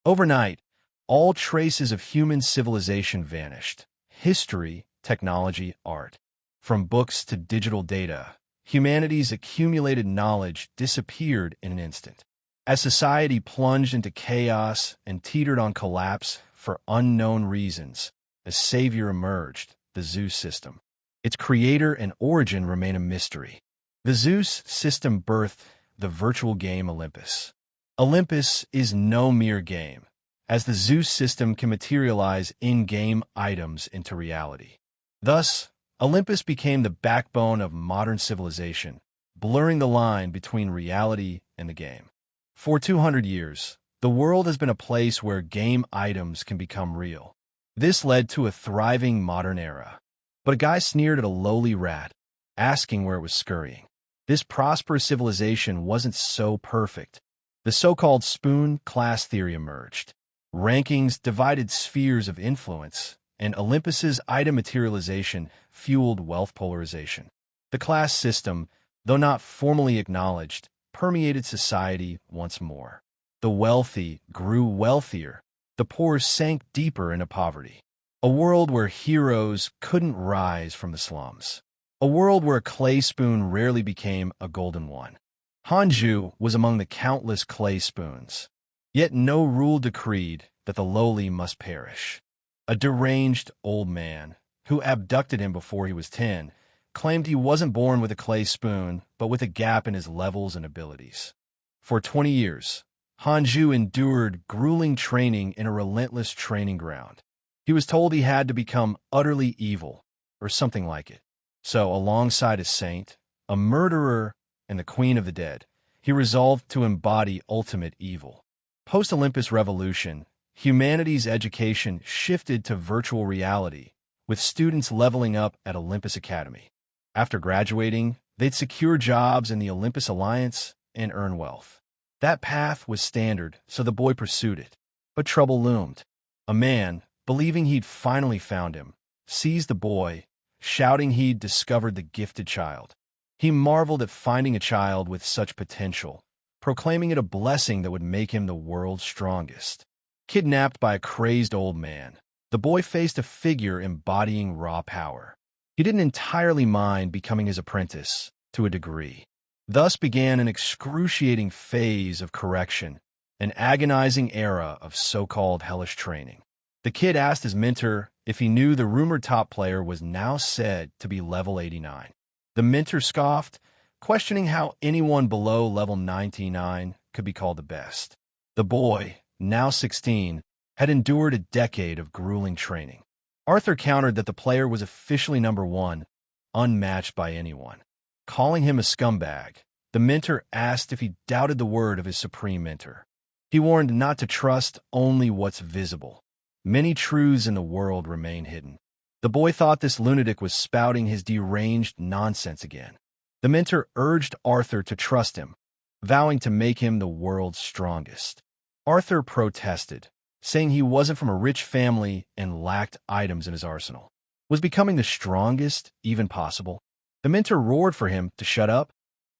Overnight, all traces of human civilization vanished. History, technology, art. From books to digital data, humanity's accumulated knowledge disappeared in an instant. As society plunged into chaos and teetered on collapse for unknown reasons, a savior emerged, the Zeus system. Its creator and origin remain a mystery. The Zeus system birthed the virtual game Olympus. Olympus is no mere game, as the Zeus system can materialize in-game items into reality. Thus, Olympus became the backbone of modern civilization, blurring the line between reality and the game. For 200 years, the world has been a place where game items can become real. This led to a thriving modern era. But a guy sneered at a lowly rat, asking where it was scurrying. This prosperous civilization wasn't so perfect. The so-called spoon class theory emerged. Rankings divided spheres of influence, and Olympus's item materialization fueled wealth polarization. The class system, though not formally acknowledged, permeated society once more. The wealthy grew wealthier. The poor sank deeper into poverty. A world where heroes couldn't rise from the slums. A world where a clay spoon rarely became a golden one. Hanju was among the countless clay spoons. Yet no rule decreed that the lowly must perish. A deranged old man, who abducted him before he was 10, claimed he wasn't born with a clay spoon, but with a gap in his levels and abilities. For 20 years, Hanju endured grueling training in a relentless training ground. He was told he had to become utterly evil, or something like it. So, alongside a saint, a murderer, and the queen of the dead, he resolved to embody ultimate evil. Post-Olympus revolution, humanity's education shifted to virtual reality, with students leveling up at Olympus Academy. After graduating, they'd secure jobs in the Olympus Alliance and earn wealth. That path was standard, so the boy pursued it. But trouble loomed. A man, believing he'd finally found him, seized the boy, shouting he'd discovered the gifted child. He marveled at finding a child with such potential, proclaiming it a blessing that would make him the world's strongest. Kidnapped by a crazed old man, the boy faced a figure embodying raw power. He didn't entirely mind becoming his apprentice, to a degree. Thus began an excruciating phase of correction, an agonizing era of so-called hellish training. The kid asked his mentor if he knew the rumored top player was now said to be level 89. The mentor scoffed, questioning how anyone below level 99 could be called the best. The boy, now 16, had endured a decade of grueling training. Arthur countered that the player was officially number 1, unmatched by anyone. Calling him a scumbag, the mentor asked if he doubted the word of his supreme mentor. He warned not to trust only what's visible. Many truths in the world remain hidden. The boy thought this lunatic was spouting his deranged nonsense again. The mentor urged Arthur to trust him, vowing to make him the world's strongest. Arthur protested, saying he wasn't from a rich family and lacked items in his arsenal. Was becoming the strongest even possible? The mentor roared for him to shut up.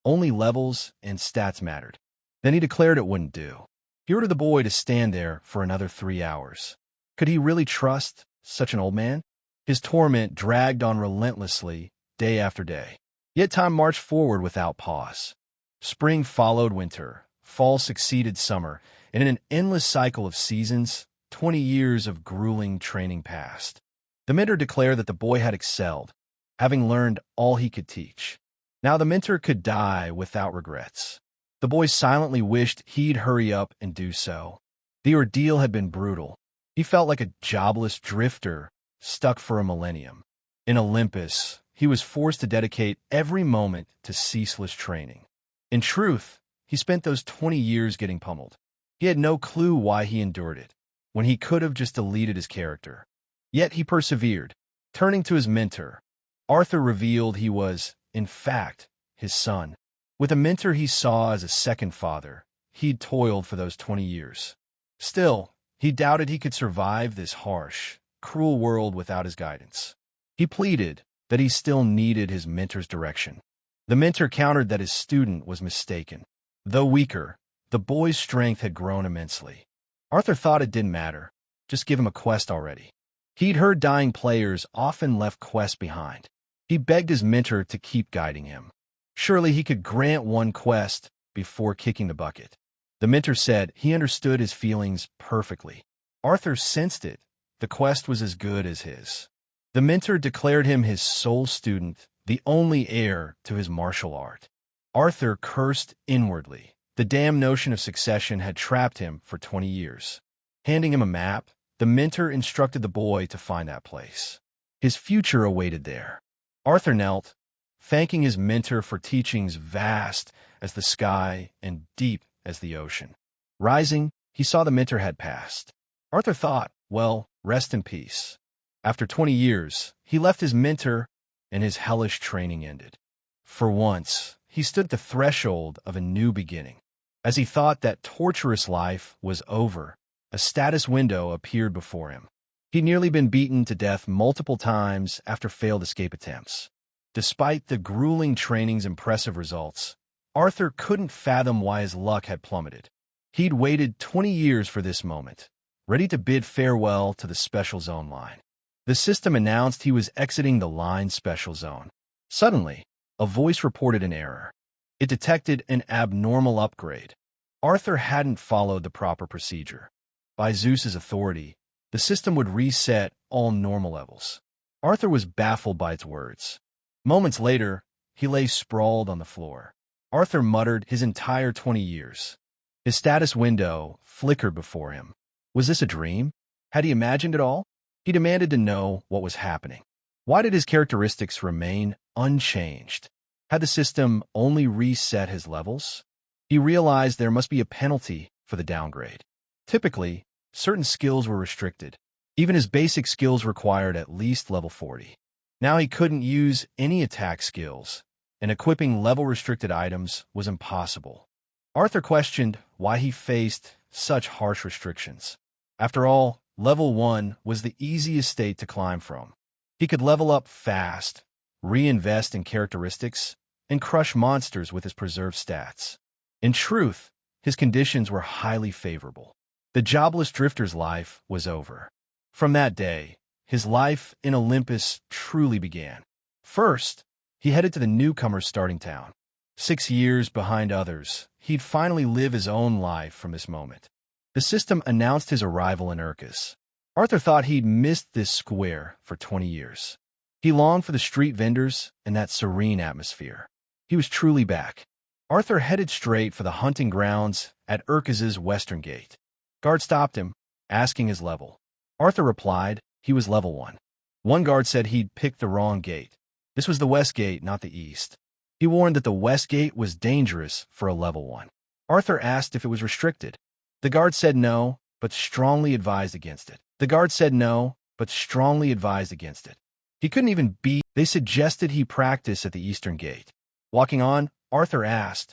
Only levels and stats mattered. Then he declared it wouldn't do. He ordered the boy to stand there for another 3 hours. Could he really trust such an old man? His torment dragged on relentlessly, day after day. Yet time marched forward without pause. Spring followed winter, fall succeeded summer, and in an endless cycle of seasons, 20 years of grueling training passed. The mentor declared that the boy had excelled, having learned all he could teach. Now the mentor could die without regrets. The boy silently wished he'd hurry up and do so. The ordeal had been brutal. He felt like a jobless drifter, stuck for a millennium. In Olympus, he was forced to dedicate every moment to ceaseless training. In truth, he spent those 20 years getting pummeled. He had no clue why he endured it, when he could have just deleted his character. Yet he persevered. Turning to his mentor, Arthur revealed he was, in fact, his son. With a mentor he saw as a second father, he'd toiled for those 20 years. Still, he doubted he could survive this harsh, cruel world without his guidance. He pleaded that he still needed his mentor's direction. The mentor countered that his student was mistaken. Though weaker, the boy's strength had grown immensely. Arthur thought it didn't matter. Just give him a quest already. He'd heard dying players often left quests behind. He begged his mentor to keep guiding him. Surely he could grant one quest before kicking the bucket. The mentor said he understood his feelings perfectly. Arthur sensed it. The quest was as good as his. The mentor declared him his sole student, the only heir to his martial art. Arthur cursed inwardly. The damn notion of succession had trapped him for 20 years. Handing him a map, the mentor instructed the boy to find that place. His future awaited there. Arthur knelt, thanking his mentor for teachings vast as the sky and deep as the ocean. Rising, he saw the mentor had passed. Arthur thought, well, rest in peace. After 20 years, he left his mentor and his hellish training ended. For once, he stood at the threshold of a new beginning. As he thought that torturous life was over, a status window appeared before him. He'd nearly been beaten to death multiple times after failed escape attempts. Despite the grueling training's impressive results, Arthur couldn't fathom why his luck had plummeted. He'd waited 20 years for this moment, ready to bid farewell to the Special Zone line. The system announced he was exiting the line's Special Zone. Suddenly, a voice reported an error. It detected an abnormal upgrade. Arthur hadn't followed the proper procedure. By Zeus's authority, the system would reset all normal levels. Arthur was baffled by its words. Moments later, he lay sprawled on the floor. Arthur muttered his entire 20 years. His status window flickered before him. Was this a dream? Had he imagined it all? He demanded to know what was happening. Why did his characteristics remain unchanged? Had the system only reset his levels? He realized there must be a penalty for the downgrade. Typically, certain skills were restricted. Even his basic skills required at least level 40. Now he couldn't use any attack skills, and equipping level-restricted items was impossible. Arthur questioned why he faced such harsh restrictions. After all, level 1 was the easiest state to climb from. He could level up fast, reinvest in characteristics, and crush monsters with his preserved stats. In truth, his conditions were highly favorable. The jobless drifter's life was over. From that day, his life in Olympus truly began. First, he headed to the newcomer's starting town. 6 years behind others, he'd finally live his own life from this moment. The system announced his arrival in Olympus. Arthur thought he'd missed this square for 20 years. He longed for the street vendors and that serene atmosphere. He was truly back. Arthur headed straight for the hunting grounds at Urkaz's western gate. Guard stopped him, asking his level. Arthur replied he was level 1. One guard said he'd picked the wrong gate. This was the west gate, not the east. He warned that the west gate was dangerous for a level 1. Arthur asked if it was restricted. The guard said no, but strongly advised against it. He couldn't even beat. They suggested he practice at the eastern gate. Walking on, Arthur asked,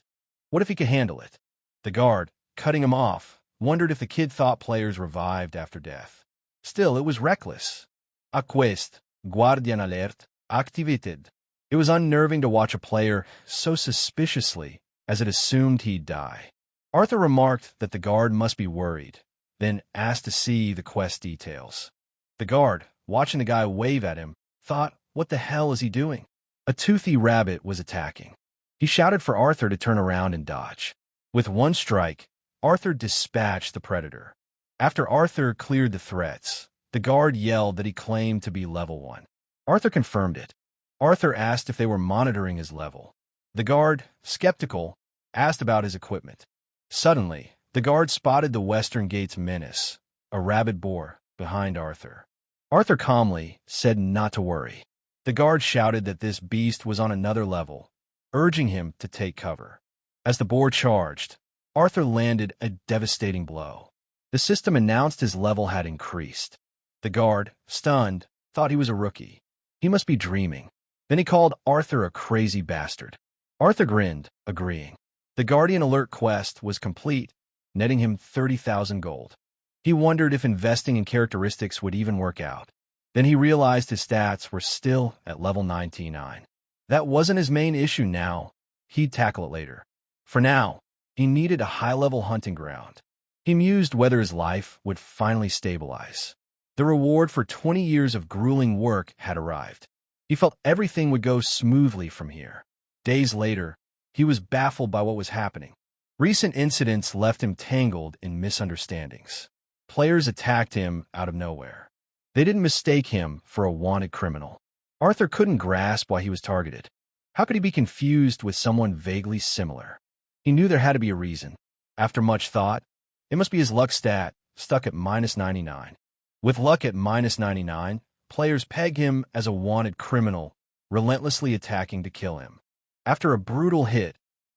what if he could handle it? The guard, cutting him off, wondered if the kid thought players revived after death. Still, it was reckless. A quest, guardian alert, activated. It was unnerving to watch a player so suspiciously as it assumed he'd die. Arthur remarked that the guard must be worried, then asked to see the quest details. The guard, watching the guy wave at him, thought, what the hell is he doing? A toothy rabbit was attacking. He shouted for Arthur to turn around and dodge. With one strike, Arthur dispatched the predator. After Arthur cleared the threats, the guard yelled that he claimed to be level 1. Arthur confirmed it. Arthur asked if they were monitoring his level. The guard, skeptical, asked about his equipment. Suddenly, the guard spotted the western gate's menace, a rabid boar, behind Arthur. Arthur calmly said not to worry. The guard shouted that this beast was on another level, urging him to take cover. As the boar charged, Arthur landed a devastating blow. The system announced his level had increased. The guard, stunned, thought he was a rookie. He must be dreaming. Then he called Arthur a crazy bastard. Arthur grinned, agreeing. The Guardian Alert quest was complete, netting him 30,000 gold. He wondered if investing in characteristics would even work out. Then he realized his stats were still at level 99. That wasn't his main issue now. He'd tackle it later. For now, he needed a high-level hunting ground. He mused whether his life would finally stabilize. The reward for 20 years of grueling work had arrived. He felt everything would go smoothly from here. Days later, he was baffled by what was happening. Recent incidents left him tangled in misunderstandings. Players attacked him out of nowhere. They didn't mistake him for a wanted criminal. Arthur couldn't grasp why he was targeted. How could he be confused with someone vaguely similar? He knew there had to be a reason. After much thought, it must be his luck stat, stuck at -99. With luck at -99, players peg him as a wanted criminal, relentlessly attacking to kill him. After a brutal hit,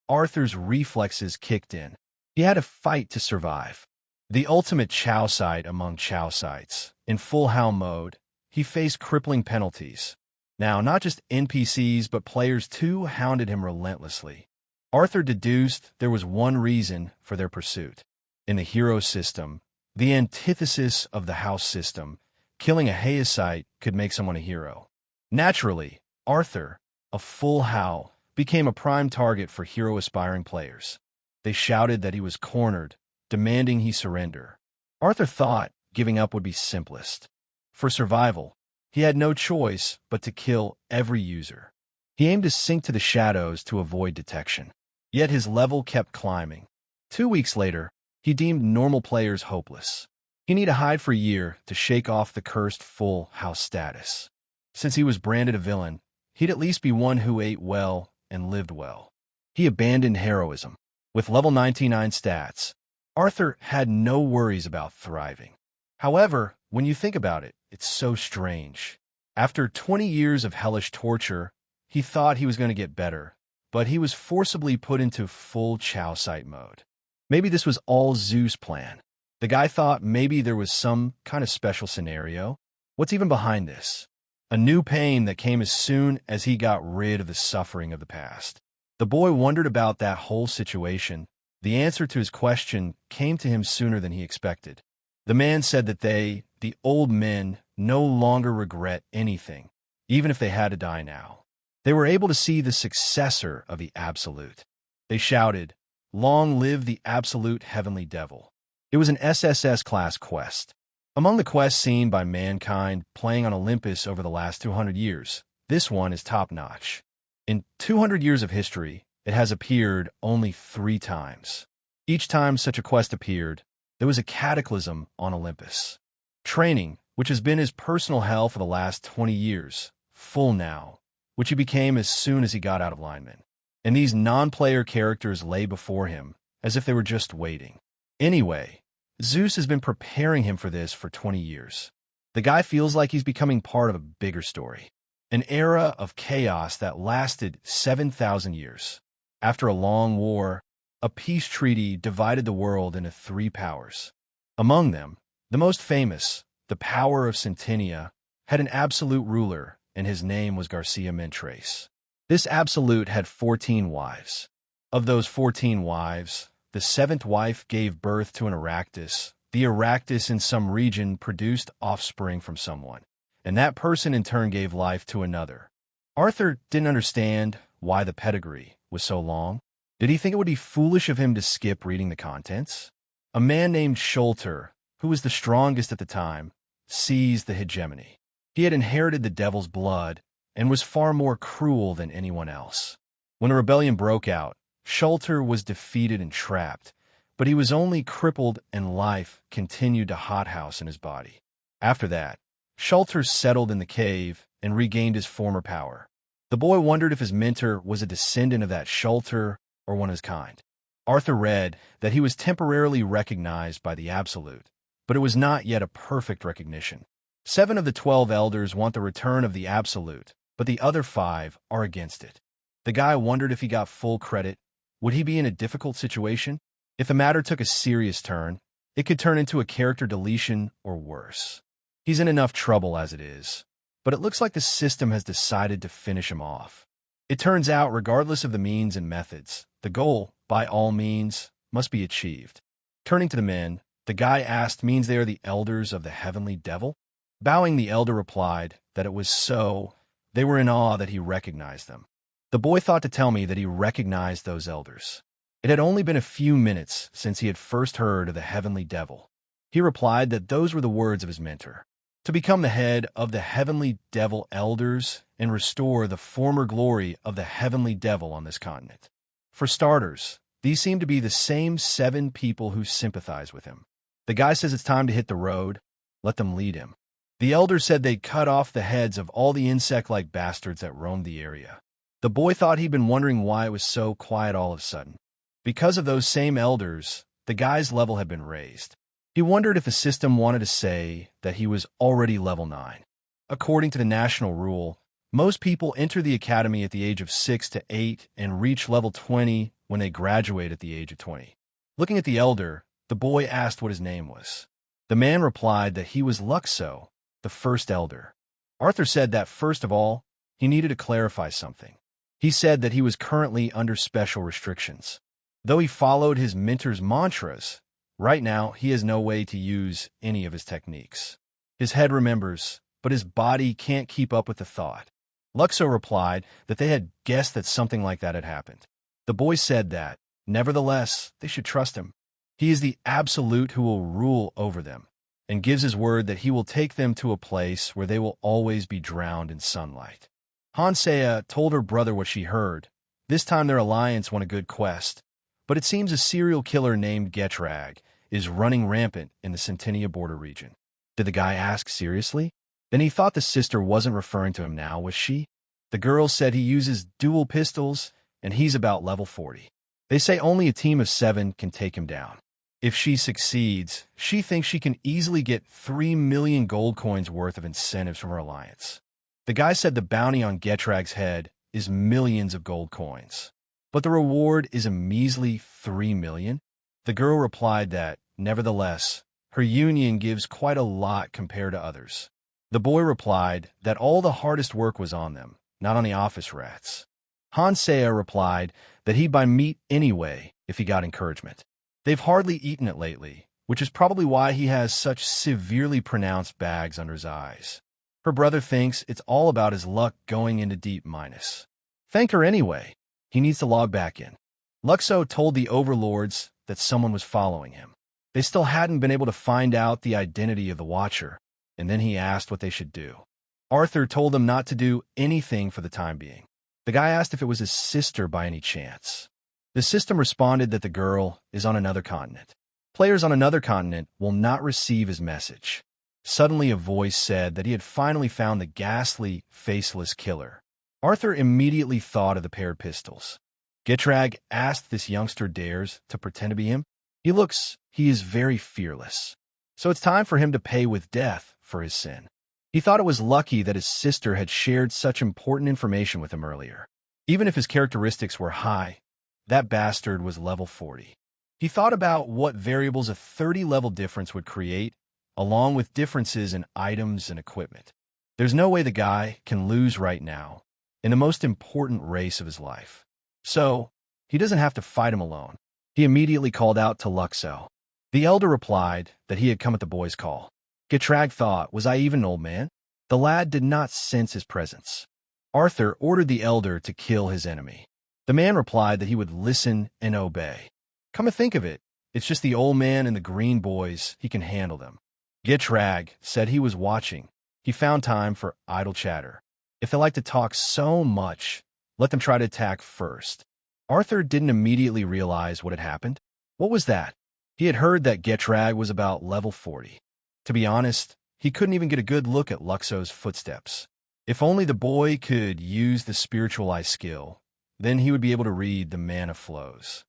Arthur's reflexes kicked in. He had to fight to survive. The ultimate chow site among chow sites. In full HOW mode, he faced crippling penalties. Now, not just NPCs, but players too hounded him relentlessly. Arthur deduced there was one reason for their pursuit. In the hero system, the antithesis of the house system, killing a Haosite could make someone a hero. Naturally, Arthur, a full HOW, became a prime target for hero-aspiring players. They shouted that he was cornered, demanding he surrender. Arthur thought giving up would be simplest. For survival, he had no choice but to kill every user. He aimed to sink to the shadows to avoid detection. Yet his level kept climbing. 2 weeks later, he deemed normal players hopeless. He needed to hide for a year to shake off the cursed full house status. Since he was branded a villain, he'd at least be one who ate well and lived well. He abandoned heroism. With level 99 stats, Arthur had no worries about thriving. However, when you think about it, it's so strange. After 20 years of hellish torture, he thought he was going to get better, but he was forcibly put into full chow site mode. Maybe this was all Zeus' plan. The guy thought maybe there was some kind of special scenario. What's even behind this? A new pain that came as soon as he got rid of the suffering of the past. The boy wondered about that whole situation. The answer to his question came to him sooner than he expected. The man said that the old men, no longer regret anything, even if they had to die now. They were able to see the successor of the Absolute. They shouted, "Long live the Absolute Heavenly Devil." It was an SSS-class quest. Among the quests seen by mankind playing on Olympus over the last 200 years, this one is top-notch. In 200 years of history, it has appeared only 3 times. Each time such a quest appeared, there was a cataclysm on Olympus. Training, which has been his personal hell for the last 20 years, full now, which he became as soon as he got out of alignment. And these non-player characters lay before him, as if they were just waiting. Anyway, Zeus has been preparing him for this for 20 years. The guy feels like he's becoming part of a bigger story. An era of chaos that lasted 7,000 years. After a long war, a peace treaty divided the world into 3 powers. Among them, the most famous, the power of Centennia, had an absolute ruler, and his name was Garcia Mentres. This absolute had 14 wives. Of those 14 wives, the 7th wife gave birth to an Aractus. The Aractus in some region produced offspring from someone, and that person in turn gave life to another. Arthur didn't understand why the pedigree was so long. Did he think it would be foolish of him to skip reading the contents? A man named Schulter, who was the strongest at the time, seized the hegemony. He had inherited the devil's blood and was far more cruel than anyone else. When a rebellion broke out, Schulter was defeated and trapped, but he was only crippled and life continued to hothouse in his body. After that, Schulter settled in the cave and regained his former power. The boy wondered if his mentor was a descendant of that Schulter or one of his kind. Arthur read that he was temporarily recognized by the Absolute, but it was not yet a perfect recognition. 7 of the 12 elders want the return of the Absolute, but the other 5 are against it. The guy wondered if he got full credit. Would he be in a difficult situation? If the matter took a serious turn, it could turn into a character deletion or worse. He's in enough trouble as it is, but it looks like the system has decided to finish him off. It turns out, regardless of the means and methods, the goal, by all means, must be achieved. Turning to the men, the guy asked means they are the elders of the heavenly devil? Bowing, the elder replied that it was so. They were in awe that he recognized them. The boy thought to tell me that he recognized those elders. It had only been a few minutes since he had first heard of the heavenly devil. He replied that those were the words of his mentor, to become the head of the heavenly devil elders and restore the former glory of the heavenly devil on this continent. For starters, these seem to be the same 7 people who sympathize with him. The guy says it's time to hit the road. Let them lead him. The elders said they'd cut off the heads of all the insect-like bastards that roamed the area. The boy thought he'd been wondering why it was so quiet all of a sudden. Because of those same elders, the guy's level had been raised. He wondered if the system wanted to say that he was already level 9. According to the national rule, most people enter the academy at the age of 6 to 8 and reach level 20 when they graduate at the age of 20. Looking at the elder, the boy asked what his name was. The man replied that he was Luxo, the first elder. Arthur said that, first of all, he needed to clarify something. He said that he was currently under special restrictions. Though he followed his mentor's mantras, right now he has no way to use any of his techniques. His head remembers, but his body can't keep up with the thought. Luxo replied that they had guessed that something like that had happened. The boy said that, nevertheless, they should trust him. He is the absolute who will rule over them, and gives his word that he will take them to a place where they will always be drowned in sunlight. Hansea told her brother what she heard. This time their alliance won a good quest, but it seems a serial killer named Getrag is running rampant in the Centennia border region. Did the guy ask seriously? Then he thought the sister wasn't referring to him now, was she? The girl said he uses dual pistols, and he's about level 40. They say only a team of 7 can take him down. If she succeeds, she thinks she can easily get 3 million gold coins worth of incentives from her alliance. The guy said the bounty on Getrag's head is millions of gold coins, but the reward is a measly 3 million. The girl replied that, nevertheless, her union gives quite a lot compared to others. The boy replied that all the hardest work was on them, not on the office rats. Hansea replied that he'd buy meat anyway if he got encouragement. They've hardly eaten it lately, which is probably why he has such severely pronounced bags under his eyes. Her brother thinks it's all about his luck going into deep minus. Thank her anyway. He needs to log back in. Luxo told the overlords that someone was following him. They still hadn't been able to find out the identity of the Watcher, and then he asked what they should do. Arthur told them not to do anything for the time being. The guy asked if it was his sister by any chance. The system responded that the girl is on another continent. Players on another continent will not receive his message. Suddenly a voice said that he had finally found the ghastly, faceless killer. Arthur immediately thought of the paired pistols. Getrag asked this youngster dares to pretend to be him. He is very fearless. So it's time for him to pay with death for his sin. He thought it was lucky that his sister had shared such important information with him earlier. Even if his characteristics were high, that bastard was level 40. He thought about what variables a 30-level difference would create, along with differences in items and equipment. There's no way the guy can lose right now in the most important race of his life. So, he doesn't have to fight him alone. He immediately called out to Luxo. The elder replied that he had come at the boy's call. Getrag thought, was I even an old man? The lad did not sense his presence. Arthur ordered the elder to kill his enemy. The man replied that he would listen and obey. Come to think of it, it's just the old man and the green boys, he can handle them. Getrag said he was watching. He found time for idle chatter. If they like to talk so much, let them try to attack first. Arthur didn't immediately realize what had happened. What was that? He had heard that Getrag was about level 40. To be honest, he couldn't even get a good look at Luxo's footsteps. If only the boy could use the spiritual eye skill, then he would be able to read the mana flows.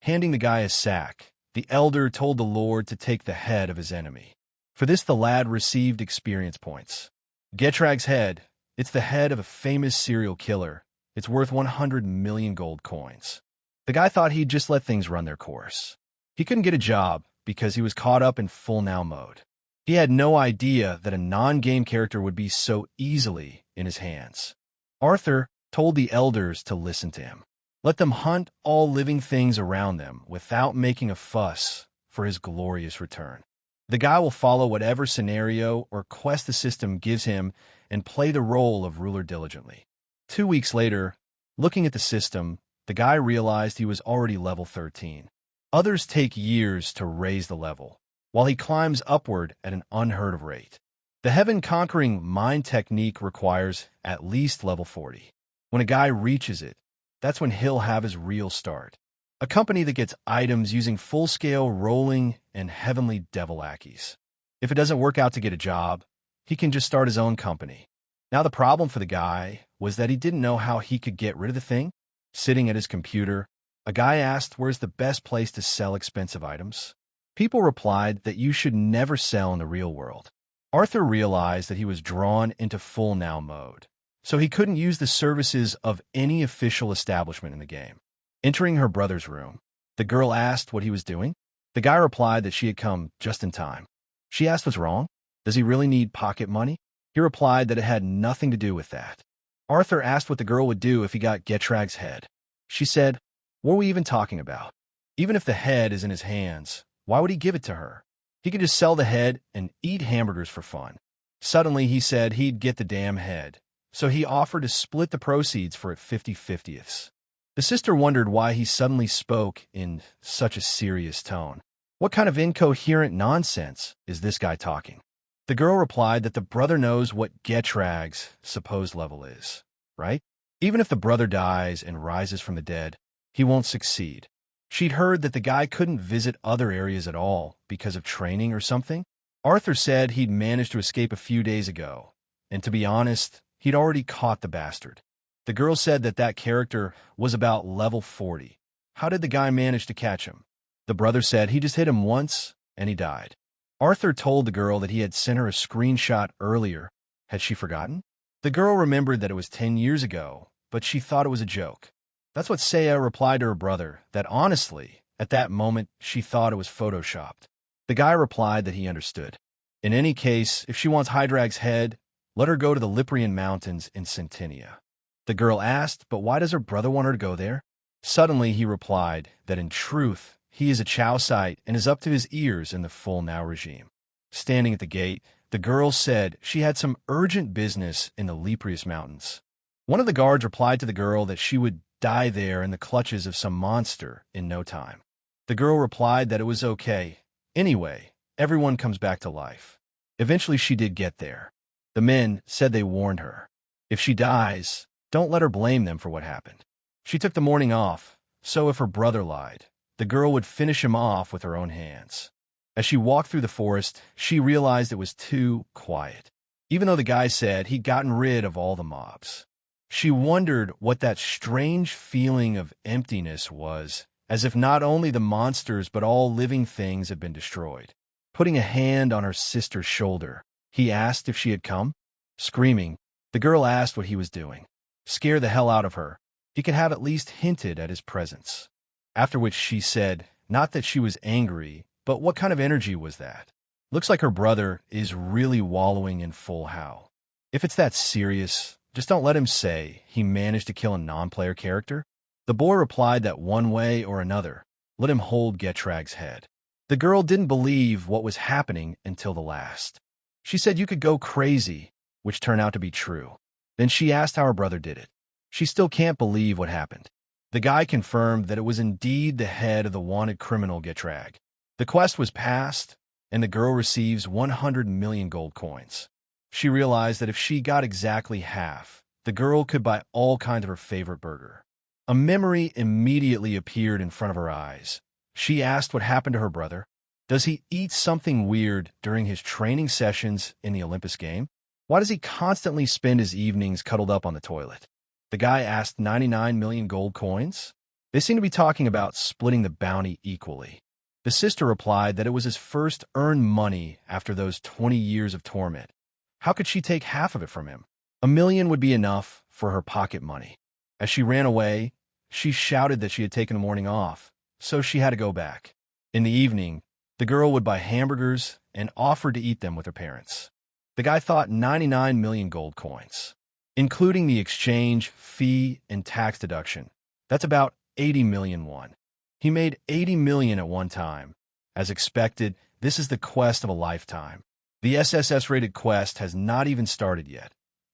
Handing the guy a sack, the elder told the lord to take the head of his enemy. For this the lad received experience points. Getrag's head, it's the head of a famous serial killer. It's worth 100 million gold coins. The guy thought he'd just let things run their course. He couldn't get a job because he was caught up in full now mode. He had no idea that a non-game character would be so easily in his hands. Arthur told the elders to listen to him. Let them hunt all living things around them without making a fuss for his glorious return. The guy will follow whatever scenario or quest the system gives him and play the role of ruler diligently. 2 weeks later, looking at the system, the guy realized he was already level 13. Others take years to raise the level, while he climbs upward at an unheard-of rate. The heaven-conquering mind technique requires at least level 40. When a guy reaches it, that's when he'll have his real start. A company that gets items using full-scale rolling and heavenly devil lackeys. If it doesn't work out to get a job, he can just start his own company. Now the problem for the guy was that he didn't know how he could get rid of the thing. Sitting at his computer, a guy asked where's the best place to sell expensive items. People replied that you should never sell in the real world. Arthur realized that he was drawn into full now mode, so he couldn't use the services of any official establishment in the game. Entering her brother's room, the girl asked what he was doing. The guy replied that she had come just in time. She asked what's wrong. Does he really need pocket money? He replied that it had nothing to do with that. Arthur asked what the girl would do if he got Getrag's head. She said, what are we even talking about? Even if the head is in his hands, why would he give it to her? He could just sell the head and eat hamburgers for fun. Suddenly, he said he'd get the damn head, so he offered to split the proceeds for it 50-50ths. The sister wondered why he suddenly spoke in such a serious tone. What kind of incoherent nonsense is this guy talking? The girl replied that the brother knows what Getrag's supposed level is, right? Even if the brother dies and rises from the dead, he won't succeed. She'd heard that the guy couldn't visit other areas at all because of training or something. Arthur said he'd managed to escape a few days ago, and to be honest, he'd already caught the bastard. The girl said that that character was about level 40. How did the guy manage to catch him? The brother said he just hit him once, and he died. Arthur told the girl that he had sent her a screenshot earlier. Had she forgotten? The girl remembered that it was 10 years ago, but she thought it was a joke. That's what Saya replied to her brother, that honestly, at that moment, she thought it was photoshopped. The guy replied that he understood. In any case, if she wants Hydrag's head, let her go to the Liprian Mountains in Centennia. The girl asked, but why does her brother want her to go there? Suddenly, he replied that in truth, he is a chow site and is up to his ears in the full now regime. Standing at the gate, the girl said she had some urgent business in the Liprius Mountains. One of the guards replied to the girl that she would die there in the clutches of some monster in no time. The girl replied that it was okay. Anyway, everyone comes back to life. Eventually, she did get there. The men said they warned her. If she dies, don't let her blame them for what happened. She took the morning off, so if her brother lied, the girl would finish him off with her own hands. As she walked through the forest, she realized it was too quiet, even though the guy said he'd gotten rid of all the mobs. She wondered what that strange feeling of emptiness was, as if not only the monsters but all living things had been destroyed. Putting a hand on her sister's shoulder, he asked if she had come. Screaming, the girl asked what he was doing. Scare the hell out of her. He could have at least hinted at his presence. After which she said, not that she was angry, but what kind of energy was that? Looks like her brother is really wallowing in full howl. If it's that serious, just don't let him say he managed to kill a non-player character. The boy replied that one way or another, let him hold Getrag's head. The girl didn't believe what was happening until the last. She said you could go crazy, which turned out to be true. Then she asked how her brother did it. She still can't believe what happened. The guy confirmed that it was indeed the head of the wanted criminal Getrag. The quest was passed, and the girl receives 100 million gold coins. She realized that if she got exactly half, the girl could buy all kinds of her favorite burger. A memory immediately appeared in front of her eyes. She asked what happened to her brother. Does he eat something weird during his training sessions in the Olympus game? Why does he constantly spend his evenings cuddled up on the toilet? The guy asked 99 million gold coins. They seem to be talking about splitting the bounty equally. The sister replied that it was his first earned money after those 20 years of torment. How could she take half of it from him? 1 million would be enough for her pocket money. As she ran away, she shouted that she had taken the morning off, so she had to go back. In the evening, the girl would buy hamburgers and offered to eat them with her parents. The guy thought 99 million gold coins, including the exchange, fee, and tax deduction. That's about 80 million won. He made 80 million at one time. As expected, this is the quest of a lifetime. The SSS-rated quest has not even started yet,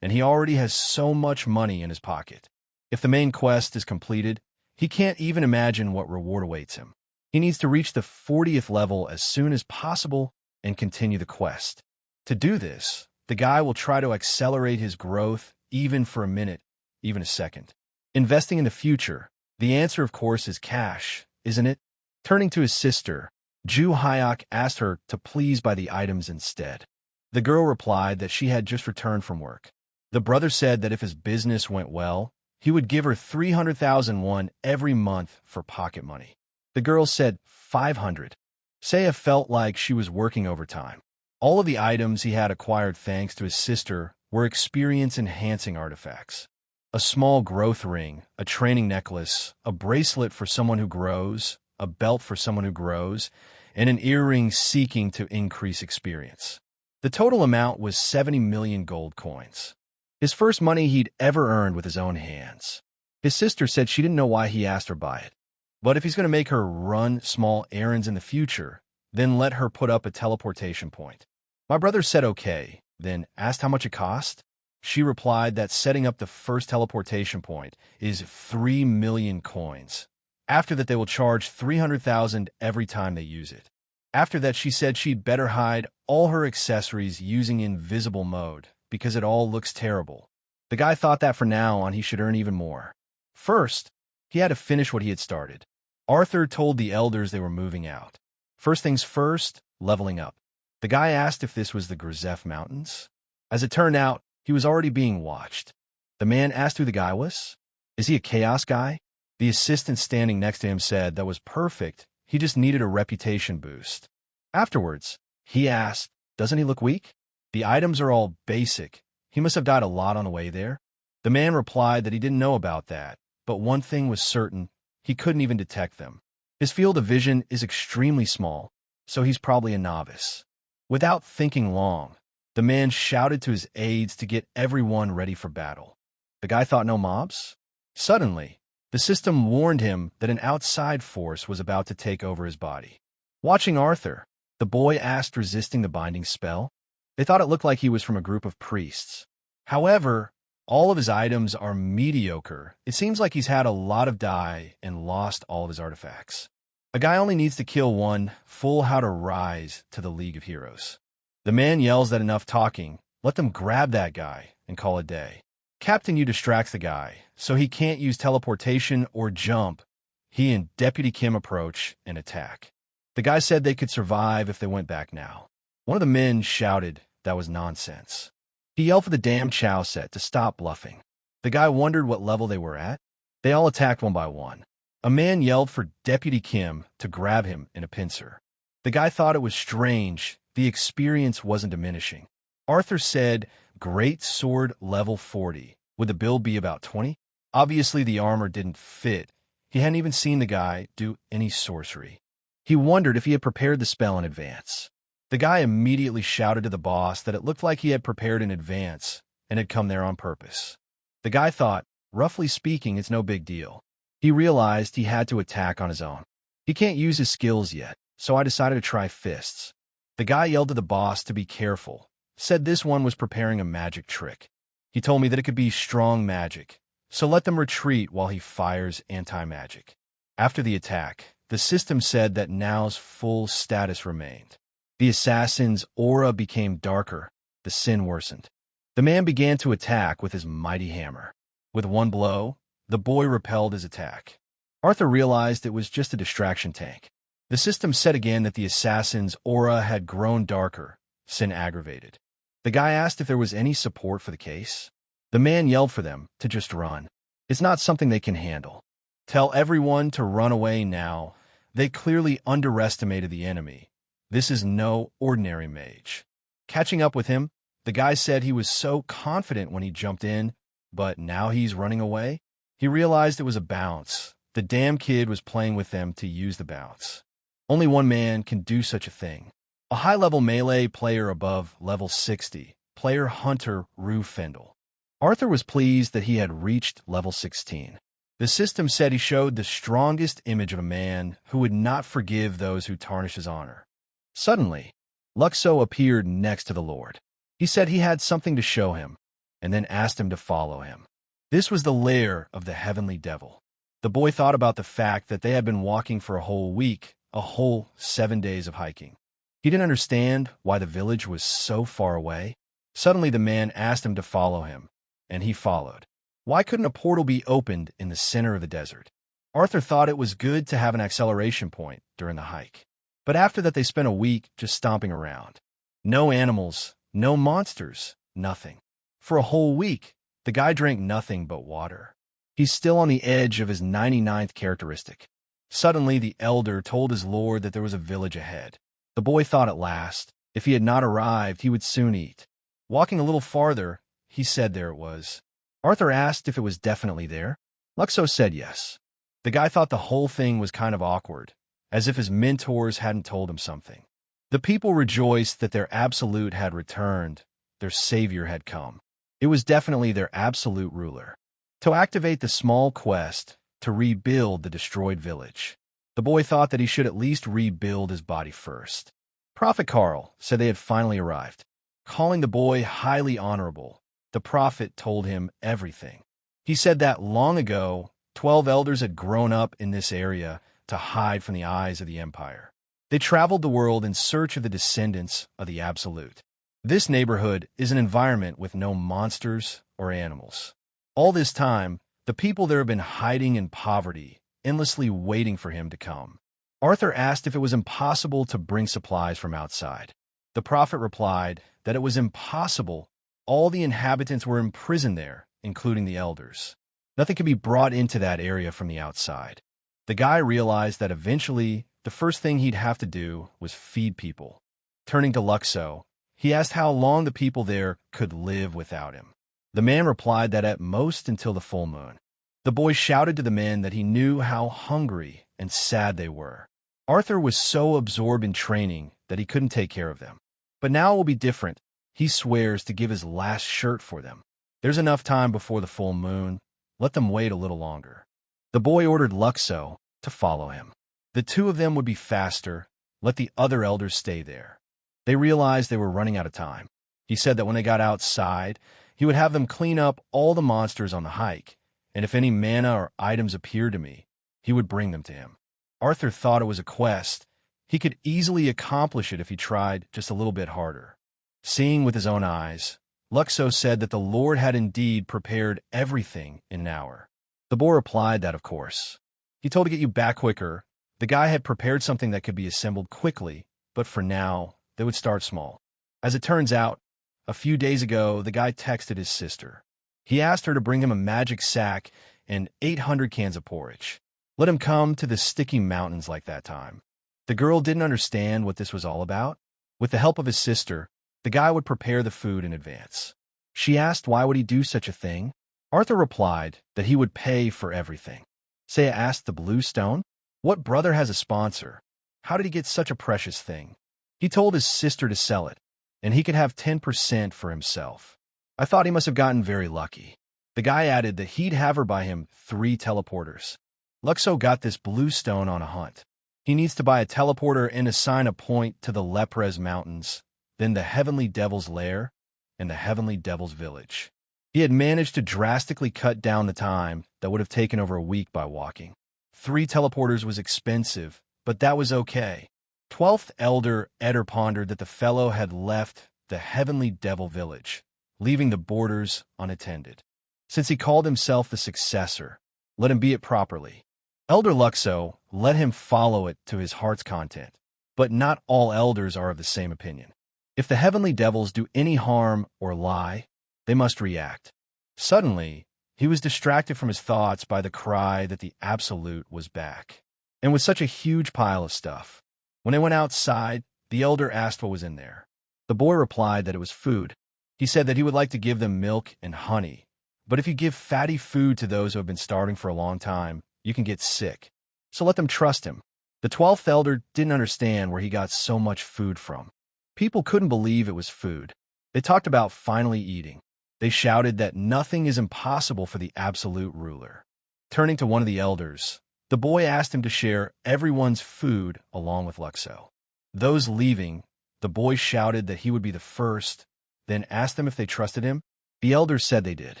and he already has so much money in his pocket. If the main quest is completed, He can't even imagine what reward awaits him. He needs to reach the 40th level as soon as possible and continue the quest. To do this, the guy will try to accelerate his growth even for a minute, even a second. Investing in the future, the answer of course is cash, isn't it? Turning to his sister, Ju Hyuk asked her to please buy the items instead. The girl replied that she had just returned from work. The brother said that if his business went well, he would give her 300,000 won every month for pocket money. The girl said 500. Saya felt like she was working overtime. All of the items he had acquired thanks to his sister were experience-enhancing artifacts. A small growth ring, a training necklace, a bracelet for someone who grows, a belt for someone who grows, and an earring seeking to increase experience. The total amount was 70 million gold coins. His first money he'd ever earned with his own hands. His sister said she didn't know why he asked her buy it. But if he's going to make her run small errands in the future, then let her put up a teleportation point. My brother said okay, then asked how much it cost. She replied that setting up the first teleportation point is 3 million coins. After that, they will charge 300,000 every time they use it. After that, she said she'd better hide all her accessories using invisible mode because it all looks terrible. The guy thought that from now on he should earn even more. First, he had to finish what he had started. Arthur told the elders they were moving out. First things first, leveling up. The guy asked if this was the Grzef Mountains. As it turned out, he was already being watched. The man asked who the guy was. Is he a chaos guy? The assistant standing next to him said that was perfect. He just needed a reputation boost. Afterwards, he asked, doesn't he look weak? The items are all basic. He must have died a lot on the way there. The man replied that he didn't know about that, but one thing was certain, he couldn't even detect them. His field of vision is extremely small, so he's probably a novice. Without thinking long, the man shouted to his aides to get everyone ready for battle. The guy thought no mobs? Suddenly, the system warned him that an outside force was about to take over his body. Watching Arthur, the boy asked resisting the binding spell. They thought it looked like he was from a group of priests. However, all of his items are mediocre. It seems like he's had a lot of die and lost all of his artifacts. A guy only needs to kill one fool how to rise to the League of Heroes. The man yells that enough talking, let them grab that guy and call it a day. Captain Yu distracts the guy, so he can't use teleportation or jump. He and Deputy Kim approach and attack. The guy said they could survive if they went back now. One of the men shouted that was nonsense. He yelled for the damn Chow set to stop bluffing. The guy wondered what level they were at. They all attacked one by one. A man yelled for Deputy Kim to grab him in a pincer. The guy thought it was strange. The experience wasn't diminishing. Arthur said, Great Sword level 40. Would the build be about 20? Obviously, the armor didn't fit. He hadn't even seen the guy do any sorcery. He wondered if he had prepared the spell in advance. The guy immediately shouted to the boss that it looked like he had prepared in advance and had come there on purpose. The guy thought, roughly speaking, it's no big deal. He realized he had to attack on his own. He can't use his skills yet, so I decided to try fists. The guy yelled to the boss to be careful, said this one was preparing a magic trick. He told me that it could be strong magic, so let them retreat while he fires anti-magic. After the attack, the system said that Nao's full status remained. The assassin's aura became darker, the sin worsened. The man began to attack with his mighty hammer. With one blow, the boy repelled his attack. Arthur realized it was just a distraction tank. The system said again that the assassin's aura had grown darker, sin aggravated. The guy asked if there was any support for the case. The man yelled for them to just run. It's not something they can handle. Tell everyone to run away now. They clearly underestimated the enemy. This is no ordinary mage. Catching up with him, the guy said he was so confident when he jumped in, but now he's running away. He realized it was a bounce. The damn kid was playing with them to use the bounce. Only one man can do such a thing. A high-level melee player above level 60, player Hunter Rue Fendel. Arthur was pleased that he had reached level 16. The system said he showed the strongest image of a man who would not forgive those who tarnish his honor. Suddenly, Luxo appeared next to the Lord. He said he had something to show him, and then asked him to follow him. This was the lair of the heavenly devil. The boy thought about the fact that they had been walking for a whole week, a whole 7 days of hiking. He didn't understand why the village was so far away. Suddenly the man asked him to follow him, and he followed. Why couldn't a portal be opened in the center of the desert? Arthur thought it was good to have an acceleration point during the hike. But after that they spent a week just stomping around. No animals, no monsters, nothing. For a whole week, the guy drank nothing but water. He's still on the edge of his 99th characteristic. Suddenly the elder told his lord that there was a village ahead. The boy thought at last, if he had not arrived, he would soon eat. Walking a little farther, he said there it was. Arthur asked if it was definitely there. Luxo said yes. The guy thought the whole thing was kind of awkward, as if his mentors hadn't told him something. The people rejoiced that their absolute had returned, their savior had come. It was definitely their absolute ruler. To activate the small quest to rebuild the destroyed village. The boy thought that he should at least rebuild his body first. Prophet Carl said they had finally arrived. Calling the boy highly honorable, the prophet told him everything. He said that long ago, 12 elders had grown up in this area to hide from the eyes of the empire. They traveled the world in search of the descendants of the Absolute. This neighborhood is an environment with no monsters or animals. All this time, the people there have been hiding in poverty, endlessly waiting for him to come. Arthur asked if it was impossible to bring supplies from outside. The prophet replied that it was impossible. All the inhabitants were imprisoned there, including the elders. Nothing could be brought into that area from the outside. The guy realized that eventually, the first thing he'd have to do was feed people. Turning to Luxo, he asked how long the people there could live without him. The man replied that at most until the full moon. The boy shouted to the men that he knew how hungry and sad they were. Arthur was so absorbed in training that he couldn't take care of them. But now it will be different. He swears to give his last shirt for them. There's enough time before the full moon. Let them wait a little longer. The boy ordered Luxo to follow him. The two of them would be faster. Let the other elders stay there. They realized they were running out of time. He said that when they got outside, he would have them clean up all the monsters on the hike, and if any mana or items appeared to me, he would bring them to him. Arthur thought it was a quest. He could easily accomplish it if he tried just a little bit harder. Seeing with his own eyes, Luxo said that the Lord had indeed prepared everything in an hour. The boy replied that, of course. He told to get you back quicker. The guy had prepared something that could be assembled quickly, but for now, they would start small. As it turns out, a few days ago, the guy texted his sister. He asked her to bring him a magic sack and 800 cans of porridge. Let him come to the sticky mountains like that time. The girl didn't understand what this was all about. With the help of his sister, the guy would prepare the food in advance. She asked why would he do such a thing. Arthur replied that he would pay for everything. Seiya asked the blue stone, what brother has a sponsor? How did he get such a precious thing? He told his sister to sell it, and he could have 10% for himself. I thought he must have gotten very lucky. The guy added that he'd have her buy him 3 teleporters. Luxo got this blue stone on a hunt. He needs to buy a teleporter and assign a point to the Lepres Mountains, then the Heavenly Devil's Lair, and the Heavenly Devil's Village. He had managed to drastically cut down the time that would have taken over a week by walking. 3 teleporters was expensive, but that was okay. 12th Elder Eder pondered that the fellow had left the Heavenly Devil Village, leaving the borders unattended. Since he called himself the successor, let him be it properly. Elder Luxo let him follow it to his heart's content, but not all elders are of the same opinion. If the Heavenly Devils do any harm or lie, they must react. Suddenly, he was distracted from his thoughts by the cry that the Absolute was back, and with such a huge pile of stuff. When they went outside, the elder asked what was in there. The boy replied that it was food. He said that he would like to give them milk and honey, but if you give fatty food to those who have been starving for a long time, you can get sick. So let them trust him. The 12th elder didn't understand where he got so much food from. People couldn't believe it was food. They talked about finally eating. They shouted that nothing is impossible for the absolute ruler. Turning to one of the elders, the boy asked him to share everyone's food along with Luxo. Those leaving, the boy shouted that he would be the first, then asked them if they trusted him. The elders said they did.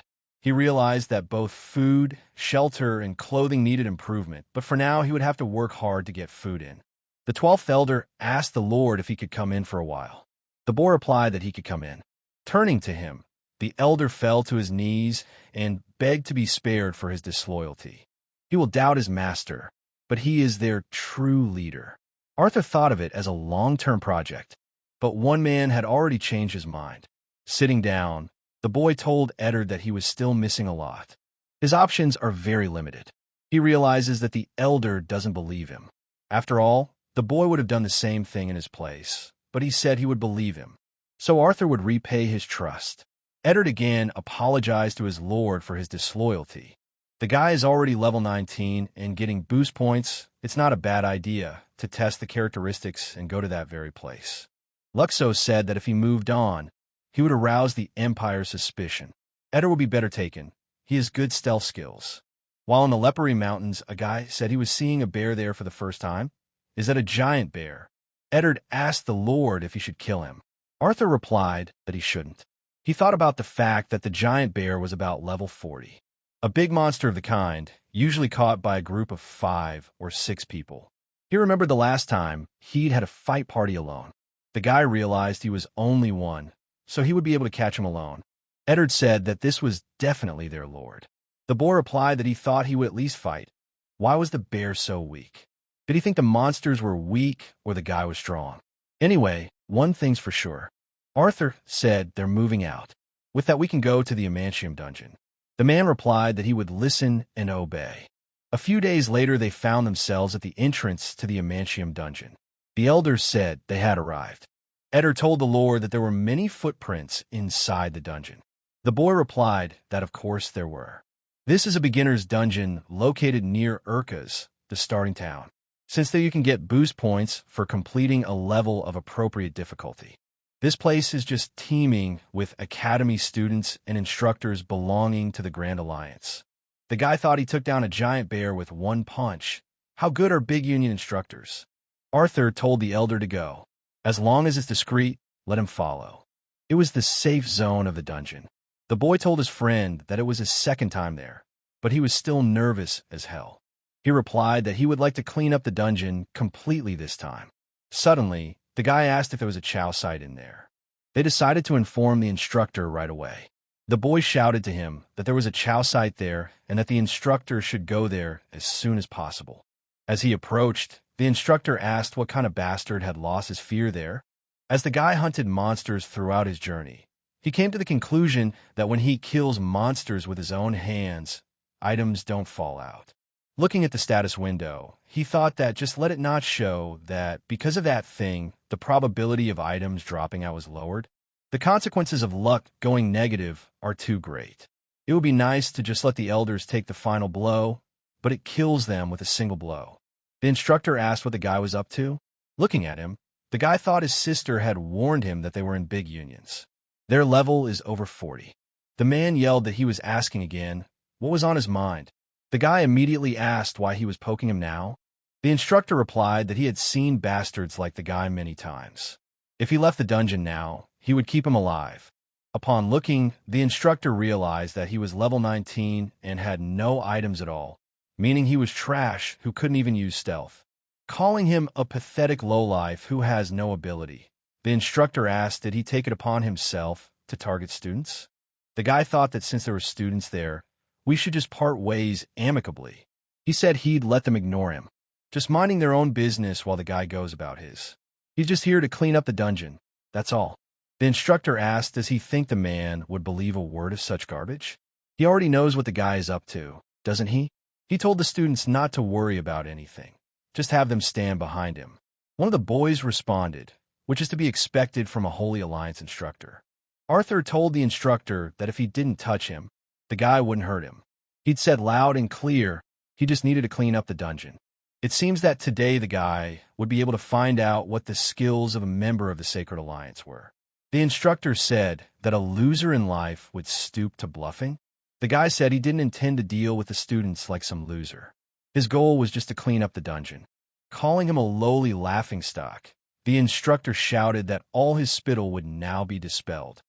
He realized that both food, shelter, and clothing needed improvement, but for now he would have to work hard to get food in. The 12th elder asked the Lord if he could come in for a while. The boy replied that he could come in. Turning to him, the elder fell to his knees and begged to be spared for his disloyalty. He will doubt his master, but he is their true leader. Arthur thought of it as a long-term project, but one man had already changed his mind. Sitting down, the boy told Eddard that he was still missing a lot. His options are very limited. He realizes that the elder doesn't believe him. After all, the boy would have done the same thing in his place, but he said he would believe him. So Arthur would repay his trust. Eddard again apologized to his lord for his disloyalty. The guy is already level 19 and getting boost points. It's not a bad idea to test the characteristics and go to that very place. Luxo said that if he moved on, he would arouse the Empire's suspicion. Eddard would be better taken. He has good stealth skills. While in the Lepery Mountains, a guy said he was seeing a bear there for the first time. Is that a giant bear? Eddard asked the Lord if he should kill him. Arthur replied that he shouldn't. He thought about the fact that the giant bear was about level 40. A big monster of the kind, usually caught by a group of 5 or 6 people. He remembered the last time he'd had a fight party alone. The guy realized he was only one, so he would be able to catch him alone. Eddard said that this was definitely their lord. The boy replied that he thought he would at least fight. Why was the bear so weak? Did he think the monsters were weak or the guy was strong? Anyway, one thing's for sure. Arthur said they're moving out. With that, we can go to the Adamantium dungeon. The man replied that he would listen and obey. A few days later, they found themselves at the entrance to the Adamantium dungeon. The elders said they had arrived. Eddard told the Lord that there were many footprints inside the dungeon. The boy replied that of course there were. This is a beginner's dungeon located near Urka's, the starting town. Since there you can get boost points for completing a level of appropriate difficulty. This place is just teeming with academy students and instructors belonging to the Grand Alliance. The guy thought he took down a giant bear with one punch. How good are big union instructors? Arthur told the elder to go. As long as it's discreet, let him follow. It was the safe zone of the dungeon. The boy told his friend that it was his second time there, but he was still nervous as hell. He replied that he would like to clean up the dungeon completely this time. Suddenly, the guy asked if there was a chow site in there. They decided to inform the instructor right away. The boy shouted to him that there was a chow site there and that the instructor should go there as soon as possible. As he approached, the instructor asked what kind of bastard had lost his fear there. As the guy hunted monsters throughout his journey, he came to the conclusion that when he kills monsters with his own hands, items don't fall out. Looking at the status window, he thought that just let it not show that because of that thing, the probability of items dropping out was lowered. The consequences of luck going negative are too great. It would be nice to just let the elders take the final blow, but it kills them with a single blow. The instructor asked what the guy was up to. Looking at him, the guy thought his sister had warned him that they were in big unions. Their level is over 40. The man yelled that he was asking again what was on his mind. The guy immediately asked why he was poking him now. The instructor replied that he had seen bastards like the guy many times. If he left the dungeon now, he would keep him alive. Upon looking, the instructor realized that he was level 19 and had no items at all, meaning he was trash who couldn't even use stealth. Calling him a pathetic lowlife who has no ability, the instructor asked did he take it upon himself to target students. The guy thought that since there were students there, we should just part ways amicably. He said he'd let them ignore him, just minding their own business while the guy goes about his. He's just here to clean up the dungeon, that's all. The instructor asked does he think the man would believe a word of such garbage? He already knows what the guy is up to, doesn't he? He told the students not to worry about anything, just have them stand behind him. One of the boys responded, which is to be expected from a Holy Alliance instructor. Arthur told the instructor that if he didn't touch him, the guy wouldn't hurt him. He'd said loud and clear he just needed to clean up the dungeon. It seems that today the guy would be able to find out what the skills of a member of the Sacred Alliance were. The instructor said that a loser in life would stoop to bluffing. The guy said he didn't intend to deal with the students like some loser. His goal was just to clean up the dungeon. Calling him a lowly laughingstock, the instructor shouted that all his spittle would now be dispelled.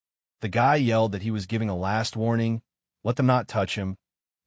The guy yelled that he was giving a last warning let them not touch him,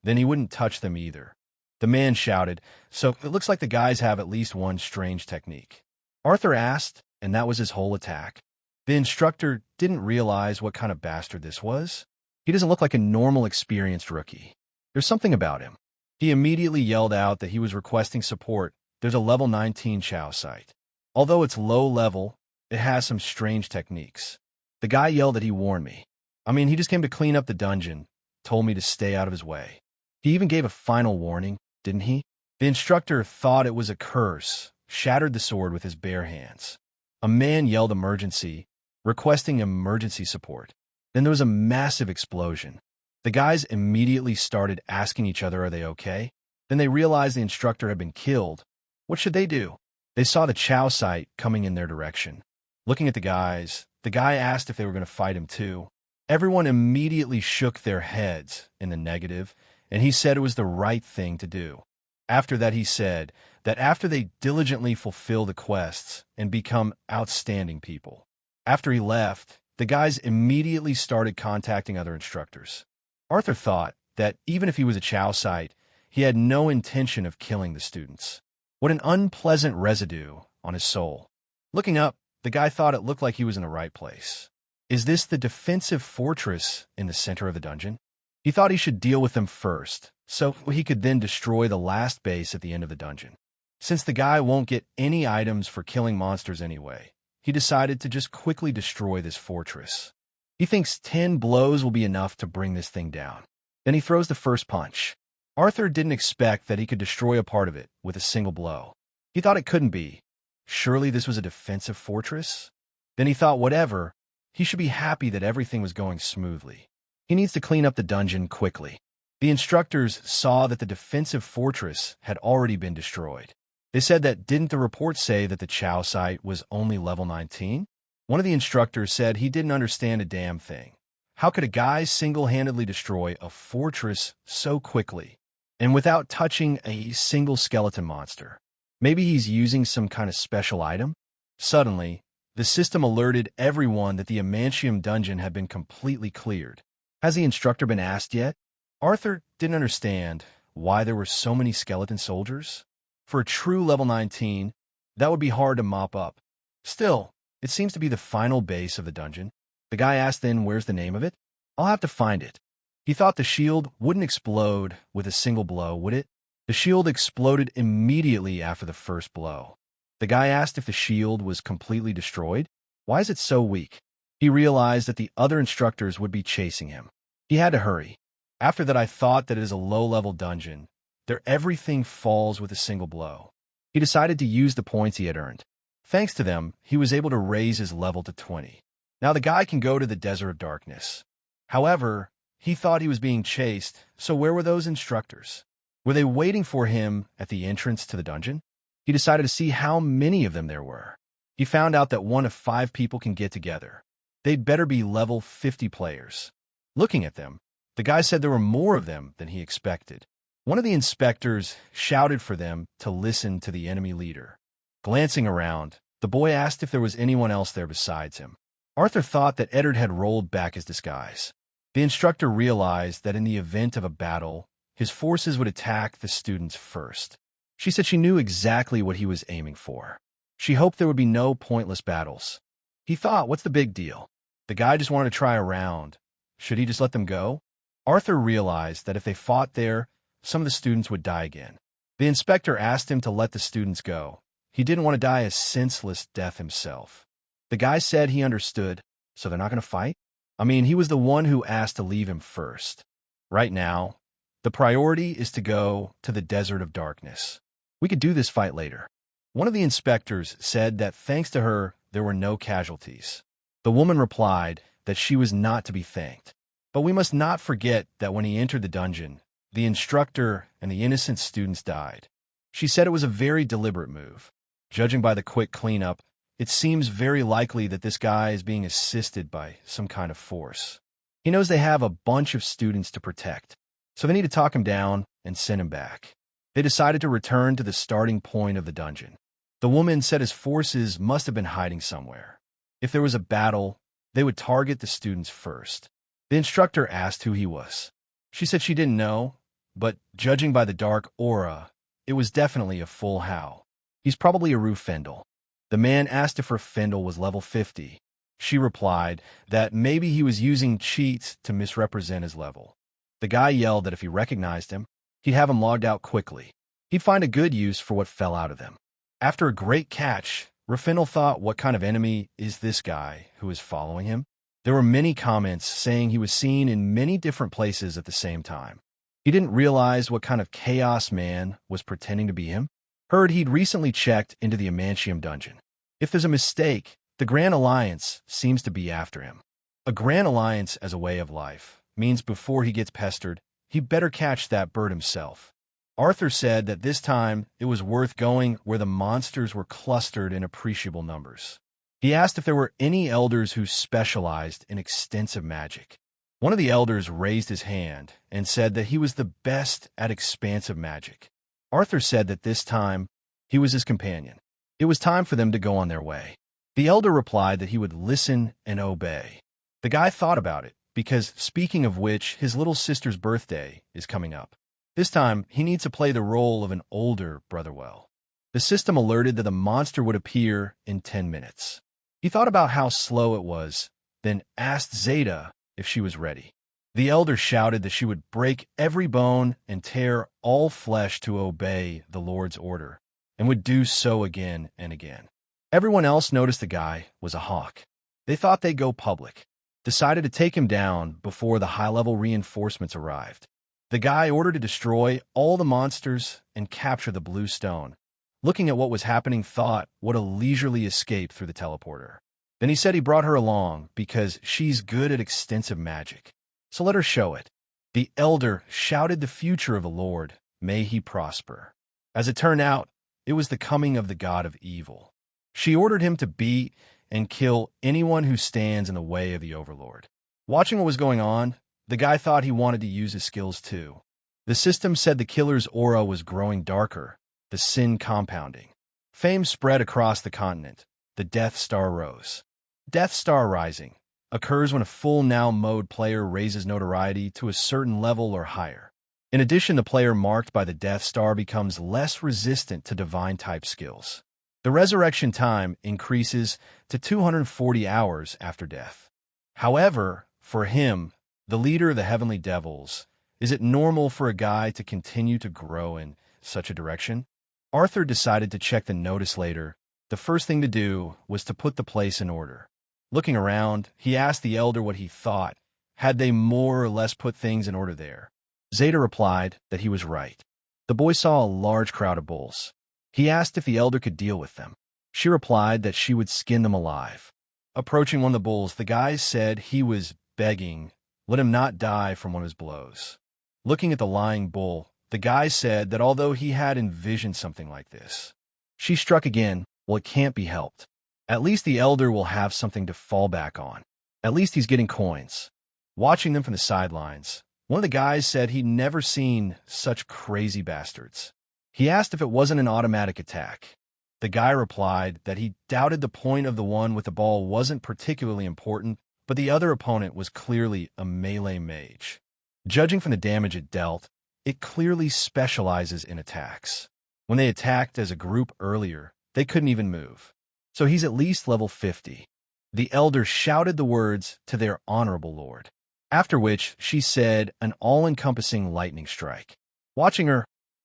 then he wouldn't touch them either. The man shouted, so it looks like the guys have at least one strange technique. Arthur asked, and that was his whole attack. The instructor didn't realize what kind of bastard this was. He doesn't look like a normal, experienced rookie. There's something about him. He immediately yelled out that he was requesting support. There's a level 19 Chow site. Although it's low level, it has some strange techniques. The guy yelled that he warned me. He just came to clean up the dungeon, told me to stay out of his way. He even gave a final warning, didn't he? The instructor thought it was a curse, shattered the sword with his bare hands. A man yelled emergency, requesting emergency support. Then there was a massive explosion. The guys immediately started asking each other, are they okay? Then they realized the instructor had been killed. What should they do? They saw the Chow site coming in their direction. Looking at the guy asked if they were going to fight him too. Everyone immediately shook their heads in the negative, and he said it was the right thing to do. After that, he said that after they diligently fulfill the quests and become outstanding people. After he left, the guys immediately started contacting other instructors. Arthur thought that even if he was a Chow site, he had no intention of killing the students. What an unpleasant residue on his soul. Looking up, the guy thought it looked like he was in the right place. Is this the defensive fortress in the center of the dungeon? He thought he should deal with them first, so he could then destroy the last base at the end of the dungeon. Since the guy won't get any items for killing monsters anyway, he decided to just quickly destroy this fortress. He thinks 10 blows will be enough to bring this thing down. Then he throws the first punch. Arthur didn't expect that he could destroy a part of it with a single blow. He thought it couldn't be. Surely this was a defensive fortress? Then he thought whatever, he should be happy that everything was going smoothly. He needs to clean up the dungeon quickly. The instructors saw that the defensive fortress had already been destroyed. They said that didn't the report say that the Chow site was only level 19? One of the instructors said he didn't understand a damn thing. How could a guy single-handedly destroy a fortress so quickly and without touching a single skeleton monster? Maybe he's using some kind of special item? Suddenly, the system alerted everyone that the Adamantium dungeon had been completely cleared. Has the instructor been asked yet? Arthur didn't understand why there were so many skeleton soldiers. For a true level 19, that would be hard to mop up. Still, it seems to be the final base of the dungeon. The guy asked then, where's the name of it? I'll have to find it. He thought the shield wouldn't explode with a single blow, would it? The shield exploded immediately after the first blow. The guy asked if the shield was completely destroyed. Why is it so weak? He realized that the other instructors would be chasing him. He had to hurry. After that, I thought that it is a low-level dungeon. There everything falls with a single blow. He decided to use the points he had earned. Thanks to them, he was able to raise his level to 20. Now the guy can go to the Desert of Darkness. However, he thought he was being chased, so where were those instructors? Were they waiting for him at the entrance to the dungeon? He decided to see how many of them there were. He found out that 1 of 5 people can get together. They'd better be level 50 players. Looking at them, the guy said there were more of them than he expected. One of the inspectors shouted for them to listen to the enemy leader. Glancing around, the boy asked if there was anyone else there besides him. Arthur thought that Eddard had rolled back his disguise. The instructor realized that in the event of a battle, his forces would attack the students first. She said she knew exactly what he was aiming for. She hoped there would be no pointless battles. He thought, what's the big deal? The guy just wanted to try a round. Should he just let them go? Arthur realized that if they fought there, some of the students would die again. The inspector asked him to let the students go. He didn't want to die a senseless death himself. The guy said he understood, so they're not going to fight? He was the one who asked to leave him first. Right now, the priority is to go to the Desert of Darkness. We could do this fight later. One of the inspectors said that thanks to her, there were no casualties. The woman replied that she was not to be thanked. But we must not forget that when he entered the dungeon, the instructor and the innocent students died. She said it was a very deliberate move. Judging by the quick cleanup, it seems very likely that this guy is being assisted by some kind of force. He knows they have a bunch of students to protect, so they need to talk him down and send him back. They decided to return to the starting point of the dungeon. The woman said his forces must have been hiding somewhere. If there was a battle, they would target the students first. The instructor asked who he was. She said she didn't know, but judging by the dark aura, it was definitely a full How. He's probably a Rufendel. The man asked if her Fendel was level 50. She replied that maybe he was using cheats to misrepresent his level. The guy yelled that if he recognized him, he'd have him logged out quickly. He'd find a good use for what fell out of them. After a great catch, Rufendel thought, what kind of enemy is this guy who is following him? There were many comments saying he was seen in many different places at the same time. He didn't realize what kind of chaos man was pretending to be him. Heard he'd recently checked into the Amantium dungeon. If there's a mistake, the Grand Alliance seems to be after him. A Grand Alliance as a way of life means before he gets pestered, he better catch that bird himself. Arthur said that this time it was worth going where the monsters were clustered in appreciable numbers. He asked if there were any elders who specialized in extensive magic. One of the elders raised his hand and said that he was the best at expansive magic. Arthur said that this time he was his companion. It was time for them to go on their way. The elder replied that he would listen and obey. The guy thought about it, because speaking of which, his little sister's birthday is coming up. This time, he needs to play the role of an older brother well. The system alerted that the monster would appear in 10 minutes. He thought about how slow it was, then asked Zeta if she was ready. The elder shouted that she would break every bone and tear all flesh to obey the Lord's order, and would do so again and again. Everyone else noticed the guy was a hawk. They thought they'd go public, decided to take him down before the high-level reinforcements arrived. The guy ordered to destroy all the monsters and capture the blue stone. Looking at what was happening, thought what a leisurely escape through the teleporter. Then he said he brought her along because she's good at extensive magic. So let her show it. The elder shouted the future of the Lord, may he prosper. As it turned out, it was the coming of the god of evil. She ordered him to beat and kill anyone who stands in the way of the overlord. Watching what was going on, the guy thought he wanted to use his skills too. The system said the killer's aura was growing darker, the sin compounding. Fame spread across the continent. The Death Star rose. Death Star rising occurs when a full now mode player raises notoriety to a certain level or higher. In addition, the player marked by the Death Star becomes less resistant to divine type skills. The resurrection time increases to 240 hours after death. However, for him, the leader of the heavenly devils, is it normal for a guy to continue to grow in such a direction? Arthur decided to check the notice later. The first thing to do was to put the place in order. Looking around, he asked the elder what he thought. Had they more or less put things in order there? Zeta replied that he was right. The boy saw a large crowd of bulls. He asked if the elder could deal with them. She replied that she would skin them alive. Approaching one of the bulls, the guy said he was begging, let him not die from one of his blows. Looking at the lying bull, the guy said that although he had envisioned something like this, she struck again. Well, it can't be helped. At least the elder will have something to fall back on. At least he's getting coins. Watching them from the sidelines, one of the guys said he'd never seen such crazy bastards. He asked if it wasn't an automatic attack. The guy replied that he doubted the point of the one with the ball wasn't particularly important, but the other opponent was clearly a melee mage. Judging from the damage it dealt, it clearly specializes in attacks. When they attacked as a group earlier, they couldn't even move. So he's at least level 50. The elder shouted the words to their honorable lord, after which she said an all-encompassing lightning strike. Watching her,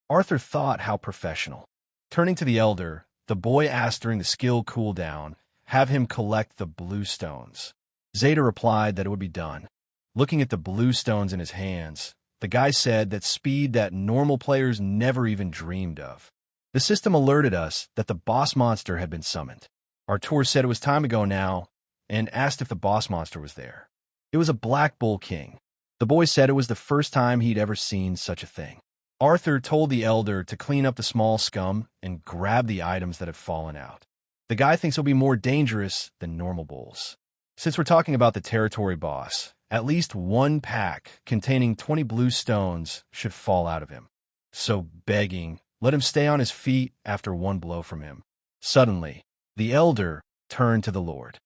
Arthur thought how professional. Turning to the elder, the boy asked during the skill cooldown, have him collect the blue stones. Zeta replied that it would be done. Looking at the blue stones in his hands, the guy said that speed that normal players never even dreamed of. The system alerted us that the boss monster had been summoned. Artur said it was time to go now, and asked if the boss monster was there. It was a black bull king. The boy said it was the first time he'd ever seen such a thing. Arthur told the elder to clean up the small scum and grab the items that had fallen out. The guy thinks it'll be more dangerous than normal bulls. Since we're talking about the territory boss, at least one pack containing 20 blue stones should fall out of him. So begging, let him stay on his feet after one blow from him. Suddenly, the elder turned to the Lord.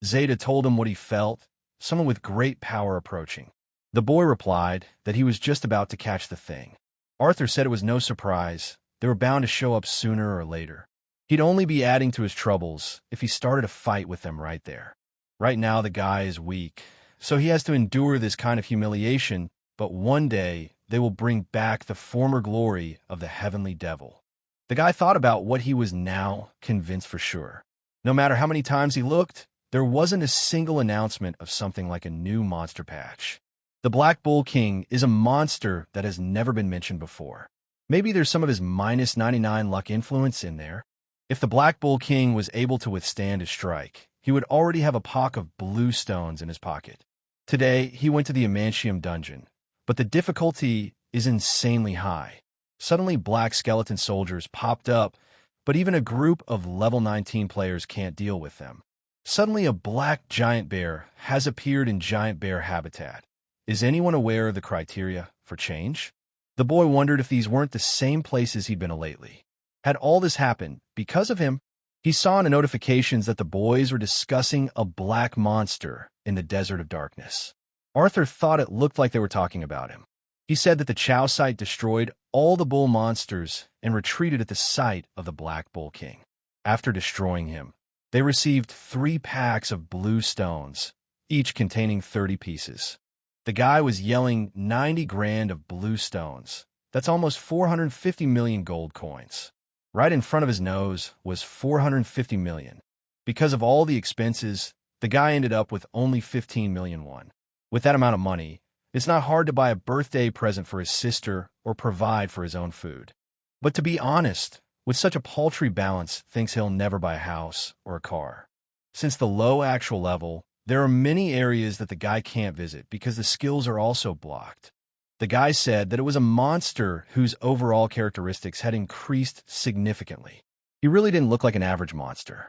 Zeta told him what he felt, someone with great power approaching. The boy replied that he was just about to catch the thing. Arthur said it was no surprise. They were bound to show up sooner or later. He'd only be adding to his troubles if he started a fight with them right there. Right now, the guy is weak, so he has to endure this kind of humiliation, but one day they will bring back the former glory of the heavenly devil. The guy thought about what he was now convinced for sure. No matter how many times he looked, there wasn't a single announcement of something like a new monster patch. The Black Bull King is a monster that has never been mentioned before. Maybe there's some of his minus 99 luck influence in there. If the Black Bull King was able to withstand a strike, he would already have a pock of blue stones in his pocket. Today, he went to the Adamantium dungeon, but the difficulty is insanely high. Suddenly, black skeleton soldiers popped up, but even a group of level 19 players can't deal with them. Suddenly, a black giant bear has appeared in giant bear habitat. Is anyone aware of the criteria for change? The boy wondered if these weren't the same places he'd been lately. Had all this happened because of him? He saw in the notifications that the boys were discussing a black monster in the Desert of Darkness. Arthur thought it looked like they were talking about him. He said that the Chow site destroyed all the bull monsters and retreated at the site of the Black Bull King. After destroying him, they received 3 packs of blue stones, each containing 30 pieces. The guy was yelling 90 grand of blue stones. That's almost 450 million gold coins. Right in front of his nose was 450 million. Because of all the expenses, the guy ended up with only 15 million won. With that amount of money, it's not hard to buy a birthday present for his sister or provide for his own food. But to be honest, with such a paltry balance, thinks he'll never buy a house or a car. Since the low actual level, there are many areas that the guy can't visit because the skills are also blocked. The guy said that it was a monster whose overall characteristics had increased significantly. He really didn't look like an average monster.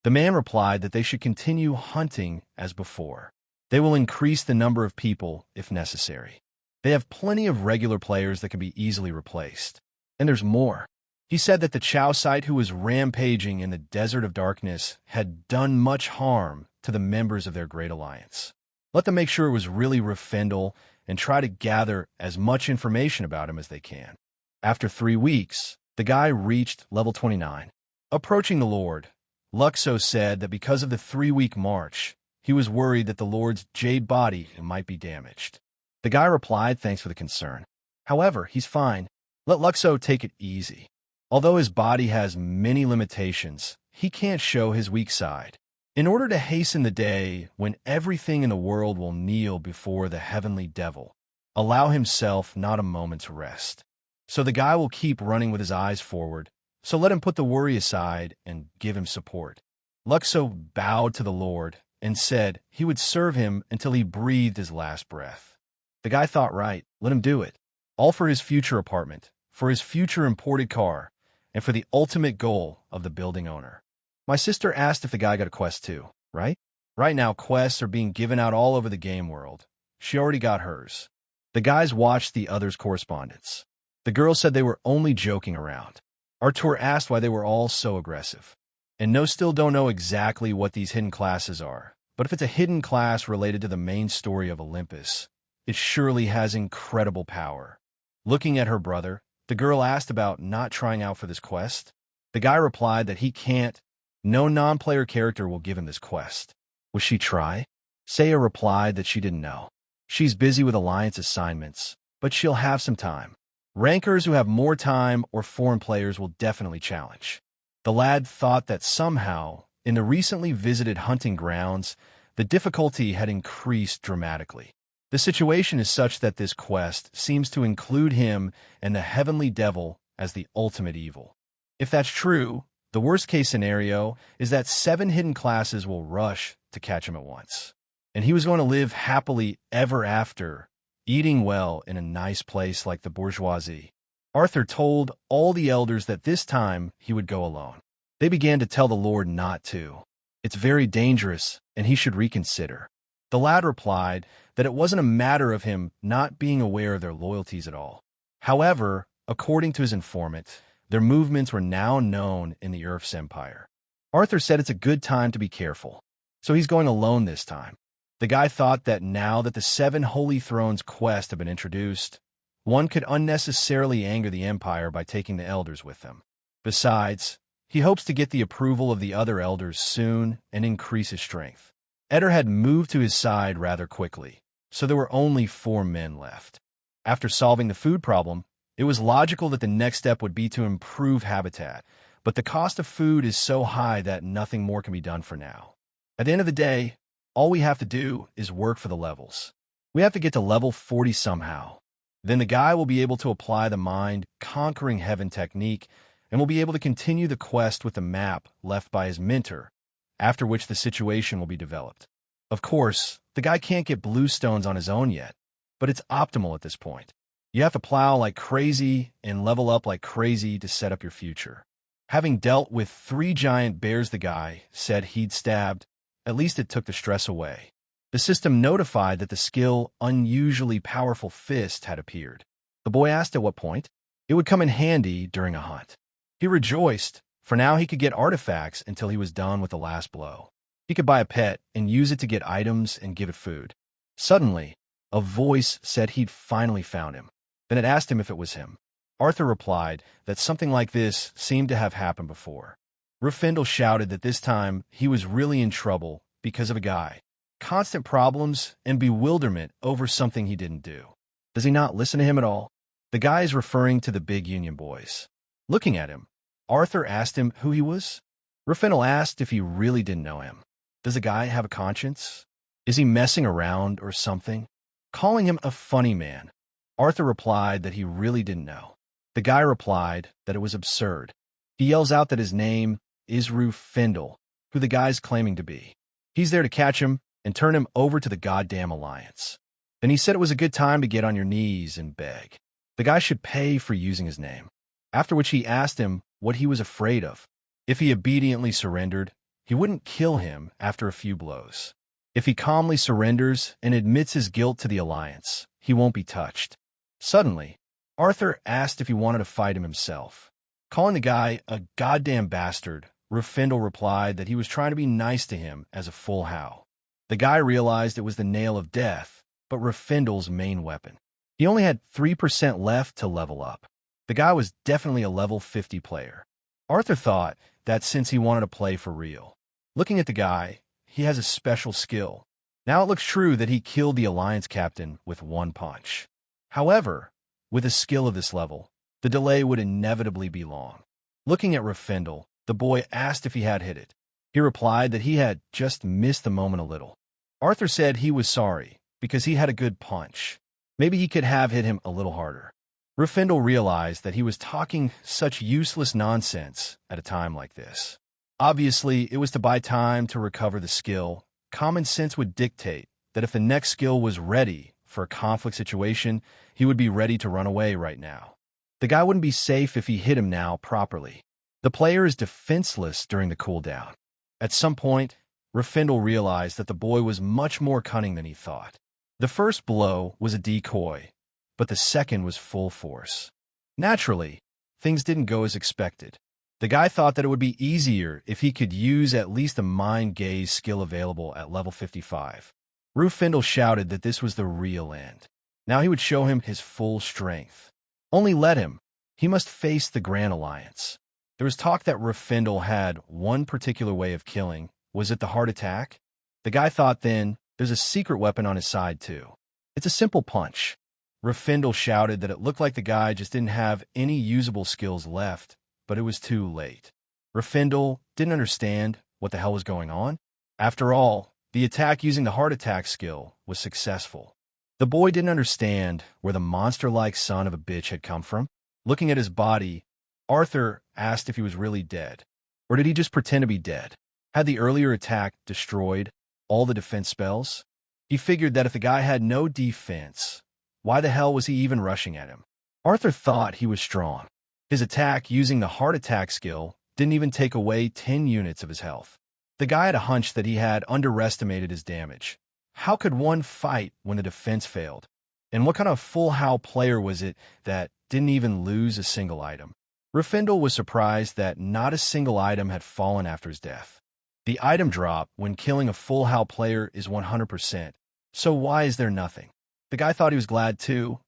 The man replied that they should continue hunting as before. They will increase the number of people if necessary. They have plenty of regular players that can be easily replaced. And there's more. He said that the Chow site who was rampaging in the Desert of Darkness had done much harm to the members of their Great Alliance. Let them make sure it was really Rafendel and try to gather as much information about him as they can. After 3 weeks, the guy reached level 29. Approaching the Lord, Luxo said that because of the 3-week march, he was worried that the Lord's jade body might be damaged. The guy replied, thanks for the concern. However, he's fine. Let Luxo take it easy. Although his body has many limitations, he can't show his weak side. In order to hasten the day when everything in the world will kneel before the heavenly devil, allow himself not a moment to rest. So the guy will keep running with his eyes forward, so let him put the worry aside and give him support. Luxo bowed to the Lord and said he would serve him until he breathed his last breath. The guy thought right, let him do it. All for his future apartment, for his future imported car, and for the ultimate goal of the building owner. My sister asked if the guy got a quest too, right? Right now, quests are being given out all over the game world. She already got hers. The guys watched the others' correspondence. The girl said they were only joking around. Artur asked why they were all so aggressive. And no, still don't know exactly what these hidden classes are, but if it's a hidden class related to the main story of Olympus, it surely has incredible power. Looking at her brother, the girl asked about not trying out for this quest. The guy replied that he can't. No non-player character will give him this quest. Will she try? Saya replied that she didn't know. She's busy with alliance assignments, but she'll have some time. Rankers who have more time or foreign players will definitely challenge. The lad thought that somehow, in the recently visited hunting grounds, the difficulty had increased dramatically. The situation is such that this quest seems to include him and the heavenly devil as the ultimate evil. If that's true, the worst-case scenario is that 7 hidden classes will rush to catch him at once. And he was going to live happily ever after, eating well in a nice place like the bourgeoisie. Arthur told all the elders that this time he would go alone. They began to tell the Lord not to. It's very dangerous, and he should reconsider. The lad replied that it wasn't a matter of him not being aware of their loyalties at all. However, according to his informant, their movements were now known in the Earth's empire. Arthur said it's a good time to be careful, so he's going alone this time. The guy thought that now that the 7 Holy Thrones quest had been introduced, one could unnecessarily anger the Empire by taking the elders with them. Besides, he hopes to get the approval of the other elders soon and increase his strength. Eder had moved to his side rather quickly, so there were only 4 men left. After solving the food problem, it was logical that the next step would be to improve habitat, but the cost of food is so high that nothing more can be done for now. At the end of the day, all we have to do is work for the levels. We have to get to level 40 somehow. Then the guy will be able to apply the mind-conquering heaven technique and will be able to continue the quest with the map left by his mentor, after which the situation will be developed. Of course, the guy can't get blue stones on his own yet, but it's optimal at this point. You have to plow like crazy and level up like crazy to set up your future. Having dealt with 3 giant bears the guy said he'd stabbed, at least it took the stress away. The system notified that the skill Unusually Powerful Fist had appeared. The boy asked at what point it would come in handy during a hunt. He rejoiced, for now he could get artifacts until he was done with the last blow. He could buy a pet and use it to get items and give it food. Suddenly, a voice said he'd finally found him. Then it asked him if it was him. Arthur replied that something like this seemed to have happened before. Rufendel shouted that this time he was really in trouble because of a guy. Constant problems and bewilderment over something he didn't do. Does he not listen to him at all? The guy is referring to the big union boys. Looking at him, Arthur asked him who he was. Rufendel asked if he really didn't know him. Does the guy have a conscience? Is he messing around or something? Calling him a funny man. Arthur replied that he really didn't know. The guy replied that it was absurd. He yells out that his name is Rufendel, who the guy's claiming to be. He's there to catch him and turn him over to the goddamn Alliance. Then he said it was a good time to get on your knees and beg. The guy should pay for using his name. After which he asked him what he was afraid of. If he obediently surrendered, he wouldn't kill him after a few blows. If he calmly surrenders and admits his guilt to the Alliance, he won't be touched. Suddenly, Arthur asked if he wanted to fight him himself. Calling the guy a goddamn bastard, Rufendel replied that he was trying to be nice to him as a full how. The guy realized it was the nail of death, but Rufendel's main weapon. He only had 3% left to level up. The guy was definitely a level 50 player. Arthur thought that since he wanted to play for real. Looking at the guy, he has a special skill. Now it looks true that he killed the Alliance captain with 1 punch. However, with a skill of this level, the delay would inevitably be long. Looking at Rufendel, the boy asked if he had hit it. He replied that he had just missed the moment a little. Arthur said he was sorry, because he had a good punch. Maybe he could have hit him a little harder. Rufendel realized that he was talking such useless nonsense at a time like this. Obviously, it was to buy time to recover the skill. Common sense would dictate that if the next skill was ready for a conflict situation, he would be ready to run away right now. The guy wouldn't be safe if he hit him now properly. The player is defenseless during the cooldown. At some point, Rufendel realized that the boy was much more cunning than he thought. The first blow was a decoy, but the second was full force. Naturally, things didn't go as expected. The guy thought that it would be easier if he could use at least the mind gaze skill available at level 55. Rufendel shouted that this was the real end. Now he would show him his full strength. Only let him. He must face the Grand Alliance. There was talk that Rufendel had one particular way of killing. Was it the heart attack? The guy thought then, there's a secret weapon on his side too. It's a simple punch. Rufendel shouted that it looked like the guy just didn't have any usable skills left, but it was too late. Rufendel didn't understand what the hell was going on. After all, the attack using the heart attack skill was successful. The boy didn't understand where the monster-like son of a bitch had come from. Looking at his body, Arthur asked if he was really dead, or did he just pretend to be dead? Had the earlier attack destroyed all the defense spells? He figured that if the guy had no defense, why the hell was he even rushing at him? Arthur thought he was strong. His attack using the heart attack skill didn't even take away 10 units of his health. The guy had a hunch that he had underestimated his damage. How could one fight when the defense failed? And what kind of full how player was it that didn't even lose a single item? Rufendel was surprised that not a single item had fallen after his death. The item drop when killing a full HAL player is 100%. So why is there nothing? The guy thought he was glad too,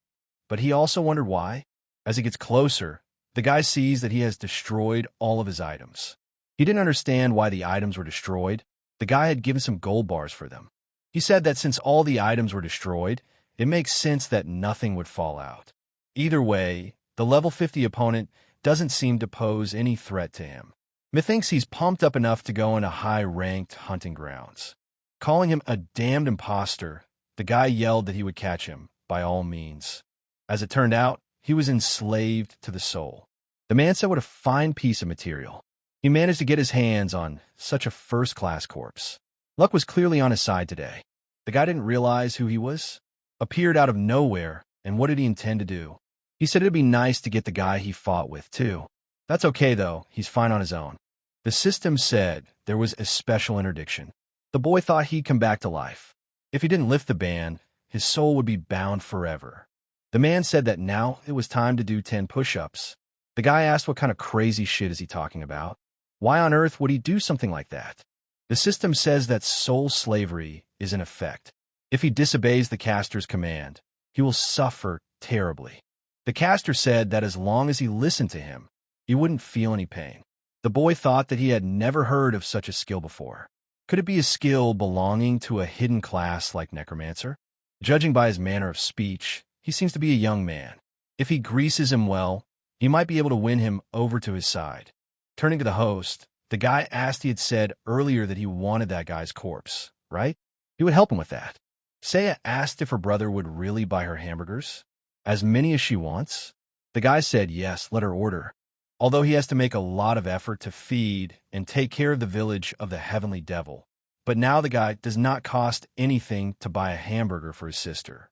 but he also wondered why. As he gets closer, the guy sees that he has destroyed all of his items. He didn't understand why the items were destroyed. The guy had given some gold bars for them. He said that since all the items were destroyed, it makes sense that nothing would fall out. Either way, the level 50 opponent doesn't seem to pose any threat to him. Methinks he's pumped up enough to go into high-ranked hunting grounds. Calling him a damned imposter, the guy yelled that he would catch him, by all means. As it turned out, he was enslaved to the soul. The man said what a fine piece of material. He managed to get his hands on such a first-class corpse. Luck was clearly on his side today. The guy didn't realize who he was. Appeared out of nowhere, and what did he intend to do? He said it'd be nice to get the guy he fought with, too. That's okay, though. He's fine on his own. The system said there was a special interdiction. The boy thought he'd come back to life. If he didn't lift the ban, his soul would be bound forever. The man said that now it was time to do 10 push-ups. The guy asked what kind of crazy shit is he talking about? Why on earth would he do something like that? The system says that soul slavery is in effect. If he disobeys the caster's command, he will suffer terribly. The caster said that as long as he listened to him, he wouldn't feel any pain. The boy thought that he had never heard of such a skill before. Could it be a skill belonging to a hidden class like necromancer? Judging by his manner of speech, he seems to be a young man. If he greases him well, he might be able to win him over to his side. Turning to the host, the guy asked he had said earlier that he wanted that guy's corpse, right? He would help him with that. Saya asked if her brother would really buy her hamburgers. As many as she wants? The guy said yes, let her order. Although he has to make a lot of effort to feed and take care of the village of the Heavenly Devil. But now the guy does not cost anything to buy a hamburger for his sister.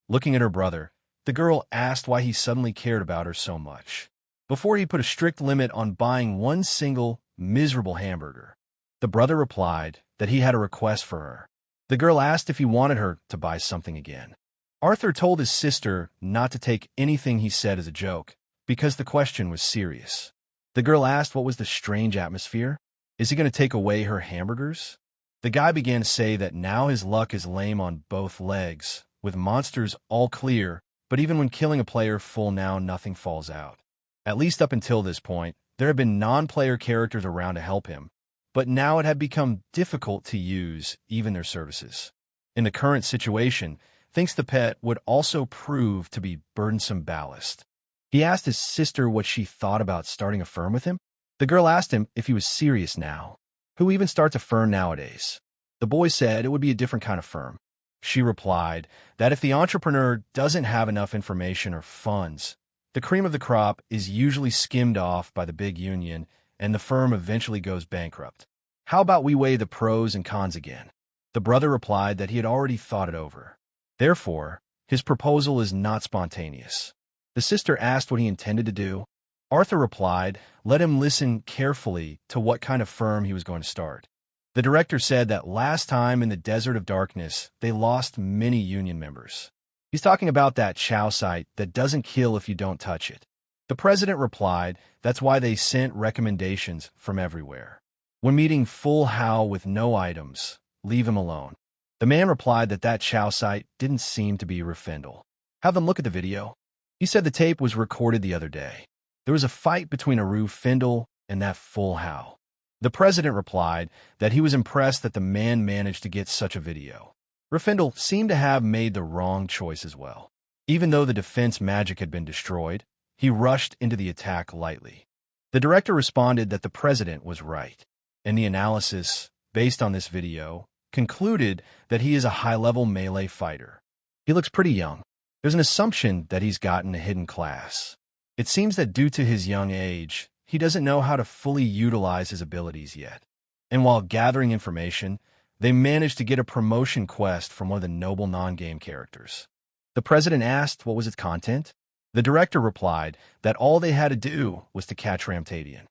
Looking at her brother, the girl asked why he suddenly cared about her so much. Before he put a strict limit on buying one single, miserable hamburger. The brother replied that he had a request for her. The girl asked if he wanted her to buy something again. Arthur told his sister not to take anything he said as a joke, because the question was serious. The girl asked what was the strange atmosphere. Is he going to take away her hamburgers? The guy began to say that now his luck is lame on both legs, with monsters all clear, but even when killing a player full now, nothing falls out. At least up until this point, there had been non-player characters around to help him, but now it had become difficult to use even their services. In the current situation, thinks the pet would also prove to be burdensome ballast. He asked his sister what she thought about starting a firm with him. The girl asked him if he was serious now. Who even starts a firm nowadays? The boy said it would be a different kind of firm. She replied that if the entrepreneur doesn't have enough information or funds, the cream of the crop is usually skimmed off by the big union and the firm eventually goes bankrupt. How about we weigh the pros and cons again? The brother replied that he had already thought it over. Therefore, his proposal is not spontaneous. The sister asked what he intended to do. Arthur replied, let him listen carefully to what kind of firm he was going to start. The director said that last time in the Desert of Darkness, they lost many union members. He's talking about that chow site that doesn't kill if you don't touch it. The president replied, that's why they sent recommendations from everywhere. When meeting full HAL with no items, leave him alone. The man replied that that chow site didn't seem to be Rafindle. Have them look at the video. He said the tape was recorded the other day. There was a fight between Aru Findle and that full HAL. The president replied that he was impressed that the man managed to get such a video. Rafindle seemed to have made the wrong choice as well. Even though the defense magic had been destroyed, he rushed into the attack lightly. The director responded that the president was right, and the analysis, based on this video, concluded that he is a high-level melee fighter. He looks pretty young. There's an assumption that he's gotten a hidden class. It seems that due to his young age, he doesn't know how to fully utilize his abilities yet. And while gathering information, they managed to get a promotion quest from one of the noble non-game characters. The president asked what was its content. The director replied that all they had to do was to catch Ramtadian.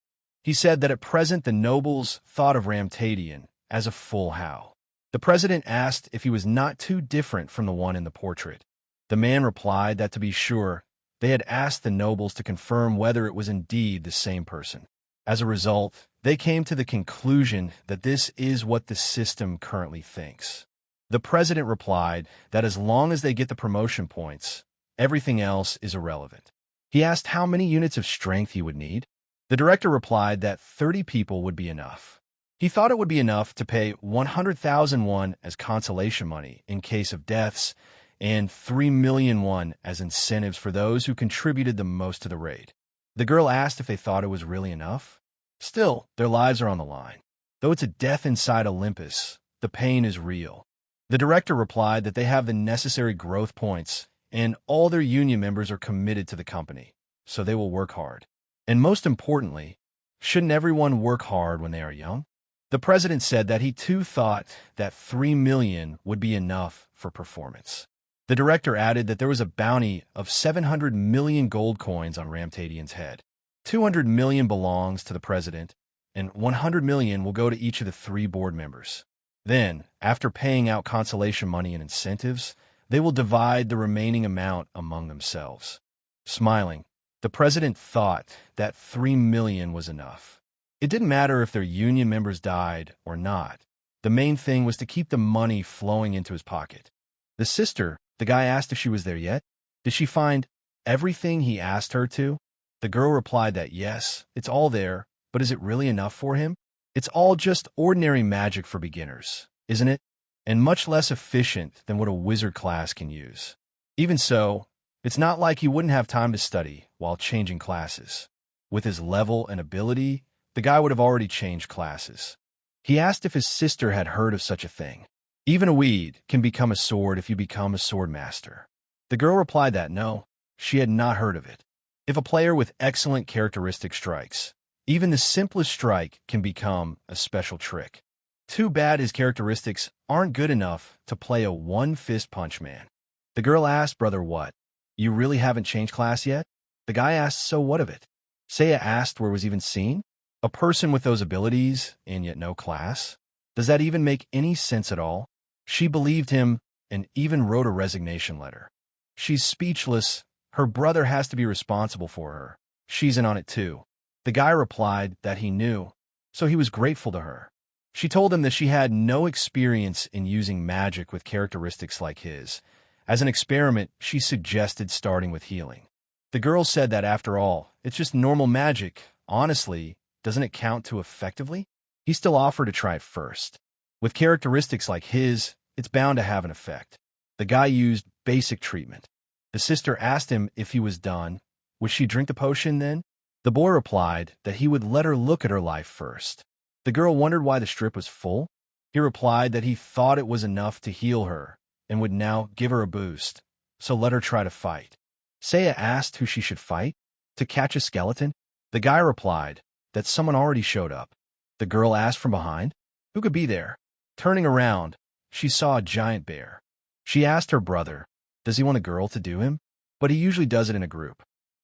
He said that at present the nobles thought of Ramtadian as a full HAL. The president asked if he was not too different from the one in the portrait. The man replied that to be sure, they had asked the nobles to confirm whether it was indeed the same person. As a result, they came to the conclusion that this is what the system currently thinks. The president replied that as long as they get the promotion points, everything else is irrelevant. He asked how many units of strength he would need. The director replied that 30 people would be enough. He thought it would be enough to pay 100,000 won as consolation money in case of deaths and 3 million won as incentives for those who contributed the most to the raid. The girl asked if they thought it was really enough. Still, their lives are on the line. Though it's a death inside Olympus, the pain is real. The director replied that they have the necessary growth points and all their union members are committed to the company, so they will work hard. And most importantly, shouldn't everyone work hard when they are young? The president said that he too thought that 3 million would be enough for performance. The director added that there was a bounty of 700 million gold coins on Ramtadian's head. 200 million belongs to the president, and 100 million will go to each of the 3 board members. Then, after paying out consolation money and incentives, they will divide the remaining amount among themselves. Smiling, the president thought that 3 million was enough. It didn't matter if their union members died or not. The main thing was to keep the money flowing into his pocket. The sister, the guy asked if she was there yet. Did she find everything he asked her to? The girl replied that yes, it's all there, but is it really enough for him? It's all just ordinary magic for beginners, isn't it? And much less efficient than what a wizard class can use. Even so, it's not like he wouldn't have time to study while changing classes. With his level and ability, the guy would have already changed classes. He asked if his sister had heard of such a thing. Even a weed can become a sword if you become a sword master. The girl replied that no, she had not heard of it. If a player with excellent characteristic strikes, even the simplest strike can become a special trick. Too bad his characteristics aren't good enough to play a one-fist punch man. The girl asked, brother, what? You really haven't changed class yet? The guy asked, so what of it? Seiya asked where was even seen? A person with those abilities and yet no class? Does that even make any sense at all? She believed him and even wrote a resignation letter. She's speechless. Her brother has to be responsible for her. She's in on it too. The guy replied that he knew, so he was grateful to her. She told him that she had no experience in using magic with characteristics like his. As an experiment, she suggested starting with healing. The girl said that after all, it's just normal magic. Honestly, doesn't it count too effectively? He still offered to try it first. With characteristics like his, it's bound to have an effect. The guy used basic treatment. The sister asked him if he was done. Would she drink the potion then? The boy replied that he would let her look at her life first. The girl wondered why the strip was full. He replied that he thought it was enough to heal her and would now give her a boost, so let her try to fight. Seiya asked who she should fight. To catch a skeleton? The guy replied that someone already showed up. The girl asked from behind, who could be there? Turning around, she saw a giant bear. She asked her brother, does he want a girl to do him? But he usually does it in a group.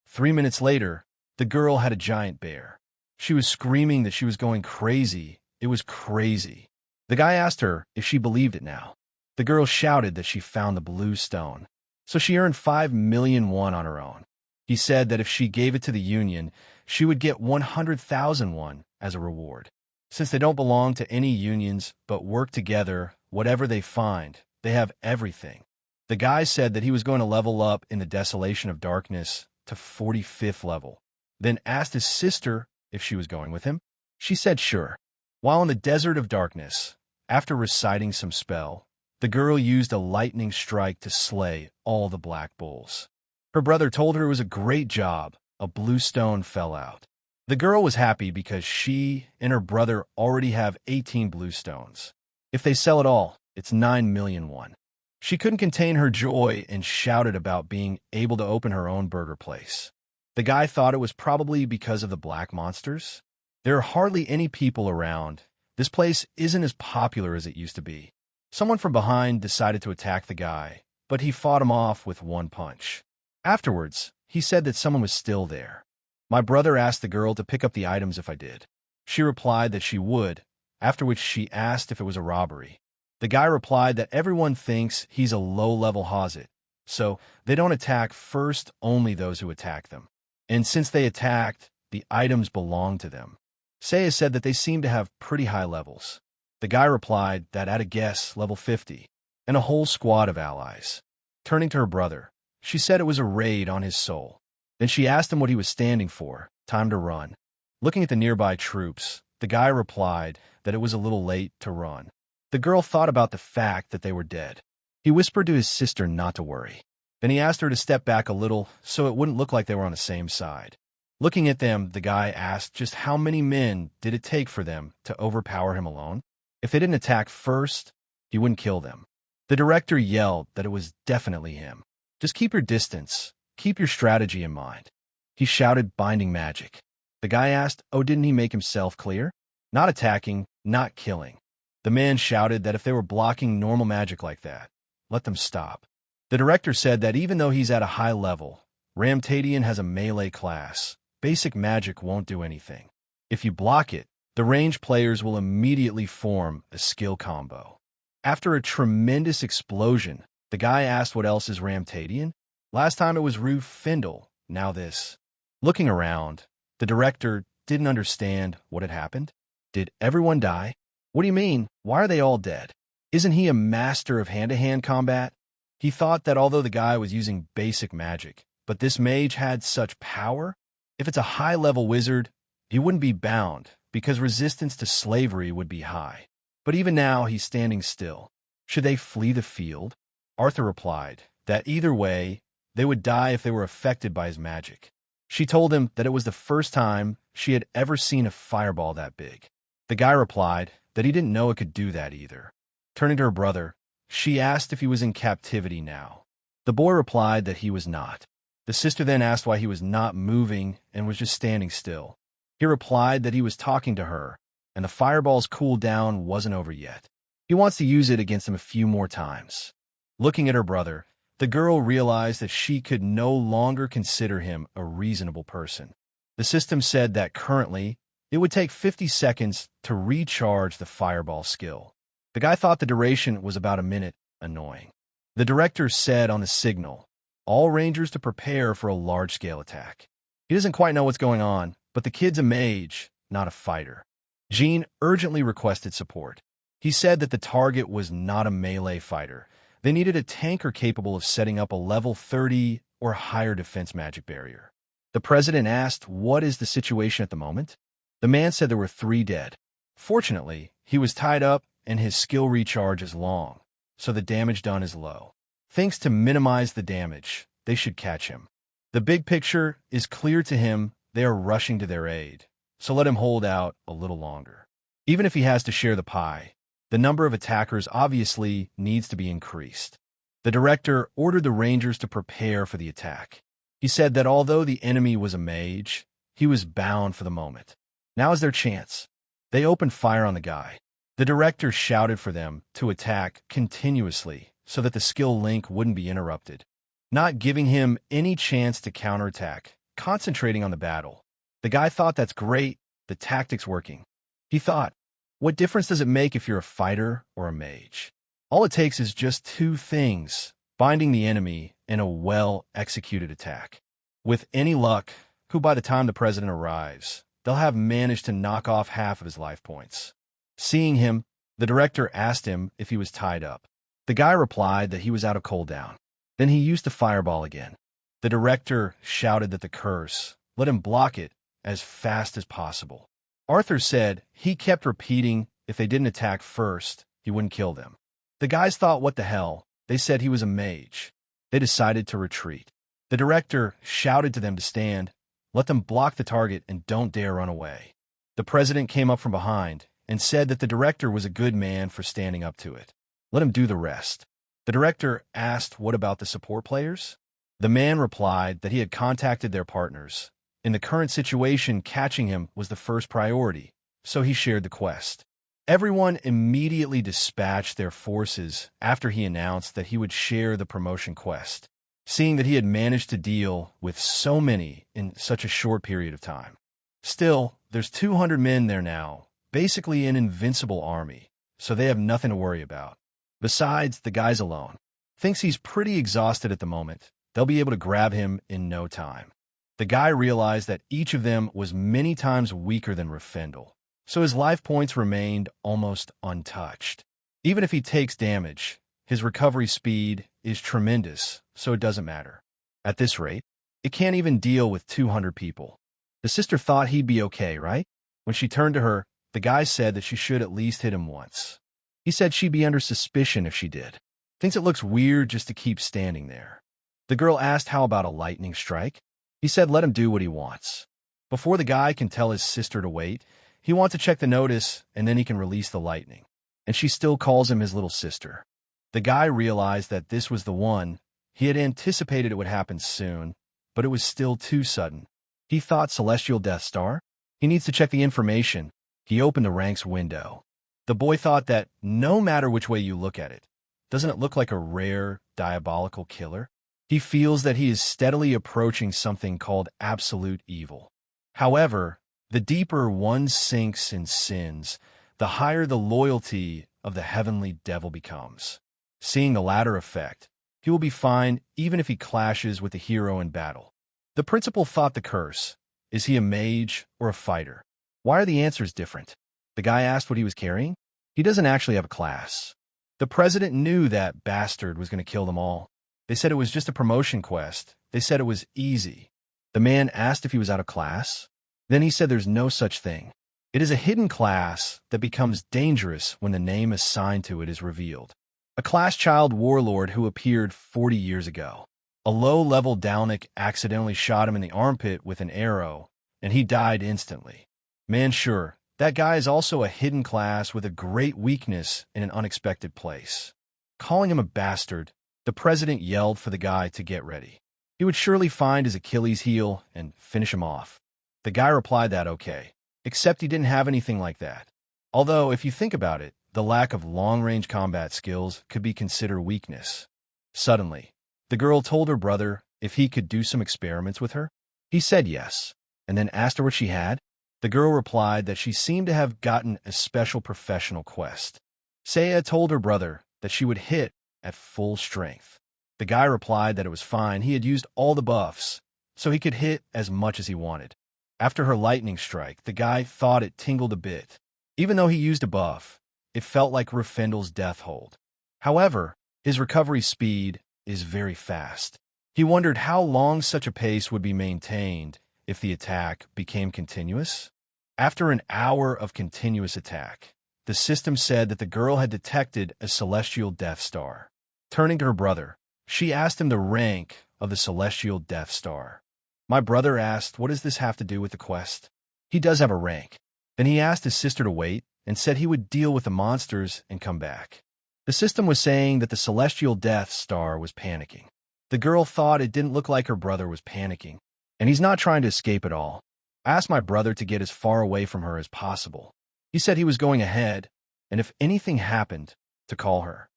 3 minutes later, the girl had a giant bear. She was screaming that she was going crazy. It was crazy. The guy asked her if she believed it now. The girl shouted that she found the blue stone. So she earned 5 million won on her own. He said that if she gave it to the union, she would get 100,000 won as a reward. Since they don't belong to any unions but work together, whatever they find, they have everything. The guy said that he was going to level up in the Desolation of Darkness to 45th level, then asked his sister if she was going with him. She said sure. While in the Desert of Darkness, after reciting some spell, the girl used a lightning strike to slay all the black bulls. Her brother told her it was a great job. A blue stone fell out. The girl was happy because she and her brother already have 18 blue stones. If they sell it all, it's 9 million won. She couldn't contain her joy and shouted about being able to open her own burger place. The guy thought it was probably because of the black monsters. There are hardly any people around. This place isn't as popular as it used to be. Someone from behind decided to attack the guy, but he fought him off with one punch. Afterwards, he said that someone was still there. My brother asked the girl to pick up the items if I did. She replied that she would, after which she asked if it was a robbery. The guy replied that everyone thinks he's a low-level Hazit, so they don't attack first, only those who attack them. And since they attacked, the items belong to them. Saya said that they seemed to have pretty high levels. The guy replied that at a guess, level 50, and a whole squad of allies. Turning to her brother, she said it was a raid on his soul. Then she asked him what he was standing for. Time to run. Looking at the nearby troops, the guy replied that it was a little late to run. The girl thought about the fact that they were dead. He whispered to his sister not to worry. Then he asked her to step back a little so it wouldn't look like they were on the same side. Looking at them, the guy asked just how many men did it take for them to overpower him alone? If they didn't attack first, he wouldn't kill them. The director yelled that it was definitely him. Just keep your distance. Keep your strategy in mind. He shouted binding magic. The guy asked, oh, didn't he make himself clear? Not attacking, not killing. The man shouted that if they were blocking normal magic like that, let them stop. The director said that even though he's at a high level, Ramtadian has a melee class. Basic magic won't do anything. If you block it, the ranged players will immediately form a skill combo. After a tremendous explosion, the guy asked what else is Ramtadian? Last time it was Rue Findle, now this. Looking around, the director didn't understand what had happened. Did everyone die? What do you mean? Why are they all dead? Isn't he a master of hand-to-hand combat? He thought that although the guy was using basic magic, but this mage had such power, if it's a high-level wizard, he wouldn't be bound because resistance to slavery would be high. But even now, he's standing still. Should they flee the field? Arthur replied that either way, they would die if they were affected by his magic. She told him that it was the first time she had ever seen a fireball that big. The guy replied that he didn't know it could do that either. Turning to her brother, she asked if he was in captivity now. The boy replied that he was not. The sister then asked why he was not moving and was just standing still. He replied that he was talking to her, and the fireball's cooldown wasn't over yet. He wants to use it against him a few more times. Looking at her brother, the girl realized that she could no longer consider him a reasonable person. The system said that currently, it would take 50 seconds to recharge the fireball skill. The guy thought the duration was about a minute. Annoying. The director said on the signal, all rangers to prepare for a large-scale attack. He doesn't quite know what's going on, but the kid's a mage, not a fighter. Jean urgently requested support. He said that the target was not a melee fighter. They needed a tanker capable of setting up a level 30 or higher defense magic barrier. The president asked, what is the situation at the moment? The man said there were 3 dead. Fortunately, he was tied up and his skill recharge is long, so the damage done is low. Thinks to minimize the damage, they should catch him. The big picture is clear to him. They are rushing to their aid, so let him hold out a little longer. Even if he has to share the pie, the number of attackers obviously needs to be increased. The director ordered the rangers to prepare for the attack. He said that although the enemy was a mage, he was bound for the moment. Now is their chance. They opened fire on the guy. The director shouted for them to attack continuously so that the skill link wouldn't be interrupted, not giving him any chance to counterattack, concentrating on the battle. The guy thought that's great, the tactic's working. He thought, what difference does it make if you're a fighter or a mage? All it takes is just 2 things, binding the enemy in a well-executed attack. With any luck, who by the time the president arrives, they'll have managed to knock off half of his life points. Seeing him, the director asked him if he was tied up. The guy replied that he was out of cooldown. Then he used the fireball again. The director shouted that the curse, let him block it as fast as possible. Arthur said he kept repeating if they didn't attack first, he wouldn't kill them. The guys thought, what the hell? They said he was a mage. They decided to retreat. The director shouted to them to stand, let them block the target and don't dare run away. The president came up from behind and said that the director was a good man for standing up to it. Let him do the rest. The director asked what about the support players? The man replied that he had contacted their partners. In the current situation, catching him was the first priority, so he shared the quest. Everyone immediately dispatched their forces after he announced that he would share the promotion quest, seeing that he had managed to deal with so many in such a short period of time. Still, there's 200 men there now, basically an invincible army, so they have nothing to worry about. Besides, the guy's alone. Thinks he's pretty exhausted at the moment. They'll be able to grab him in no time. The guy realized that each of them was many times weaker than Rafendel, so his life points remained almost untouched. Even if he takes damage, his recovery speed is tremendous, so it doesn't matter. At this rate, it can't even deal with 200 people. The sister thought he'd be okay, right? When she turned to her, the guy said that she should at least hit him once. He said she'd be under suspicion if she did. Thinks it looks weird just to keep standing there. The girl asked how about a lightning strike? He said let him do what he wants. Before the guy can tell his sister to wait, he wants to check the notice and then he can release the lightning. And she still calls him his little sister. The guy realized that this was the one. He had anticipated it would happen soon, but it was still too sudden. He thought celestial Death Star? He needs to check the information. He opened the ranks window. The boy thought that no matter which way you look at it, doesn't it look like a rare, diabolical killer? He feels that he is steadily approaching something called absolute evil. However, the deeper one sinks in sins, the higher the loyalty of the heavenly devil becomes. Seeing the latter effect, he will be fine even if he clashes with the hero in battle. The principal thought the curse. Is he a mage or a fighter? Why are the answers different? The guy asked what he was carrying. He doesn't actually have a class. The president knew that bastard was going to kill them all. They said it was just a promotion quest. They said it was easy. The man asked if he was out of class. Then he said there's no such thing. It is a hidden class that becomes dangerous when the name assigned to it is revealed. A class child warlord who appeared 40 years ago. A low-level Dalnik accidentally shot him in the armpit with an arrow, and he died instantly. Man, sure, that guy is also a hidden class with a great weakness in an unexpected place. Calling him a bastard, the president yelled for the guy to get ready. He would surely find his Achilles heel and finish him off. The guy replied that okay, except he didn't have anything like that. Although, if you think about it, the lack of long-range combat skills could be considered weakness. Suddenly, the girl told her brother if he could do some experiments with her. He said yes, and then asked her what she had. The girl replied that she seemed to have gotten a special professional quest. Saya told her brother that she would hit at full strength. The guy replied that it was fine, he had used all the buffs, so he could hit as much as he wanted. After her lightning strike, the guy thought it tingled a bit. Even though he used a buff, it felt like Rafendel's death hold. However, his recovery speed is very fast. He wondered how long such a pace would be maintained if the attack became continuous. After an hour of continuous attack, the system said that the girl had detected a celestial Death Star. Turning to her brother, she asked him the rank of the celestial Death Star. My brother asked, what does this have to do with the quest? He does have a rank. Then he asked his sister to wait and said he would deal with the monsters and come back. The system was saying that the celestial Death Star was panicking. The girl thought it didn't look like her brother was panicking, and he's not trying to escape at all. I asked my brother to get as far away from her as possible. He said he was going ahead, and if anything happened, to call her.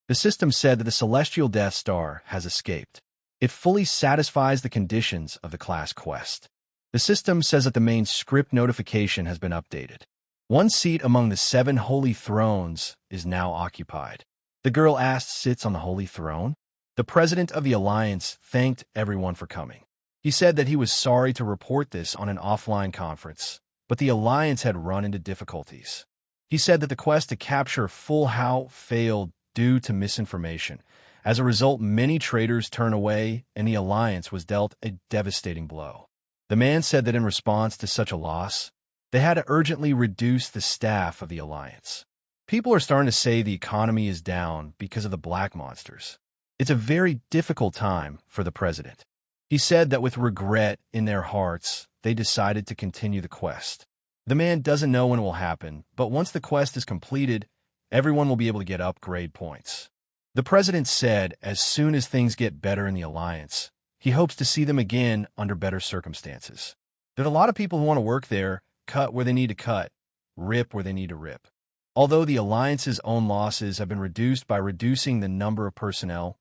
The system said that the celestial Death Star has escaped. It fully satisfies the conditions of the class quest. The system says that the main script notification has been updated. One seat among the 7 holy thrones is now occupied. The girl asked sits on the holy throne. The president of the alliance thanked everyone for coming. He said that he was sorry to report this on an offline conference, but the alliance had run into difficulties. He said that the quest to capture Full How failed due to misinformation. As a result, many traders turned away, and the alliance was dealt a devastating blow. The man said that in response to such a loss, they had to urgently reduce the staff of the alliance. People are starting to say the economy is down because of the black monsters. It's a very difficult time for the president. He said that with regret in their hearts, they decided to continue the quest. The man doesn't know when it will happen, but once the quest is completed, everyone will be able to get upgrade points. The president said as soon as things get better in the alliance, he hopes to see them again under better circumstances. There are a lot of people who want to work there, cut where they need to cut, rip where they need to rip. Although the alliance's own losses have been reduced by reducing the number of personnel,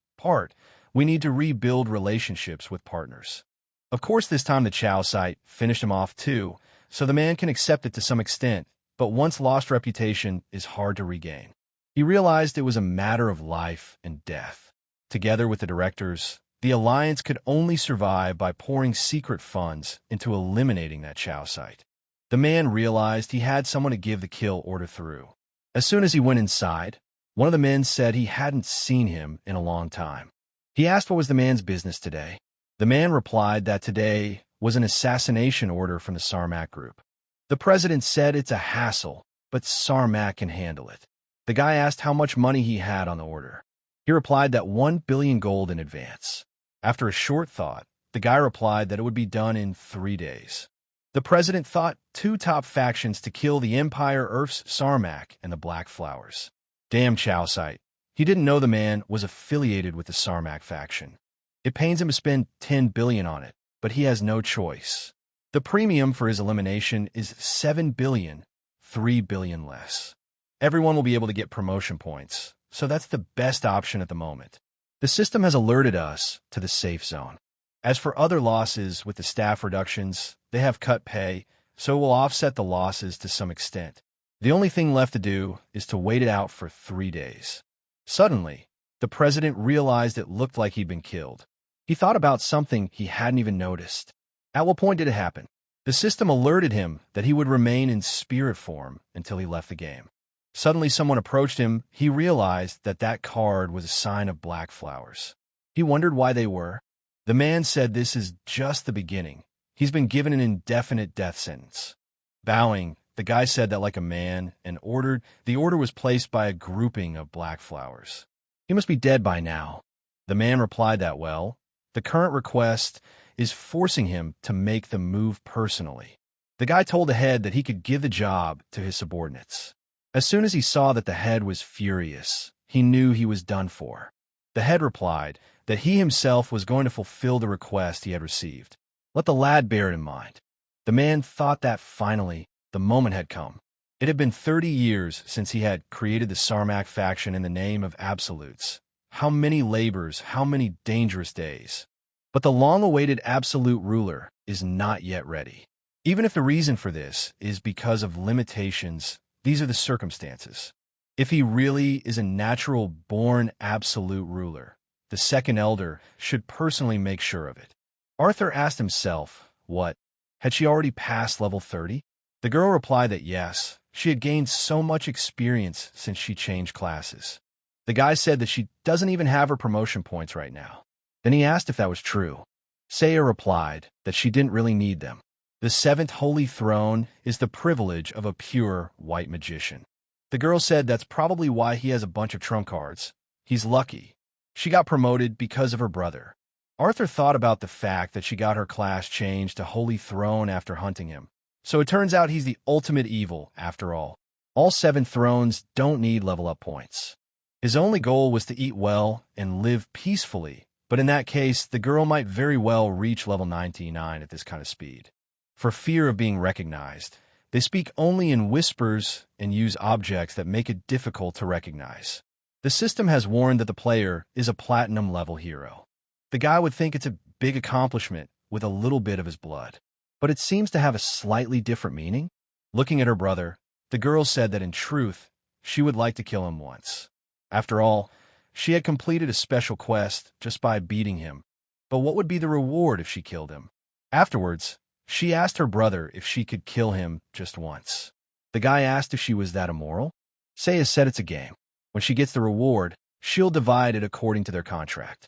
we need to rebuild relationships with partners. Of course, this time the Chow site finished him off too, so the man can accept it to some extent, but once lost reputation is hard to regain. He realized it was a matter of life and death. Together with the directors, The alliance could only survive by pouring secret funds into eliminating that Chow site. The man realized he had someone to give the kill order through. As soon as he went inside, one of the men said he hadn't seen him in a long time. He asked what was the man's business today. The man replied that today was an assassination order from the Sarmak group. The president said it's a hassle, but Sarmak can handle it. The guy asked how much money he had on the order. He replied that 1 billion gold in advance. After a short thought, the guy replied that it would be done in 3 days. The president thought 2 top factions to kill the Empire Earth's Sarmak and the Black Flowers. Damn Chow site. He didn't know the man was affiliated with the Sarmak faction. It pains him to spend 10 billion on it, but he has no choice. The premium for his elimination is 7 billion, 3 billion less. Everyone will be able to get promotion points, so that's the best option at the moment. The system has alerted us to the safe zone. As for other losses with the staff reductions, they have cut pay, so it will offset the losses to some extent. The only thing left to do is to wait it out for 3 days. Suddenly, the president realized it looked like he'd been killed. He thought about something he hadn't even noticed. At what point did it happen? The system alerted him that he would remain in spirit form until he left the game. Suddenly someone approached him. He realized that that card was a sign of black flowers. He wondered why they were. The man said this is just the beginning. He's been given an indefinite death sentence. Bowing, the guy said that like a man and ordered. The order was placed by a grouping of black flowers. He must be dead by now. The man replied that, well, the current request is forcing him to make the move personally. The guy told the head that he could give the job to his subordinates. As soon as he saw that the head was furious, he knew he was done for. The head replied that he himself was going to fulfill the request he had received. Let the lad bear it in mind. The man thought that finally the moment had come. It had been 30 years since he had created the Sarmak faction in the name of absolutes. How many labors, how many dangerous days. But the long-awaited absolute ruler is not yet ready. Even if the reason for this is because of limitations, these are the circumstances. If he really is a natural-born absolute ruler, the second elder should personally make sure of it. Arthur asked himself, what? Had she already passed level 30? The girl replied that yes, she had gained so much experience since she changed classes. The guy said that she doesn't even have her promotion points right now. Then he asked if that was true. Saya replied that she didn't really need them. The 7th Holy Throne is the privilege of a pure white magician. The girl said that's probably why he has a bunch of trump cards. He's lucky. She got promoted because of her brother. Arthur thought about the fact that she got her class changed to Holy Throne after hunting him. So it turns out he's the ultimate evil after all. All 7 thrones don't need level up points. His only goal was to eat well and live peacefully, but in that case, the girl might very well reach level 99 at this kind of speed. For fear of being recognized, they speak only in whispers and use objects that make it difficult to recognize. The system has warned that the player is a platinum-level hero. The guy would think it's a big accomplishment with a little bit of his blood. But it seems to have a slightly different meaning. Looking at her brother, the girl said that in truth, she would like to kill him once. After all, she had completed a special quest just by beating him. But what would be the reward if she killed him? Afterwards, she asked her brother if she could kill him just once. The guy asked if she was that immoral. Saya said it's a game. When she gets the reward, she'll divide it according to their contract.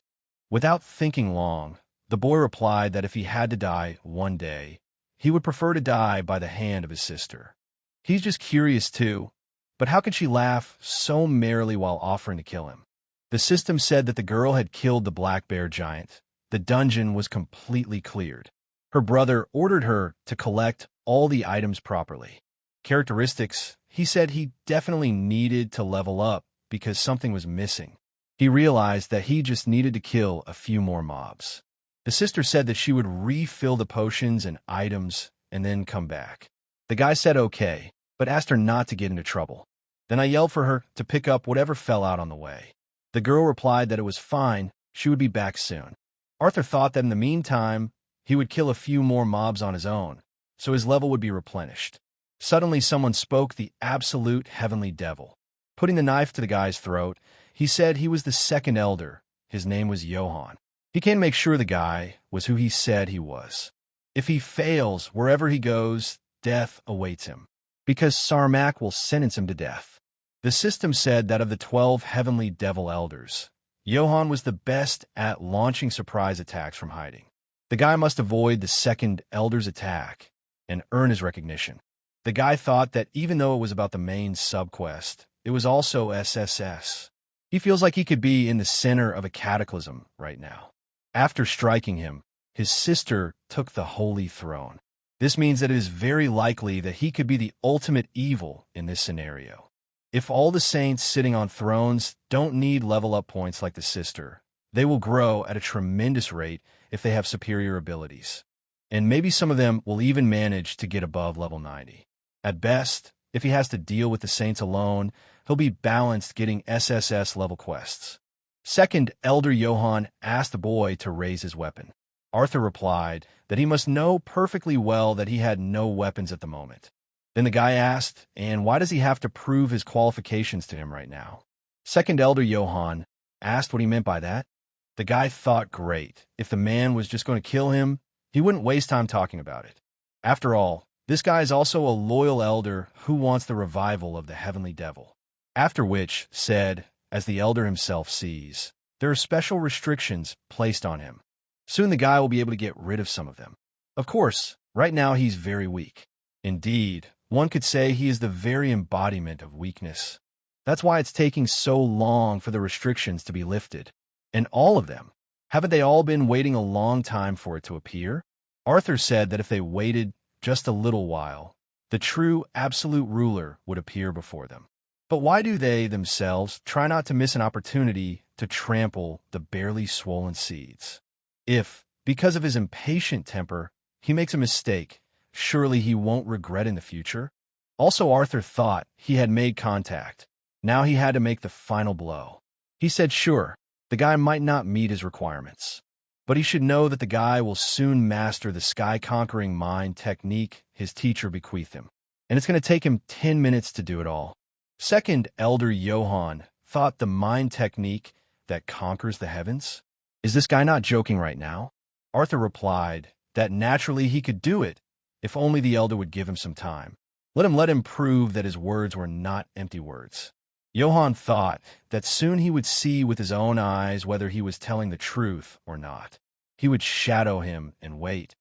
Without thinking long, the boy replied that if he had to die one day, he would prefer to die by the hand of his sister. He's just curious too, but how could she laugh so merrily while offering to kill him? The system said that the girl had killed the black bear giant. The dungeon was completely cleared. Her brother ordered her to collect all the items properly. Characteristics, he said he definitely needed to level up because something was missing. He realized that he just needed to kill a few more mobs. The sister said that she would refill the potions and items and then come back. The guy said okay, but asked her not to get into trouble. Then I yelled for her to pick up whatever fell out on the way. The girl replied that it was fine, she would be back soon. Arthur thought that in the meantime, he would kill a few more mobs on his own, so his level would be replenished. Suddenly someone spoke, the absolute heavenly devil. Putting the knife to the guy's throat, he said he was the second elder. His name was Johann. He can make sure the guy was who he said he was. If he fails, wherever he goes, death awaits him, because Sarmak will sentence him to death. The system said that of the 12 heavenly devil elders, Johann was the best at launching surprise attacks from hiding. The guy must avoid the second elder's attack and earn his recognition. The guy thought that even though it was about the main subquest, it was also SSS. He feels like he could be in the center of a cataclysm right now. After striking him, his sister took the holy throne. This means that it is very likely that he could be the ultimate evil in this scenario. If all the saints sitting on thrones don't need level-up points like the sister, they will grow at a tremendous rate if they have superior abilities. And maybe some of them will even manage to get above level 90. At best, if he has to deal with the saints alone, he'll be balanced getting SSS level quests. Second, Elder Johann asked the boy to raise his weapon. Arthur replied that he must know perfectly well that he had no weapons at the moment. Then the guy asked, and why does he have to prove his qualifications to him right now? Second Elder Johann asked what he meant by that. The guy thought great. If the man was just going to kill him, he wouldn't waste time talking about it. After all, this guy is also a loyal elder who wants the revival of the heavenly devil. After which, said, as the elder himself sees, there are special restrictions placed on him. Soon the guy will be able to get rid of some of them. Of course, right now he's very weak. Indeed, one could say he is the very embodiment of weakness. That's why it's taking so long for the restrictions to be lifted. And all of them. Haven't they all been waiting a long time for it to appear? Arthur said that if they waited just a little while, the true absolute ruler would appear before them. But why do they themselves try not to miss an opportunity to trample the barely swollen seeds? If, because of his impatient temper, he makes a mistake, surely he won't regret in the future? Also, Arthur thought he had made contact. Now he had to make the final blow. He said sure, the guy might not meet his requirements, but he should know that the guy will soon master the sky-conquering mind technique his teacher bequeathed him, and it's going to take him 10 minutes to do it all. Second Elder Johann thought the mind technique that conquers the heavens? Is this guy not joking right now? Arthur replied that naturally he could do it if only the elder would give him some time. Let him prove that his words were not empty words. Johann thought that soon he would see with his own eyes whether he was telling the truth or not. He would shadow him and wait.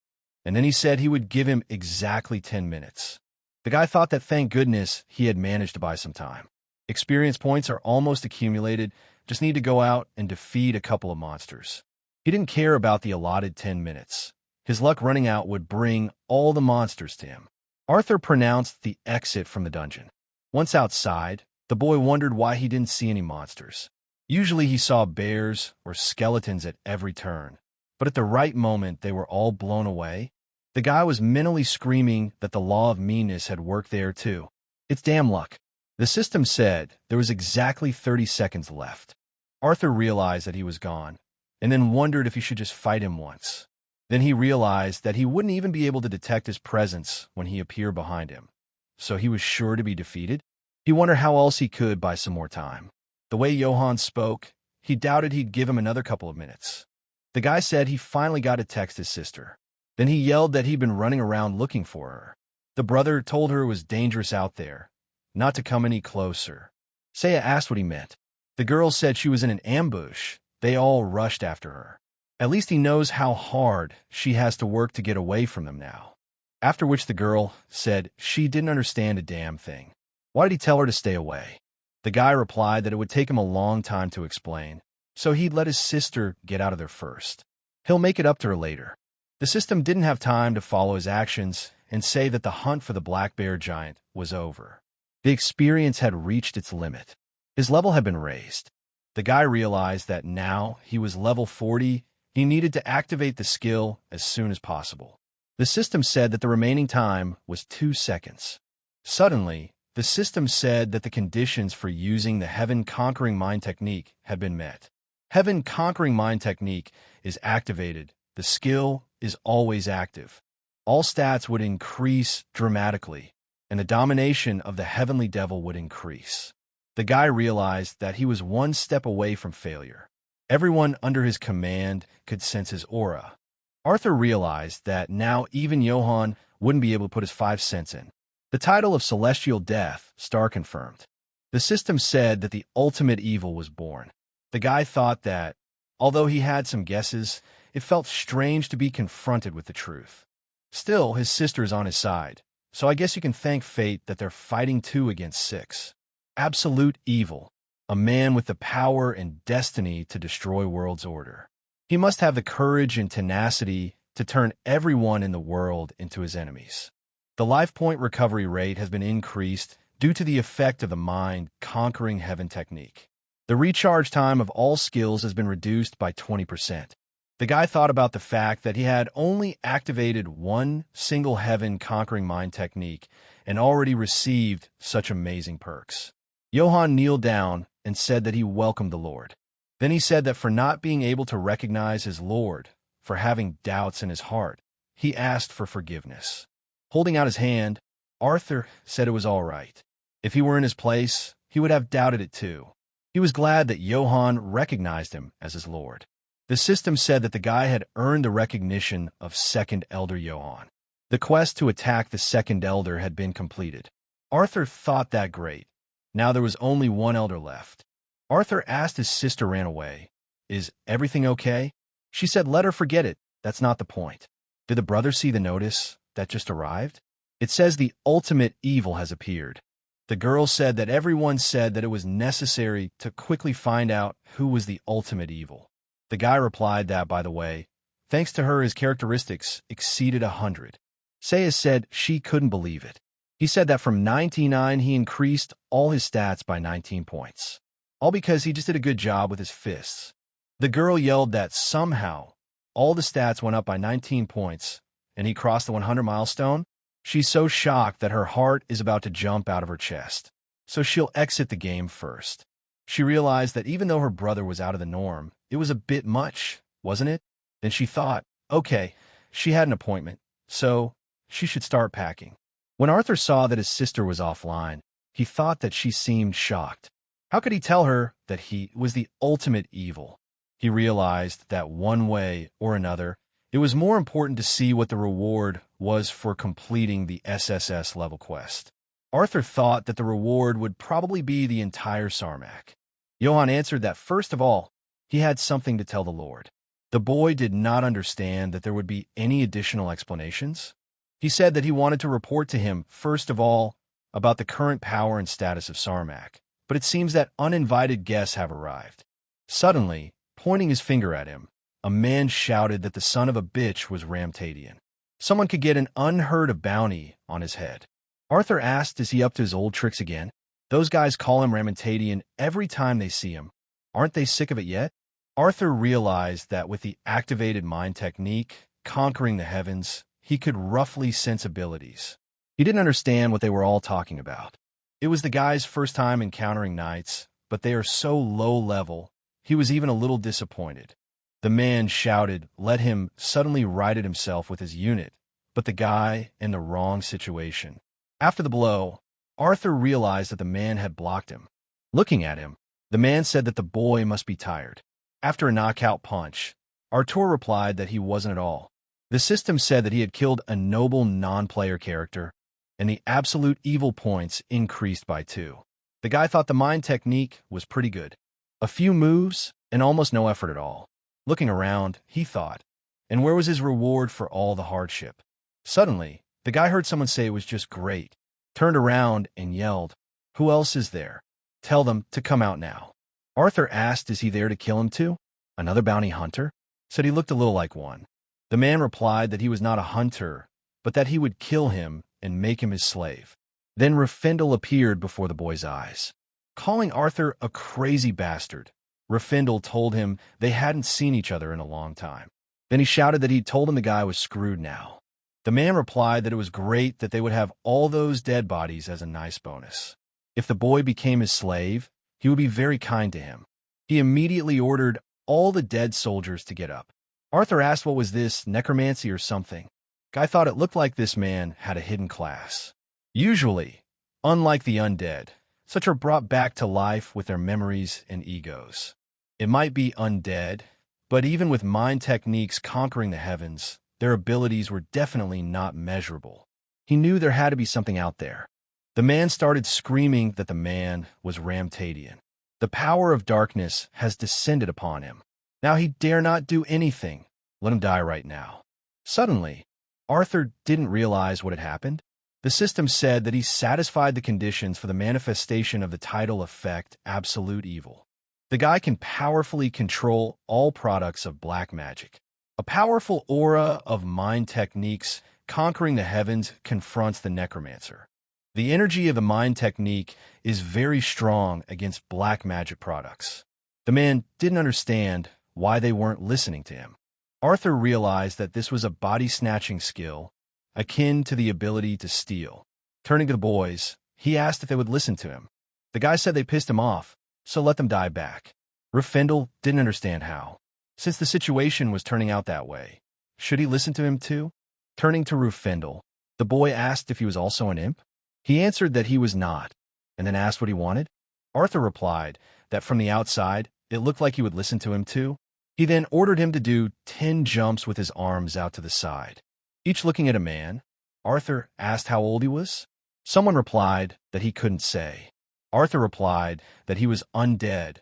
And then he said he would give him exactly 10 minutes. The guy thought that thank goodness he had managed to buy some time. Experience points are almost accumulated, just need to go out and defeat a couple of monsters. He didn't care about the allotted 10 minutes. His luck running out would bring all the monsters to him. Arthur pronounced the exit from the dungeon. Once outside, the boy wondered why he didn't see any monsters. Usually he saw bears or skeletons at every turn, but at the right moment they were all blown away. The guy was mentally screaming that the law of meanness had worked there too. It's damn luck. The system said there was exactly 30 seconds left. Arthur realized that he was gone, and then wondered if he should just fight him once. Then he realized that he wouldn't even be able to detect his presence when he appeared behind him. So he was sure to be defeated? He wondered how else he could buy some more time. The way Johann spoke, he doubted he'd give him another couple of minutes. The guy said he finally got to text his sister. Then he yelled that he'd been running around looking for her. The brother told her it was dangerous out there, not to come any closer. Seiya asked what he meant. The girl said she was in an ambush. They all rushed after her. At least he knows how hard she has to work to get away from them now. After which the girl said she didn't understand a damn thing. Why did he tell her to stay away? The guy replied that it would take him a long time to explain, so he'd let his sister get out of there first. He'll make it up to her later. The system didn't have time to follow his actions and say that the hunt for the black bear giant was over. The experience had reached its limit. His level had been raised. The guy realized that now he was level 40, he needed to activate the skill as soon as possible. The system said that the remaining time was 2 seconds. Suddenly, the system said that the conditions for using the Heaven-Conquering Mind technique had been met. Heaven-Conquering Mind technique is activated. The skill is always active. All stats would increase dramatically, and the domination of the heavenly devil would increase. The guy realized that he was one step away from failure. Everyone under his command could sense his aura. Arthur realized that now even Johann wouldn't be able to put his 5 cents in. The title of Celestial Death, Star confirmed. The system said that the ultimate evil was born. The guy thought that, although he had some guesses, it felt strange to be confronted with the truth. Still, his sister is on his side, so I guess you can thank fate that they're fighting 2 against 6. Absolute evil. A man with the power and destiny to destroy world's order. He must have the courage and tenacity to turn everyone in the world into his enemies. The life point recovery rate has been increased due to the effect of the mind conquering heaven technique. The recharge time of all skills has been reduced by 20%. The guy thought about the fact that he had only activated one single heaven conquering mind technique and already received such amazing perks. Johann kneeled down and said that he welcomed the Lord. Then he said that for not being able to recognize his Lord, for having doubts in his heart, he asked for forgiveness. Holding out his hand, Arthur said it was all right. If he were in his place, he would have doubted it too. He was glad that Johann recognized him as his Lord. The system said that the guy had earned the recognition of Second Elder Johann. The quest to attack the Second Elder had been completed. Arthur thought that great. Now there was only one elder left. Arthur asked his sister ran away. Is everything okay? She said let her forget it. That's not the point. Did the brother see the notice that just arrived? It says the ultimate evil has appeared. The girl said that everyone said that it was necessary to quickly find out who was the ultimate evil. The guy replied that, by the way, thanks to her, his characteristics exceeded 100. Saya said she couldn't believe it. He said that from 99 he increased all his stats by 19 points. All because he just did a good job with his fists. The girl yelled that somehow all the stats went up by 19 points and he crossed the 100 milestone. She's so shocked that her heart is about to jump out of her chest. So she'll exit the game first. She realized that even though her brother was out of the norm, it was a bit much, wasn't it? Then she thought, okay, she had an appointment, so she should start packing. When Arthur saw that his sister was offline, he thought that she seemed shocked. How could he tell her that he was the ultimate evil? He realized that one way or another, it was more important to see what the reward was for completing the SSS level quest. Arthur thought that the reward would probably be the entire Sarmak. Johann answered that first of all, he had something to tell the Lord. The boy did not understand that there would be any additional explanations. He said that he wanted to report to him, first of all, about the current power and status of Sarmak, but it seems that uninvited guests have arrived. Suddenly, pointing his finger at him, a man shouted that the son of a bitch was Ramtadian. Someone could get an unheard-of bounty on his head. Arthur asked, is he up to his old tricks again? Those guys call him Ramtadian every time they see him. Aren't they sick of it yet? Arthur realized that with the activated mind technique, conquering the heavens, he could roughly sense abilities. He didn't understand what they were all talking about. It was the guy's first time encountering knights, but they are so low level, he was even a little disappointed. The man shouted, let him suddenly righted himself with his unit, but the guy in the wrong situation. After the blow, Arthur realized that the man had blocked him. Looking at him, the man said that the boy must be tired. After a knockout punch, Artur replied that he wasn't at all. The system said that he had killed a noble non-player character, and the absolute evil points increased by 2. The guy thought the mind technique was pretty good. A few moves and almost no effort at all. Looking around, he thought, and where was his reward for all the hardship? Suddenly, the guy heard someone say it was just great, turned around and yelled, who else is there? Tell them to come out now. Arthur asked, is he there to kill him too? Another bounty hunter? Said he looked a little like one. The man replied that he was not a hunter, but that he would kill him and make him his slave. Then Rafindel appeared before the boy's eyes. Calling Arthur a crazy bastard, Rafindel told him they hadn't seen each other in a long time. Then he shouted that he'd told him the guy was screwed now. The man replied that it was great that they would have all those dead bodies as a nice bonus. If the boy became his slave, he would be very kind to him. He immediately ordered all the dead soldiers to get up. Arthur asked what was this, necromancy or something. Guy thought it looked like this man had a hidden class. Usually, unlike the undead, such are brought back to life with their memories and egos. It might be undead, but even with mind techniques conquering the heavens, their abilities were definitely not measurable. He knew there had to be something out there. The man started screaming that the man was Ramtadian. The power of darkness has descended upon him. Now he dare not do anything. Let him die right now. Suddenly, Arthur didn't realize what had happened. The system said that he satisfied the conditions for the manifestation of the tidal effect Absolute Evil. The guy can powerfully control all products of black magic. A powerful aura of mind techniques conquering the heavens confronts the necromancer. The energy of the mind technique is very strong against black magic products. The man didn't understand why they weren't listening to him. Arthur realized that this was a body-snatching skill, akin to the ability to steal. Turning to the boys, he asked if they would listen to him. The guy said they pissed him off, so let them die back. Rufendel didn't understand how. Since the situation was turning out that way, should he listen to him too? Turning to Rufendel, the boy asked if he was also an imp. He answered that he was not, and then asked what he wanted. Arthur replied that from the outside, it looked like he would listen to him too. He then ordered him to do 10 jumps with his arms out to the side. Each looking at a man, Arthur asked how old he was. Someone replied that he couldn't say. Arthur replied that he was undead.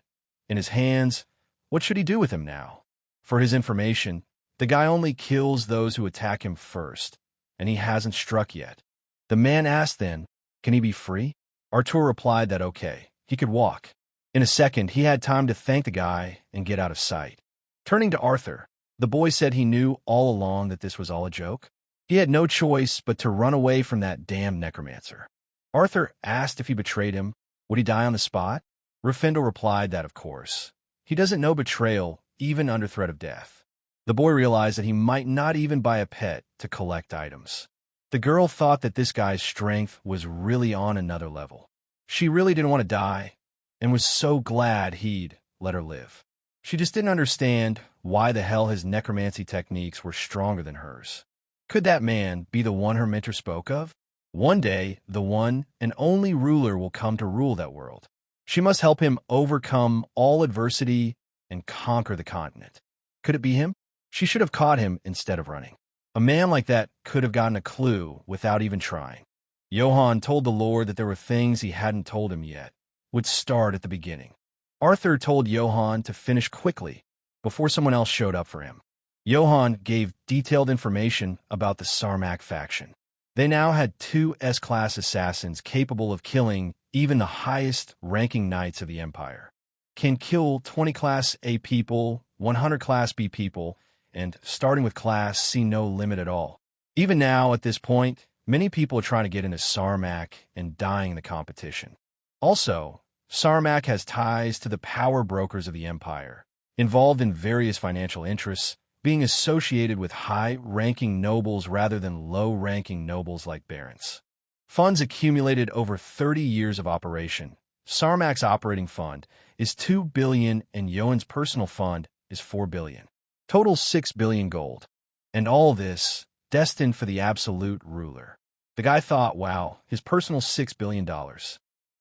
In his hands, what should he do with him now? For his information, the guy only kills those who attack him first, and he hasn't struck yet. The man asked then, can he be free? Arthur replied that okay, he could walk. In a second, he had time to thank the guy and get out of sight. Turning to Arthur, the boy said he knew all along that this was all a joke. He had no choice but to run away from that damn necromancer. Arthur asked if he betrayed him. Would he die on the spot? Rufendel replied that, of course. He doesn't know betrayal, even under threat of death. The boy realized that he might not even buy a pet to collect items. The girl thought that this guy's strength was really on another level. She really didn't want to die, and was so glad he'd let her live. She just didn't understand why the hell his necromancy techniques were stronger than hers. Could that man be the one her mentor spoke of? One day, the one and only ruler will come to rule that world. She must help him overcome all adversity and conquer the continent. Could it be him? She should have caught him instead of running. A man like that could have gotten a clue without even trying. Johann told the Lord that there were things he hadn't told him yet, would start at the beginning. Arthur told Johann to finish quickly before someone else showed up for him. Johann gave detailed information about the Sarmak faction. They now had 2 S-class assassins capable of killing even the highest-ranking knights of the Empire. Can kill 20 Class A people, 100 Class B people, and starting with Class C no limit at all. Even now, at this point, many people are trying to get into Sarmak and dying in the competition. Also, Sarmak has ties to the power brokers of the Empire, involved in various financial interests, being associated with high-ranking nobles rather than low-ranking nobles like barons. Funds accumulated over 30 years of operation. Sarmak's operating fund is 2 billion and Johann's personal fund is 4 billion. Total 6 billion gold. And all this destined for the absolute ruler. The guy thought, wow, his personal $6 billion.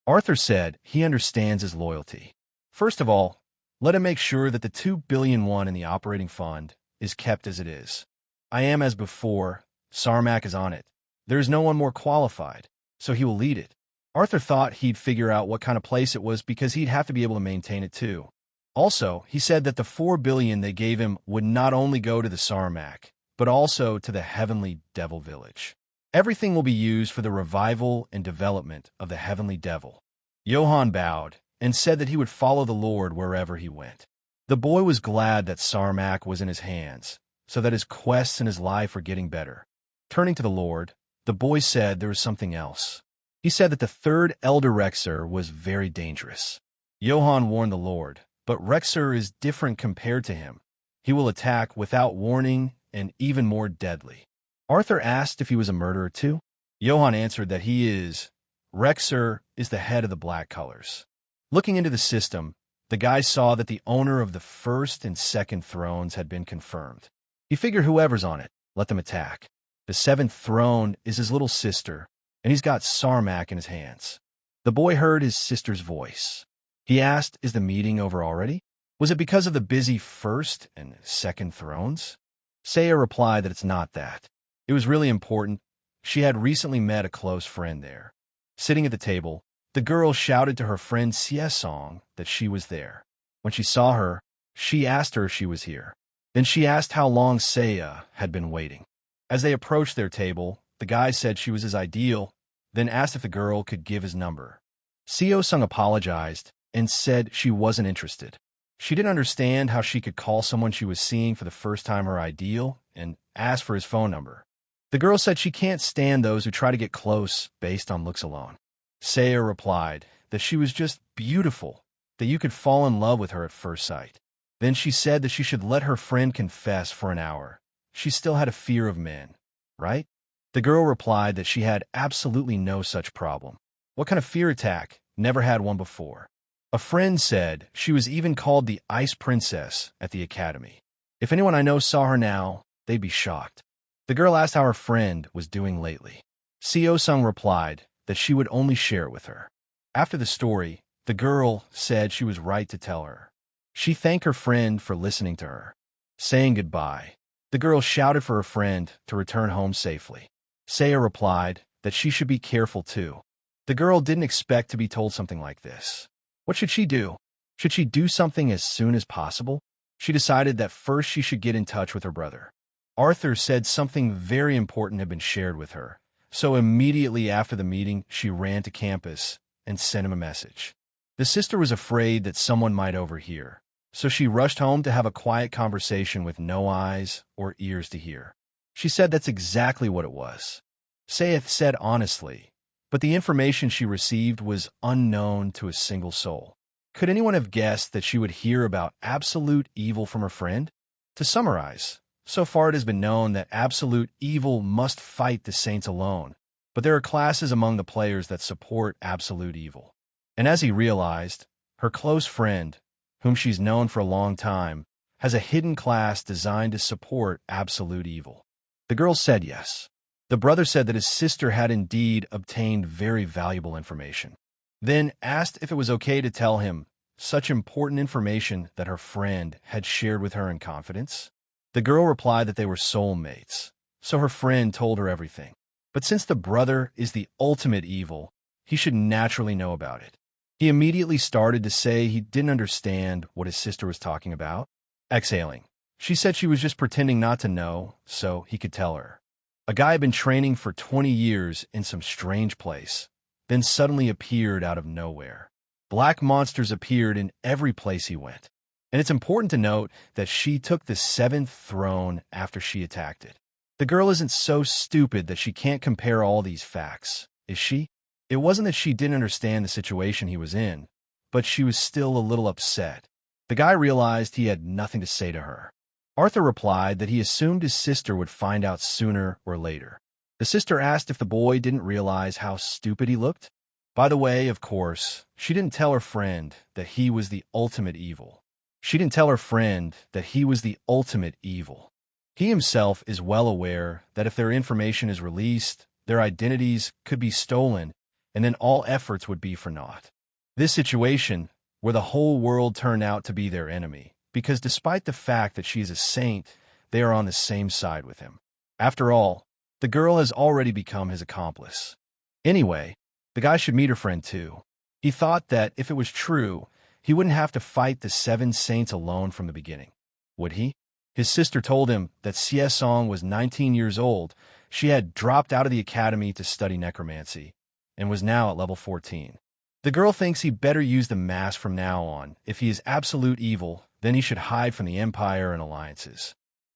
Arthur said he understands his loyalty. First of all, let him make sure that the 2 billion won in the operating fund is kept as it is. I am as before, Sarmak is on it. There is no one more qualified, so he will lead it. Arthur thought he'd figure out what kind of place it was because he'd have to be able to maintain it too. Also, he said that the 4 billion they gave him would not only go to the Sarmak, but also to the Heavenly Devil Village. Everything will be used for the revival and development of the Heavenly Devil. Johann bowed and said that he would follow the Lord wherever he went. The boy was glad that Sarmak was in his hands, so that his quests and his life were getting better. Turning to the Lord, the boy said there was something else. He said that the 3rd Elder Rexer was very dangerous. Johann warned the Lord, but Rexer is different compared to him. He will attack without warning and even more deadly. Arthur asked if he was a murderer too. Johann answered that he is. Rexer is the head of the Black Colors. Looking into the system, the guy saw that the owner of the 1st and 2nd thrones had been confirmed. He figured whoever's on it, let them attack. The 7th throne is his little sister, and he's got Sarmak in his hands. The boy heard his sister's voice. He asked, is the meeting over already? Was it because of the busy first and second thrones? Saya replied that it's not that. It was really important. She had recently met a close friend there. Sitting at the table, the girl shouted to her friend Siesong that she was there. When she saw her, she asked her if she was here. Then she asked how long Saya had been waiting. As they approached their table, the guy said she was his ideal, then asked if the girl could give his number. Siesong apologized and said she wasn't interested. She didn't understand how she could call someone she was seeing for the first time her ideal and ask for his phone number. The girl said she can't stand those who try to get close based on looks alone. Saya replied that she was just beautiful, that you could fall in love with her at first sight. Then she said that she should let her friend confess for an hour. She still had a fear of men, right? The girl replied that she had absolutely no such problem. What kind of fear attack? Never had one before. A friend said she was even called the Ice Princess at the academy. If anyone I know saw her now, they'd be shocked. The girl asked how her friend was doing lately. Siesong replied that she would only share it with her. After the story, the girl said she was right to tell her. She thanked her friend for listening to her. Saying goodbye, the girl shouted for her friend to return home safely. Saya replied that she should be careful too. The girl didn't expect to be told something like this. What should she do? Should she do something as soon as possible? She decided that first she should get in touch with her brother. Arthur said something very important had been shared with her, so immediately after the meeting, she ran to campus and sent him a message. The sister was afraid that someone might overhear, so she rushed home to have a quiet conversation with no eyes or ears to hear. She said that's exactly what it was. Sayeth said honestly, but the information she received was unknown to a single soul. Could anyone have guessed that she would hear about absolute evil from her friend? To summarize, so far it has been known that absolute evil must fight the saints alone, but there are classes among the players that support absolute evil. And as he realized, her close friend, whom she's known for a long time, has a hidden class designed to support absolute evil. The girl said yes. The brother said that his sister had indeed obtained very valuable information, then asked if it was okay to tell him such important information that her friend had shared with her in confidence. The girl replied that they were soulmates, so her friend told her everything. But since the brother is the ultimate evil, he should naturally know about it. He immediately started to say he didn't understand what his sister was talking about. Exhaling, she said she was just pretending not to know so he could tell her. A guy had been training for 20 years in some strange place, then suddenly appeared out of nowhere. Black monsters appeared in every place he went. And it's important to note that she took the 7th throne after she attacked it. The girl isn't so stupid that she can't compare all these facts, is she? It wasn't that she didn't understand the situation he was in, but she was still a little upset. The guy realized he had nothing to say to her. Arthur replied that he assumed his sister would find out sooner or later. The sister asked if the boy didn't realize how stupid he looked. By the way, of course, she didn't tell her friend that he was the ultimate evil. She didn't tell her friend that he was the ultimate evil. He himself is well aware that if their information is released, their identities could be stolen, and then all efforts would be for naught. This situation, where the whole world turned out to be their enemy, because despite the fact that she is a saint, they are on the same side with him. After all, the girl has already become his accomplice. Anyway, the guy should meet her friend too. He thought that if it was true, he wouldn't have to fight the 7 saints alone from the beginning. Would he? His sister told him that Siesong was 19 years old. She had dropped out of the academy to study necromancy, and was now at level 14. The girl thinks he better use the mask from now on. If he is absolute evil, then he should hide from the Empire and alliances.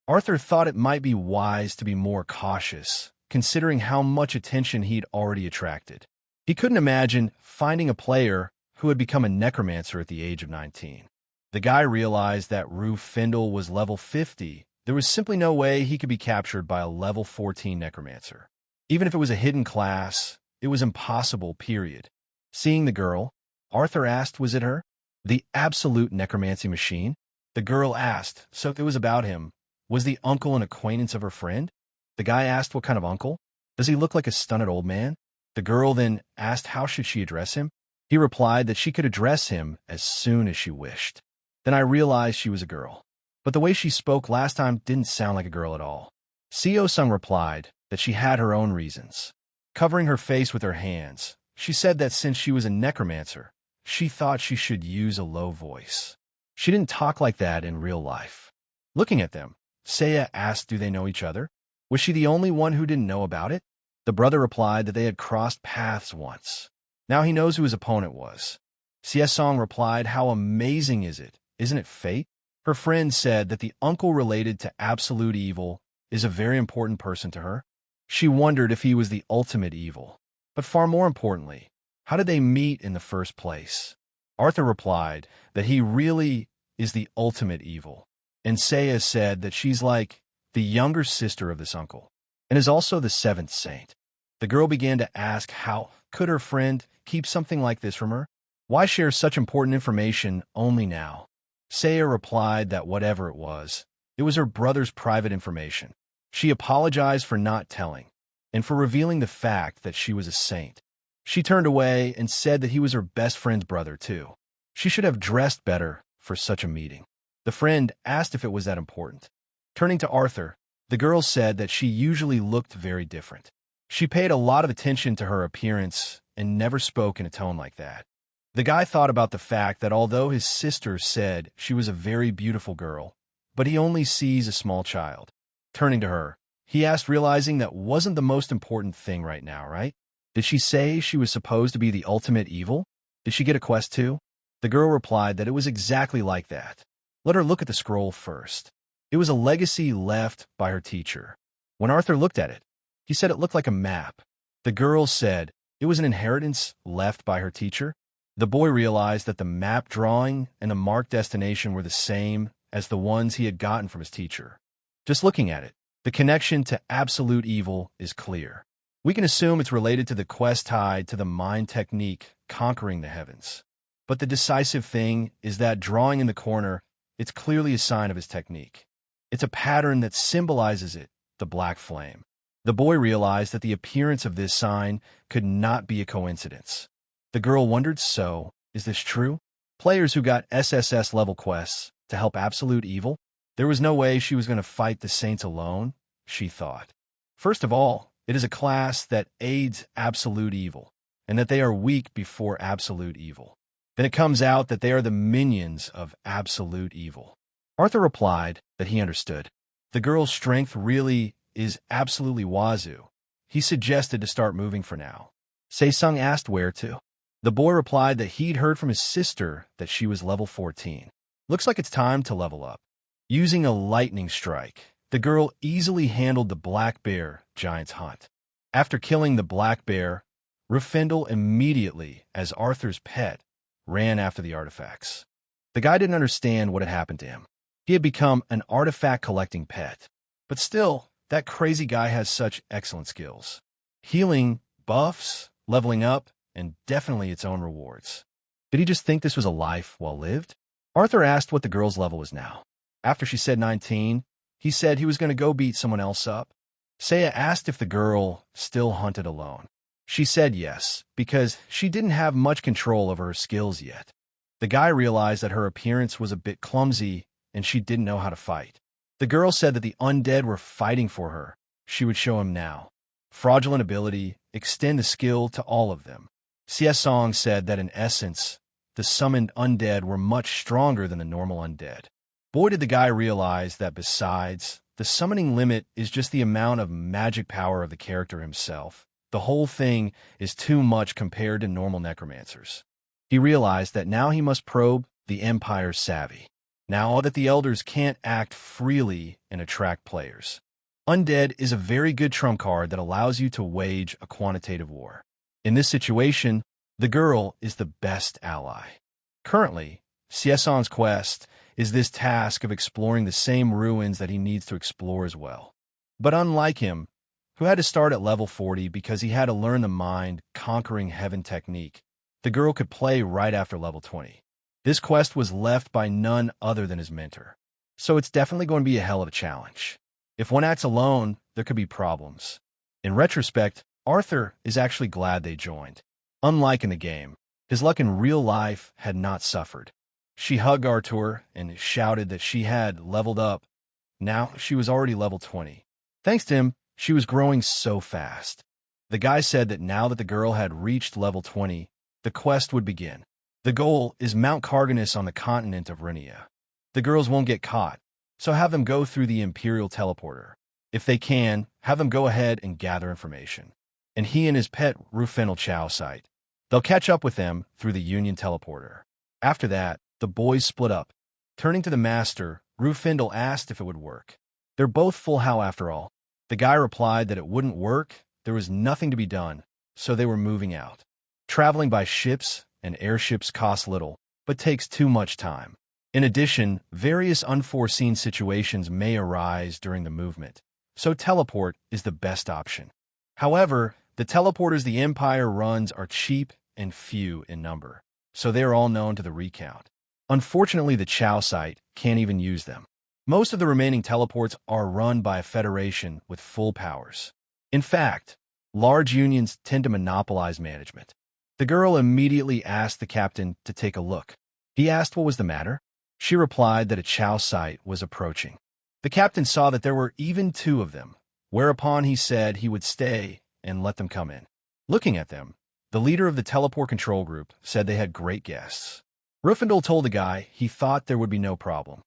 Arthur thought it might be wise to be more cautious, considering how much attention he'd already attracted. He couldn't imagine finding a player who had become a necromancer at the age of 19. The guy realized that Rue Findle was level 50. There was simply no way he could be captured by a level 14 necromancer. Even if it was a hidden class, it was impossible, period. Seeing the girl, Arthur asked, was it her? The absolute necromancy machine? The girl asked, so it was about him. Was the uncle an acquaintance of her friend? The guy asked what kind of uncle? Does he look like a stunted old man? The girl then asked how should she address him? He replied that she could address him as soon as she wished. Then I realized she was a girl. But the way she spoke last time didn't sound like a girl at all. Seo-sung replied that she had her own reasons. Covering her face with her hands, she said that since she was a necromancer, she thought she should use a low voice. She didn't talk like that in real life. Looking at them, Seiya asked do they know each other? Was she the only one who didn't know about it? The brother replied that they had crossed paths once. Now he knows who his opponent was. Seo-sung replied, how amazing is it? Isn't it fate? Her friend said that the uncle related to absolute evil is a very important person to her. She wondered if he was the ultimate evil. But far more importantly, how did they meet in the first place? Arthur replied that he really is the ultimate evil. And Seiya said that she's like the younger sister of this uncle, and is also the seventh saint. The girl began to ask how could her friend keep something like this from her? Why share such important information only now? Seiya replied that whatever it was her brother's private information. She apologized for not telling, and for revealing the fact that she was a saint. She turned away and said that he was her best friend's brother too. She should have dressed better for such a meeting. The friend asked if it was that important. Turning to Arthur, the girl said that she usually looked very different. She paid a lot of attention to her appearance and never spoke in a tone like that. The guy thought about the fact that although his sister said she was a very beautiful girl, but he only sees a small child. Turning to her, he asked, realizing that wasn't the most important thing right now, right? Did she say she was supposed to be the ultimate evil? Did she get a quest too? The girl replied that it was exactly like that. Let her look at the scroll first. It was a legacy left by her teacher. When Arthur looked at it, he said it looked like a map. The girl said it was an inheritance left by her teacher. The boy realized that the map drawing and the marked destination were the same as the ones he had gotten from his teacher. Just looking at it, the connection to absolute evil is clear. We can assume it's related to the quest tied to the mind technique conquering the heavens. But the decisive thing is that drawing in the corner, it's clearly a sign of his technique. It's a pattern that symbolizes it, the black flame. The boy realized that the appearance of this sign could not be a coincidence. The girl wondered, so, is this true? Players who got SSS-level quests to help absolute evil? There was no way she was going to fight the saints alone, she thought. First of all, it is a class that aids absolute evil, and that they are weak before absolute evil. Then it comes out that they are the minions of absolute evil. Arthur replied that he understood. The girl's strength really is absolutely wazoo. He suggested to start moving for now. Seo-sung asked where to. The boy replied that he'd heard from his sister that she was level 14. Looks like it's time to level up. Using a lightning strike, the girl easily handled the black bear giant's hunt. After killing the black bear, Rufendel immediately, as Arthur's pet, ran after the artifacts. The guy didn't understand what had happened to him. He had become an artifact-collecting pet. But still, that crazy guy has such excellent skills. Healing, buffs, leveling up, and definitely its own rewards. Did he just think this was a life well lived? Arthur asked what the girl's level was now. After she said 19, he said he was going to go beat someone else up. Seiya asked if the girl still hunted alone. She said yes, because she didn't have much control over her skills yet. The guy realized that her appearance was a bit clumsy and she didn't know how to fight. The girl said that the undead were fighting for her. She would show him now. Fraudulent ability, extend the skill to all of them. Seo-sung said that in essence, the summoned undead were much stronger than the normal undead. Boy, did the guy realize that besides, the summoning limit is just the amount of magic power of the character himself. The whole thing is too much compared to normal necromancers. He realized that now he must probe the Empire's savvy. Now that the elders can't act freely and attract players. Undead is a very good trump card that allows you to wage a quantitative war. In this situation, the girl is the best ally. Currently, Seo-sung's quest is this task of exploring the same ruins that he needs to explore as well. But unlike him, who had to start at level 40 because he had to learn the mind conquering heaven technique, the girl could play right after level 20. This quest was left by none other than his mentor. So it's definitely going to be a hell of a challenge. If one acts alone, there could be problems. In retrospect, Arthur is actually glad they joined. Unlike in the game, his luck in real life had not suffered. She hugged Artur and shouted that she had leveled up. Now she was already level 20. Thanks to him, she was growing so fast. The guy said that now that the girl had reached level 20, the quest would begin. The goal is Mount Carganus on the continent of Renia. The girls won't get caught, so have them go through the Imperial Teleporter. If they can, have them go ahead and gather information. And he and his pet Rufendel Chow sight. They'll catch up with them through the Union Teleporter. After that, the boys split up. Turning to the master, Rufendel asked if it would work. They're both full how after all. The guy replied that it wouldn't work, there was nothing to be done, so they were moving out. Traveling by ships and airships costs little, but takes too much time. In addition, various unforeseen situations may arise during the movement, so teleport is the best option. However, the teleporters the Empire runs are cheap and few in number, so they are all known to the recount. Unfortunately, the Chow site can't even use them. Most of the remaining teleports are run by a federation with full powers. In fact, large unions tend to monopolize management. The girl immediately asked the captain to take a look. He asked what was the matter. She replied that a Chow site was approaching. The captain saw that there were even two of them, whereupon he said he would stay and let them come in. Looking at them, the leader of the teleport control group said they had great guests. Rufendel told the guy he thought there would be no problem.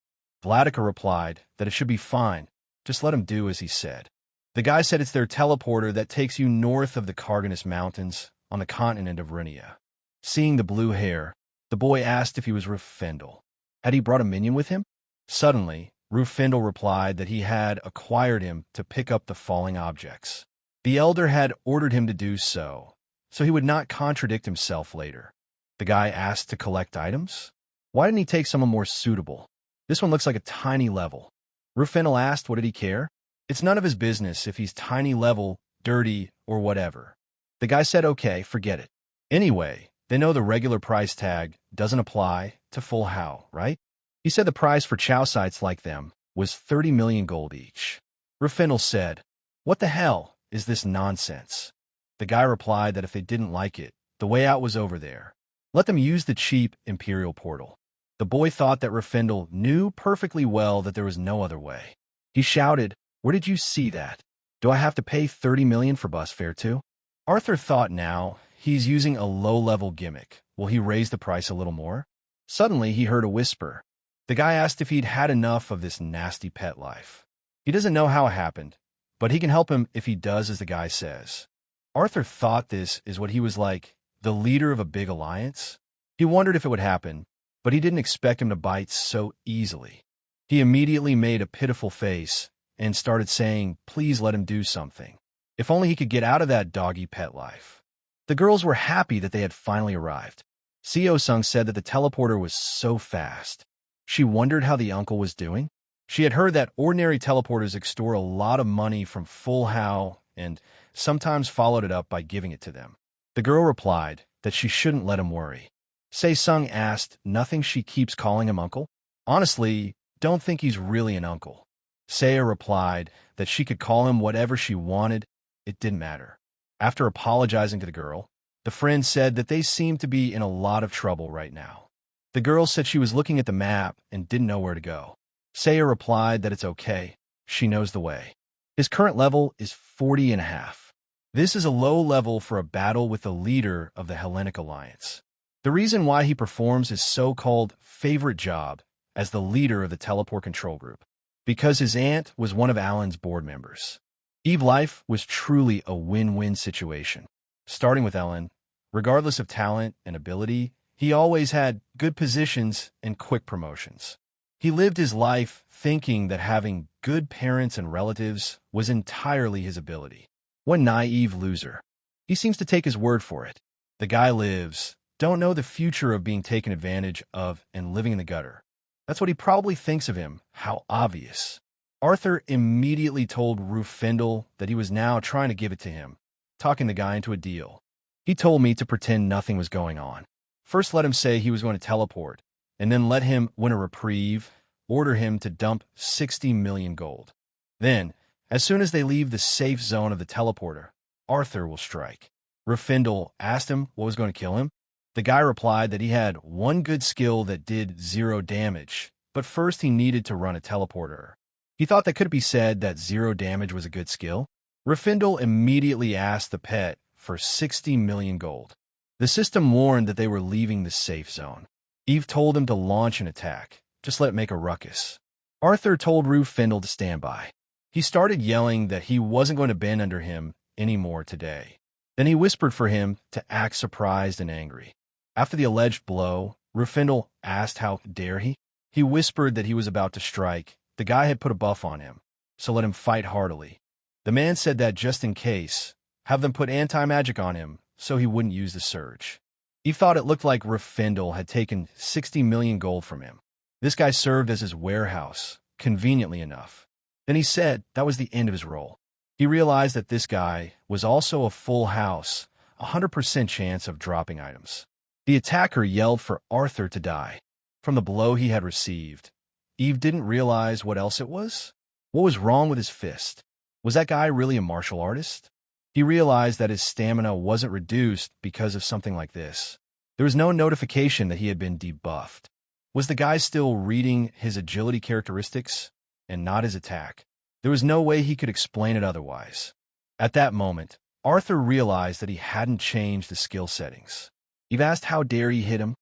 Vladika replied that it should be fine, just let him do as he said. The guy said it's their teleporter that takes you north of the Carganus Mountains on the continent of Renia. Seeing the blue hair, the boy asked if he was Rufendel. Had he brought a minion with him? Suddenly, Rufendel replied that he had acquired him to pick up the falling objects. The elder had ordered him to do so he would not contradict himself later. The guy asked to collect items. Why didn't he take someone more suitable? This one looks like a tiny level. Rufendel asked what did he care? It's none of his business if he's tiny level, dirty, or whatever. The guy said okay, forget it. Anyway, they know the regular price tag doesn't apply to full how, right? He said the price for Chow sites like them was 30 million gold each. Rufendel said, what the hell is this nonsense? The guy replied that if they didn't like it, the way out was over there. Let them use the cheap Imperial portal. The boy thought that Rufendel knew perfectly well that there was no other way. He shouted, where did you see that? Do I have to pay 30 million for bus fare too? Arthur thought now he's using a low-level gimmick. Will he raise the price a little more? Suddenly he heard a whisper. The guy asked if he'd had enough of this nasty pet life. He doesn't know how it happened, but he can help him if he does as the guy says. Arthur thought this is what he was like, the leader of a big alliance. He wondered if it would happen, but he didn't expect him to bite so easily. He immediately made a pitiful face and started saying, please let him do something. If only he could get out of that doggy pet life. The girls were happy that they had finally arrived. Seo-sung said that the teleporter was so fast. She wondered how the uncle was doing. She had heard that ordinary teleporters extort a lot of money from full how and sometimes followed it up by giving it to them. The girl replied that she shouldn't let him worry. Se-sung asked, nothing she keeps calling him uncle? Honestly, don't think he's really an uncle. Saya replied that she could call him whatever she wanted, it didn't matter. After apologizing to the girl, the friend said that they seemed to be in a lot of trouble right now. The girl said she was looking at the map and didn't know where to go. Saya replied that it's okay, she knows the way. His current level is 40.5. This is a low level for a battle with the leader of the Hellenic Alliance. The reason why he performs his so-called favorite job as the leader of the teleport control group. Because his aunt was one of Alan's board members. Eve life was truly a win-win situation. Starting with Ellen, regardless of talent and ability, he always had good positions and quick promotions. He lived his life thinking that having good parents and relatives was entirely his ability. One naive loser. He seems to take his word for it. The guy lives, don't know the future of being taken advantage of and living in the gutter. That's what he probably thinks of him. How obvious. Arthur immediately told Rufendel that he was now trying to give it to him, talking the guy into a deal. He told me to pretend nothing was going on. First let him say he was going to teleport, and then let him win a reprieve, order him to dump 60 million gold. Then, as soon as they leave the safe zone of the teleporter, Arthur will strike. Rufendel asked him what was going to kill him. The guy replied that he had one good skill that did 0 damage, but first he needed to run a teleporter. He thought that could it be said that 0 damage was a good skill? Rafindle immediately asked the pet for 60 million gold. The system warned that they were leaving the safe zone. Eve told him to launch an attack. Just let it make a ruckus. Arthur told Rufindle to stand by. He started yelling that he wasn't going to bend under him anymore today. Then he whispered for him to act surprised and angry. After the alleged blow, Rufindle asked how dare he? He whispered that he was about to strike. The guy had put a buff on him, so let him fight heartily. The man said that just in case, have them put anti-magic on him so he wouldn't use the surge. He thought it looked like Rufindle had taken 60 million gold from him. This guy served as his warehouse, conveniently enough. Then he said that was the end of his role. He realized that this guy was also a full house, 100% chance of dropping items. The attacker yelled for Arthur to die. From the blow he had received, Eve didn't realize what else it was. What was wrong with his fist? Was that guy really a martial artist? He realized that his stamina wasn't reduced because of something like this. There was no notification that he had been debuffed. Was the guy still reading his agility characteristics and not his attack? There was no way he could explain it otherwise. At that moment, Arthur realized that he hadn't changed the skill settings. Eve asked how dare he hit him.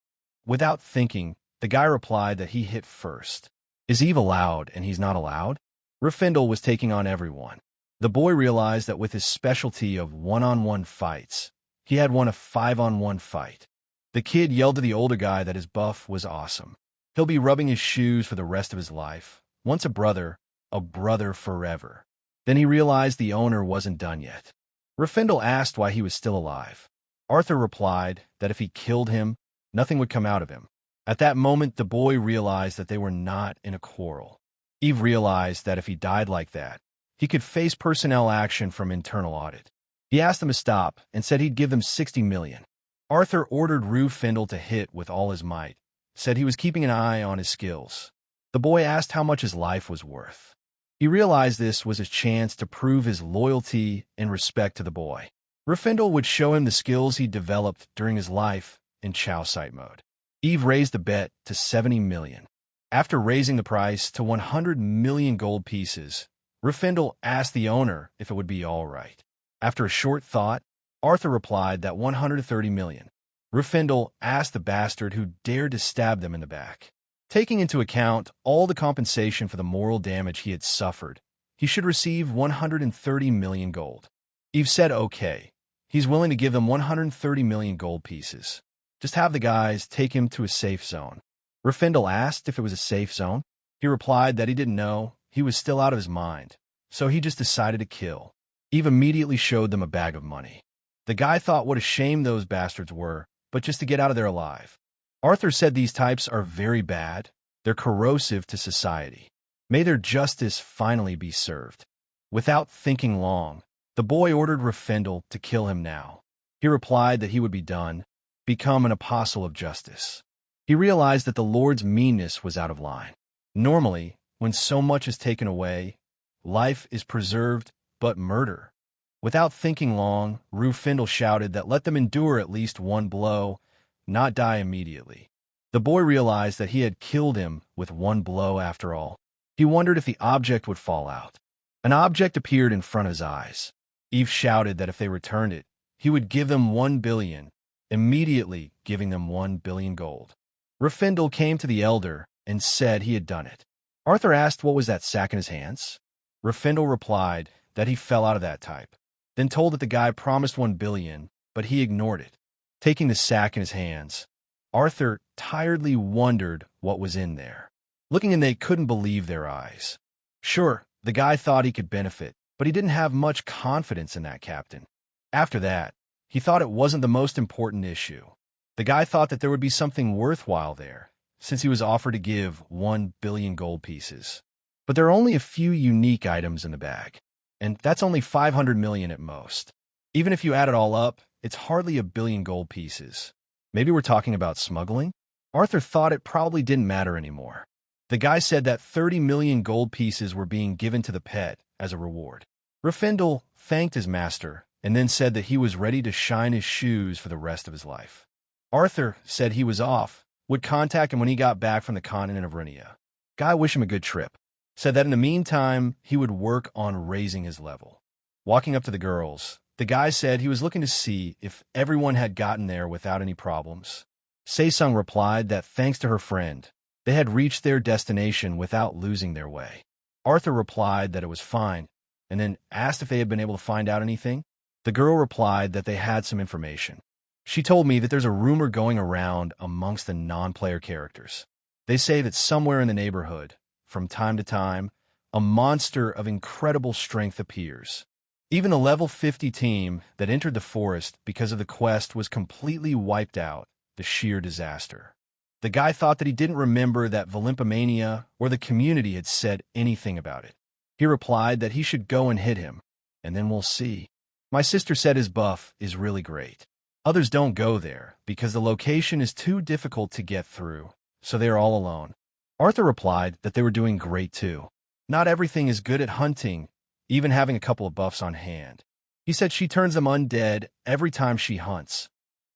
Without thinking, the guy replied that he hit first. Is Eve allowed and he's not allowed? Rufindle was taking on everyone. The boy realized that with his specialty of one-on-one fights, he had won a 5-on-1 fight. The kid yelled to the older guy that his buff was awesome. He'll be rubbing his shoes for the rest of his life. Once a brother forever. Then he realized the owner wasn't done yet. Rufindle asked why he was still alive. Arthur replied that if he killed him, nothing would come out of him. At that moment, the boy realized that they were not in a quarrel. Eve realized that if he died like that, he could face personnel action from internal audit. He asked them to stop and said he'd give them 60 million. Arthur ordered Rufindle to hit with all his might, said he was keeping an eye on his skills. The boy asked how much his life was worth. He realized this was his chance to prove his loyalty and respect to the boy. Rufindle would show him the skills he developed during his life in Chow Site mode. Eve raised the bet to 70 million. After raising the price to 100 million gold pieces, Rufindle asked the owner if it would be all right. After a short thought, Arthur replied that 130 million. Rufindle asked the bastard who dared to stab them in the back. Taking into account all the compensation for the moral damage he had suffered, he should receive 130 million gold. Eve said okay. He's willing to give them 130 million gold pieces. Just have the guys take him to a safe zone. Rufindle asked if it was a safe zone. He replied that he didn't know. He was still out of his mind, so he just decided to kill. Eve immediately showed them a bag of money. The guy thought what a shame those bastards were, but just to get out of there alive. Arthur said these types are very bad. They're corrosive to society. May their justice finally be served. Without thinking long, the boy ordered Rufindle to kill him now. He replied that he would be done, become an apostle of justice. He realized that the Lord's meanness was out of line. Normally, when so much is taken away, life is preserved, but murder. Without thinking long, Rufindle shouted that let them endure at least one blow, not die immediately. The boy realized that he had killed him with one blow after all. He wondered if the object would fall out. An object appeared in front of his eyes. Eve shouted that if they returned it, he would give them 1 billion, immediately giving them 1 billion gold. Rufindle came to the elder and said he had done it. Arthur asked what was that sack in his hands. Rufindle replied that he fell out of that type, then told that the guy promised 1 billion, but he ignored it. Taking the sack in his hands, Arthur tiredly wondered what was in there. Looking in, they couldn't believe their eyes. Sure, the guy thought he could benefit, but he didn't have much confidence in that captain. After that, he thought it wasn't the most important issue. The guy thought that there would be something worthwhile there, since he was offered to give 1 billion gold pieces. But there are only a few unique items in the bag, and that's only 500 million at most. Even if you add it all up, it's hardly 1 billion gold pieces. Maybe we're talking about smuggling? Arthur thought it probably didn't matter anymore. The guy said that 30 million gold pieces were being given to the pet as a reward. Rufindle thanked his master and then said that he was ready to shine his shoes for the rest of his life. Arthur said he was off, would contact him when he got back from the continent of Renia. Guy wished him a good trip. Said that in the meantime, he would work on raising his level. Walking up to the girls, the guy said he was looking to see if everyone had gotten there without any problems. Se-sung replied that thanks to her friend, they had reached their destination without losing their way. Arthur replied that it was fine, and then asked if they had been able to find out anything. The girl replied that they had some information. She told me that there's a rumor going around amongst the non-player characters. They say that somewhere in the neighborhood, from time to time, a monster of incredible strength appears. Even the level 50 team that entered the forest because of the quest was completely wiped out, the sheer disaster. The guy thought that he didn't remember that Valimpomania or the community had said anything about it. He replied that he should go and hit him, and then we'll see. My sister said his buff is really great. Others don't go there because the location is too difficult to get through, so they are all alone. Arthur replied that they were doing great too. Not everything is good at hunting, even having a couple of buffs on hand. He said she turns them undead every time she hunts.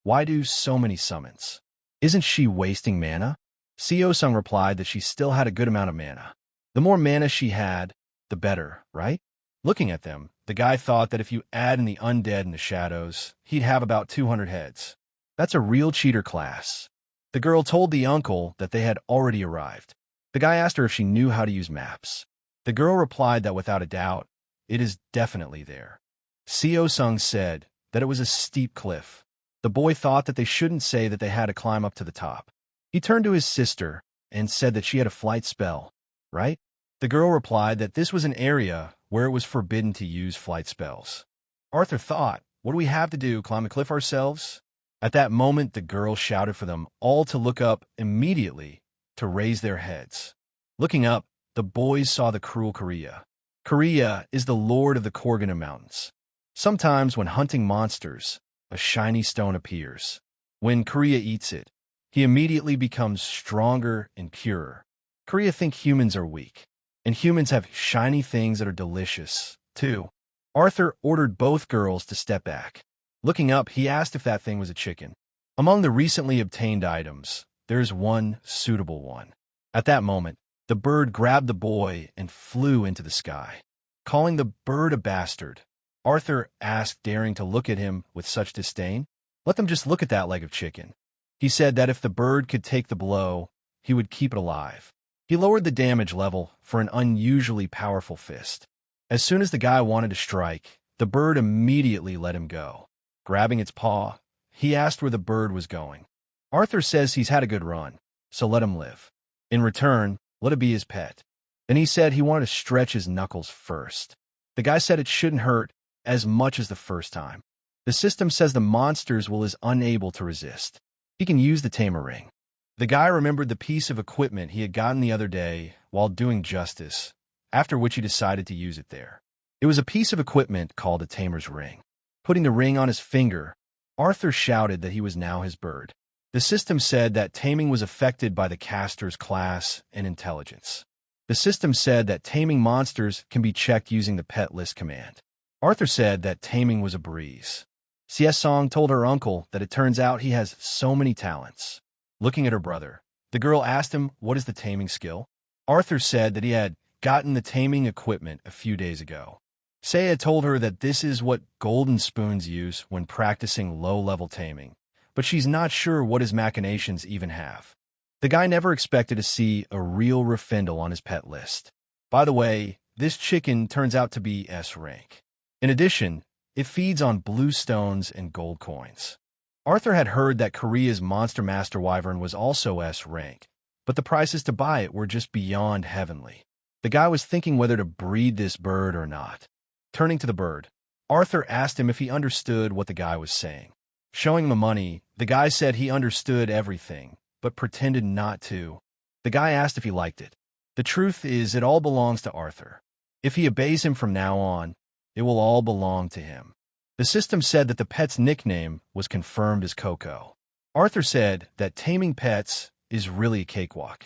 Why do so many summons? Isn't she wasting mana? Se-sung replied that she still had a good amount of mana. The more mana she had, the better, right? Looking at them, the guy thought that if you add in the undead and the shadows, he'd have about 200 heads. That's a real cheater class. The girl told the uncle that they had already arrived. The guy asked her if she knew how to use maps. The girl replied that without a doubt, it is definitely there. Se-sung said that it was a steep cliff. The boy thought that they shouldn't say that they had to climb up to the top. He turned to his sister and said that she had a flight spell, right? The girl replied that this was an area where it was forbidden to use flight spells. Arthur thought, what do we have to do, climb a cliff ourselves? At that moment, the girl shouted for them all to look up immediately to raise their heads. Looking up, the boys saw the cruel Korea. Korea is the lord of the Korgana Mountains. Sometimes when hunting monsters, a shiny stone appears. When Korea eats it, he immediately becomes stronger and purer. Korea think humans are weak, and humans have shiny things that are delicious, too. Arthur ordered both girls to step back. Looking up, he asked if that thing was a chicken. Among the recently obtained items, there's one suitable one. At that moment, the bird grabbed the boy and flew into the sky. Calling the bird a bastard, Arthur asked, daring to look at him with such disdain. Let them just look at that leg of chicken. He said that if the bird could take the blow, he would keep it alive. He lowered the damage level for an unusually powerful fist. As soon as the guy wanted to strike, the bird immediately let him go. Grabbing its paw, he asked where the bird was going. Arthur says he's had a good run, so let him live. In return, let it be his pet. Then he said he wanted to stretch his knuckles first. The guy said it shouldn't hurt as much as the first time. The system says the monsters is unable to resist. He can use the tamer ring. The guy remembered the piece of equipment he had gotten the other day while doing justice, after which he decided to use it there. It was a piece of equipment called a tamer's ring. Putting the ring on his finger, Arthur shouted that he was now his bird. The system said that taming was affected by the caster's class and intelligence. The system said that taming monsters can be checked using the pet list command. Arthur said that taming was a breeze. Se-sung told her uncle that it turns out he has so many talents. Looking at her brother, the girl asked him what is the taming skill. Arthur said that he had gotten the taming equipment a few days ago. Saya told her that this is what golden spoons use when practicing low-level taming, but she's not sure what his machinations even have. The guy never expected to see a real Rafindle on his pet list. By the way, this chicken turns out to be S rank. In addition, it feeds on blue stones and gold coins. Arthur had heard that Korea's Monster Master Wyvern was also S rank, but the prices to buy it were just beyond heavenly. The guy was thinking whether to breed this bird or not. Turning to the bird, Arthur asked him if he understood what the guy was saying. Showing him the money, the guy said he understood everything, but pretended not to. The guy asked if he liked it. The truth is, it all belongs to Arthur. If he obeys him from now on, it will all belong to him. The system said that the pet's nickname was confirmed as Coco. Arthur said that taming pets is really a cakewalk.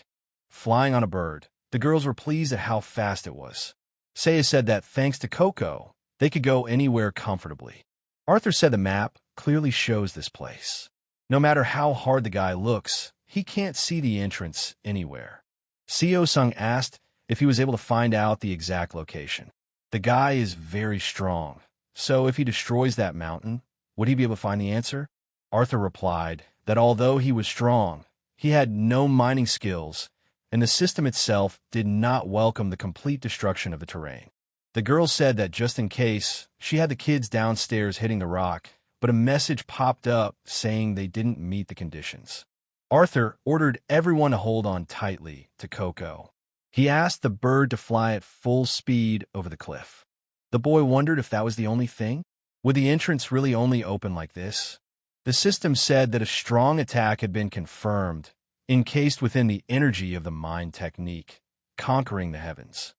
Flying on a bird, the girls were pleased at how fast it was. Saya said that thanks to Coco, they could go anywhere comfortably. Arthur said the map clearly shows this place. No matter how hard the guy looks, he can't see the entrance anywhere. Seo-sung asked if he was able to find out the exact location. The guy is very strong, so if he destroys that mountain, would he be able to find the answer? Arthur replied that although he was strong, he had no mining skills, and the system itself did not welcome the complete destruction of the terrain. The girl said that just in case, she had the kids downstairs hitting the rock, but a message popped up saying they didn't meet the conditions. Arthur ordered everyone to hold on tightly to Coco. He asked the bird to fly at full speed over the cliff. The boy wondered if that was the only thing. Would the entrance really only open like this? The system said that a strong attack had been confirmed, encased within the energy of the mind technique, conquering the heavens.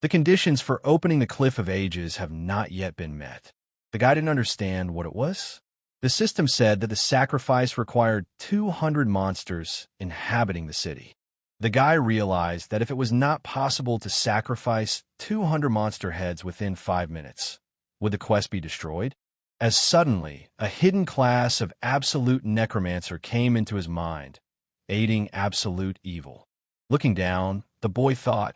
The conditions for opening the Cliff of Ages have not yet been met. The guy didn't understand what it was. The system said that the sacrifice required 200 monsters inhabiting the city. The guy realized that if it was not possible to sacrifice 200 monster heads within 5 minutes, would the quest be destroyed? As suddenly, a hidden class of absolute necromancer came into his mind, aiding absolute evil. Looking down, the boy thought,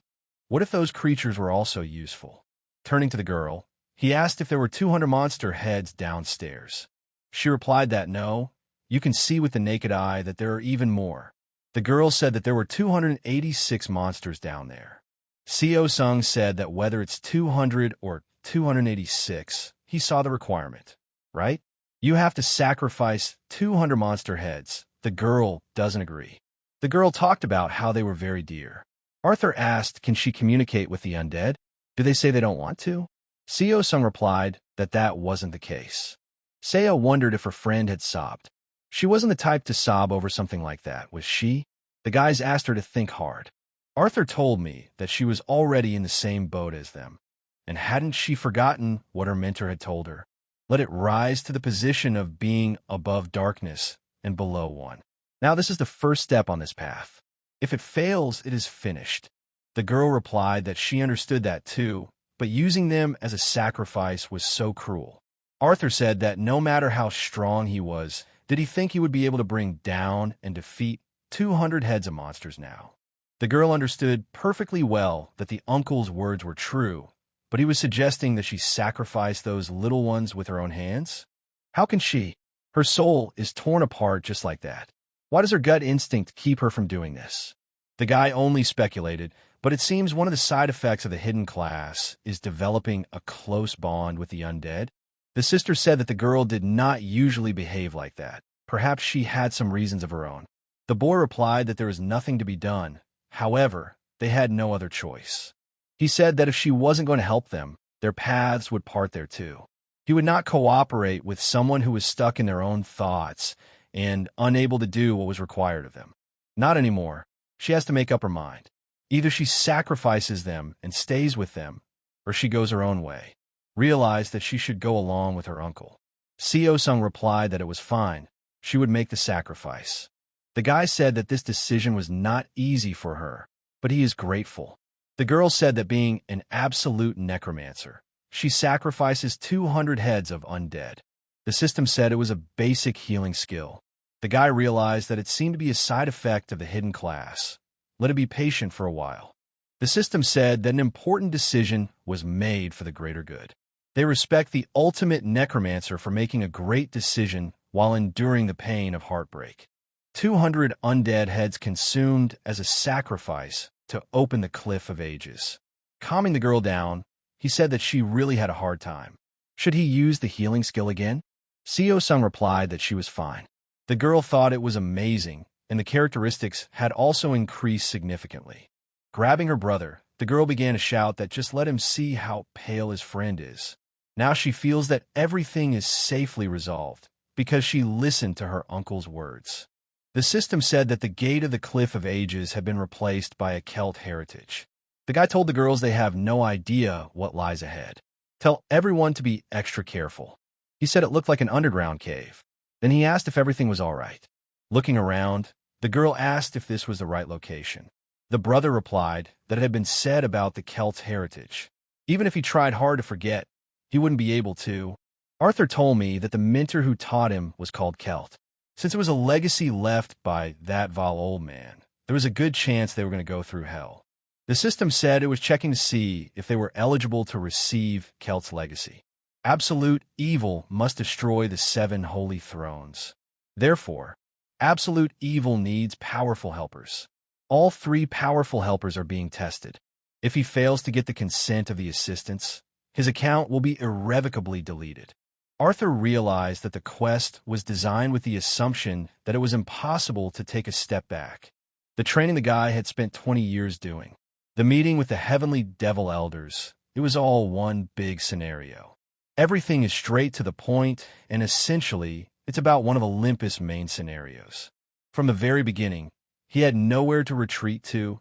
what if those creatures were also useful? Turning to the girl, he asked if there were 200 monster heads downstairs. She replied that no, you can see with the naked eye that there are even more. The girl said that there were 286 monsters down there. Seo-sung said that whether it's 200 or 286, he saw the requirement, right? You have to sacrifice 200 monster heads. The girl doesn't agree. The girl talked about how they were very dear. Arthur asked, can she communicate with the undead? Do they say they don't want to? Seo-sung replied that that wasn't the case. Seo wondered if her friend had sobbed. She wasn't the type to sob over something like that, was she? The guys asked her to think hard. Arthur told me that she was already in the same boat as them. And hadn't she forgotten what her mentor had told her? Let it rise to the position of being above darkness and below one. Now this is the first step on this path. If it fails, it is finished. The girl replied that she understood that too, but using them as a sacrifice was so cruel. Arthur said that no matter how strong he was, did he think he would be able to bring down and defeat 200 heads of monsters now? The girl understood perfectly well that the uncle's words were true, but he was suggesting that she sacrifice those little ones with her own hands? How can she? Her soul is torn apart just like that. Why does her gut instinct keep her from doing this? The guy only speculated, but it seems one of the side effects of the hidden class is developing a close bond with the undead. The sister said that the girl did not usually behave like that. Perhaps she had some reasons of her own. The boy replied that there is nothing to be done. However, they had no other choice. He said that if she wasn't going to help them, their paths would part there too. He would not cooperate with someone who was stuck in their own thoughts and unable to do what was required of them. Not anymore. She has to make up her mind. Either she sacrifices them and stays with them, or she goes her own way. Realized that she should go along with her uncle. Seo-sung replied that it was fine. She would make the sacrifice. The guy said that this decision was not easy for her, but he is grateful. The girl said that being an absolute necromancer, she sacrifices 200 heads of undead. The system said it was a basic healing skill. The guy realized that it seemed to be a side effect of the hidden class. Let it be patient for a while. The system said that an important decision was made for the greater good. They respect the ultimate necromancer for making a great decision while enduring the pain of heartbreak. 200 undead heads consumed as a sacrifice to open the Cliff of Ages. Calming the girl down, he said that she really had a hard time. Should he use the healing skill again? Seo-sung replied that she was fine. The girl thought it was amazing, and the characteristics had also increased significantly. Grabbing her brother, the girl began to shout that just let him see how pale his friend is. Now she feels that everything is safely resolved because she listened to her uncle's words. The system said that the gate of the Cliff of Ages had been replaced by a Celt heritage. The guy told the girls they have no idea what lies ahead. Tell everyone to be extra careful. He said it looked like an underground cave. Then he asked if everything was all right. Looking around, the girl asked if this was the right location. The brother replied that it had been said about the Celt heritage. Even if he tried hard to forget, he wouldn't be able to. Arthur told me that the mentor who taught him was called Celt. Since it was a legacy left by that vile old man, there was a good chance they were going to go through hell. The system said it was checking to see if they were eligible to receive Celt's legacy. Absolute evil must destroy the 7 holy thrones. Therefore, absolute evil needs powerful helpers. All 3 powerful helpers are being tested. If he fails to get the consent of the assistants, his account will be irrevocably deleted. Arthur realized that the quest was designed with the assumption that it was impossible to take a step back. The training the guy had spent 20 years doing. The meeting with the heavenly devil elders, it was all one big scenario. Everything is straight to the point, and essentially, it's about one of Olympus' main scenarios. From the very beginning, he had nowhere to retreat to,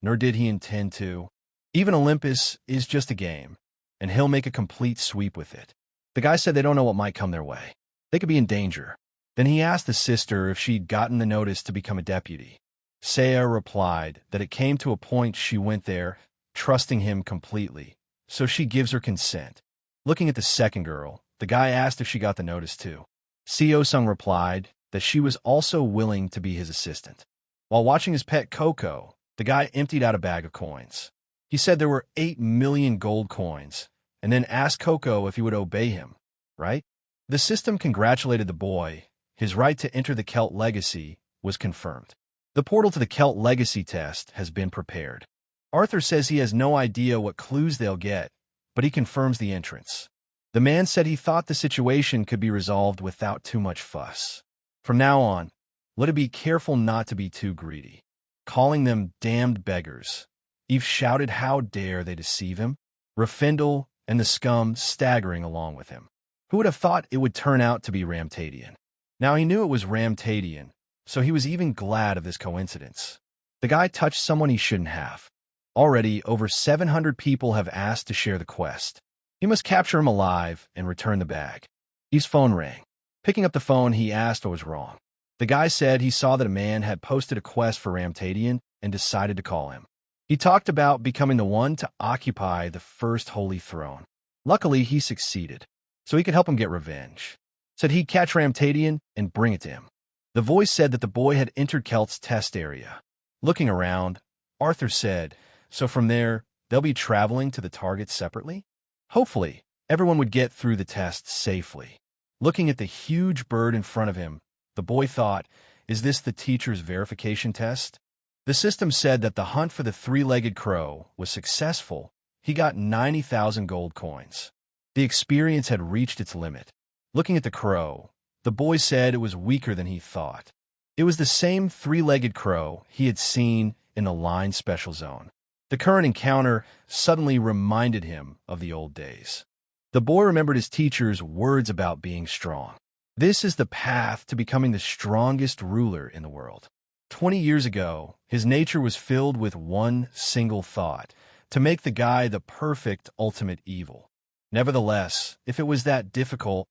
nor did he intend to. Even Olympus is just a game, and he'll make a complete sweep with it. The guy said they don't know what might come their way. They could be in danger. Then he asked the sister if she'd gotten the notice to become a deputy. Saya replied that it came to a point she went there, trusting him completely, so she gives her consent. Looking at the second girl, the guy asked if she got the notice too. Seo-sung replied that she was also willing to be his assistant. While watching his pet Coco, the guy emptied out a bag of coins. He said there were 8 million gold coins, and then asked Coco if he would obey him, right? The system congratulated the boy. His right to enter the Celt legacy was confirmed. The portal to the Celt legacy test has been prepared. Arthur says he has no idea what clues they'll get, but he confirms the entrance. The man said he thought the situation could be resolved without too much fuss. From now on, let it be careful not to be too greedy. Calling them damned beggars, Eve shouted how dare they deceive him, Rafindle and the scum staggering along with him. Who would have thought it would turn out to be Ramtadian? Now he knew it was Ramtadian, so he was even glad of this coincidence. The guy touched someone he shouldn't have. Already, over 700 people have asked to share the quest. He must capture him alive and return the bag. Eve's phone rang. Picking up the phone, he asked what was wrong. The guy said he saw that a man had posted a quest for Ramtadian and decided to call him. He talked about becoming the one to occupy the first holy throne. Luckily, he succeeded, so he could help him get revenge. Said he'd catch Ramtadian and bring it to him. The voice said that the boy had entered Celt's test area. Looking around, Arthur said, so from there, they'll be traveling to the target separately? Hopefully, everyone would get through the test safely. Looking at the huge bird in front of him, the boy thought, is this the teacher's verification test? The system said that the hunt for the 3-legged crow was successful. He got 90,000 gold coins. The experience had reached its limit. Looking at the crow, the boy said it was weaker than he thought. It was the same 3-legged crow he had seen in the line special zone. The current encounter suddenly reminded him of the old days. The boy remembered his teacher's words about being strong. This is the path to becoming the strongest ruler in the world. 20 years ago, his nature was filled with one single thought, to make the guy the perfect ultimate evil. Nevertheless, if it was that difficult,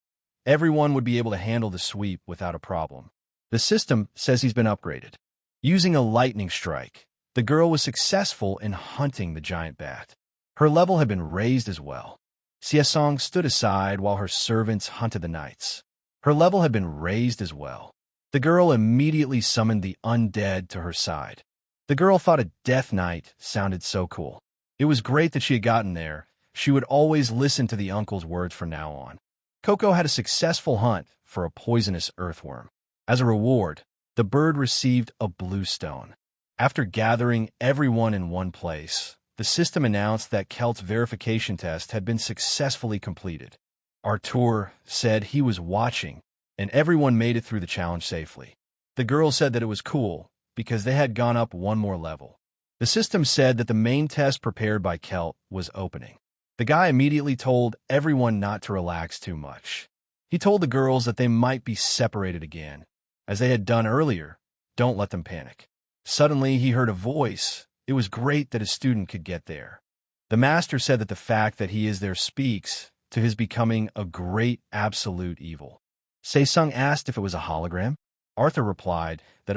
everyone would be able to handle the sweep without a problem. The system says he's been upgraded. Using a lightning strike, the girl was successful in hunting the giant bat. Her level had been raised as well. Siesong stood aside while her servants hunted the knights. Her level had been raised as well. The girl immediately summoned the undead to her side. The girl thought a death knight sounded so cool. It was great that she had gotten there. She would always listen to the uncle's words from now on. Coco had a successful hunt for a poisonous earthworm. As a reward, the bird received a blue stone. After gathering everyone in one place, the system announced that Celt's verification test had been successfully completed. Artur said he was watching, and everyone made it through the challenge safely. The girl said that it was cool, because they had gone up one more level. The system said that the main test prepared by Celt was opening. The guy immediately told everyone not to relax too much. He told the girls that they might be separated again. As they had done earlier, don't let them panic. Suddenly, he heard a voice. It was great that a student could get there. The master said that the fact that he is there speaks to his becoming a great absolute evil. Se-sung asked if it was a hologram. Arthur replied that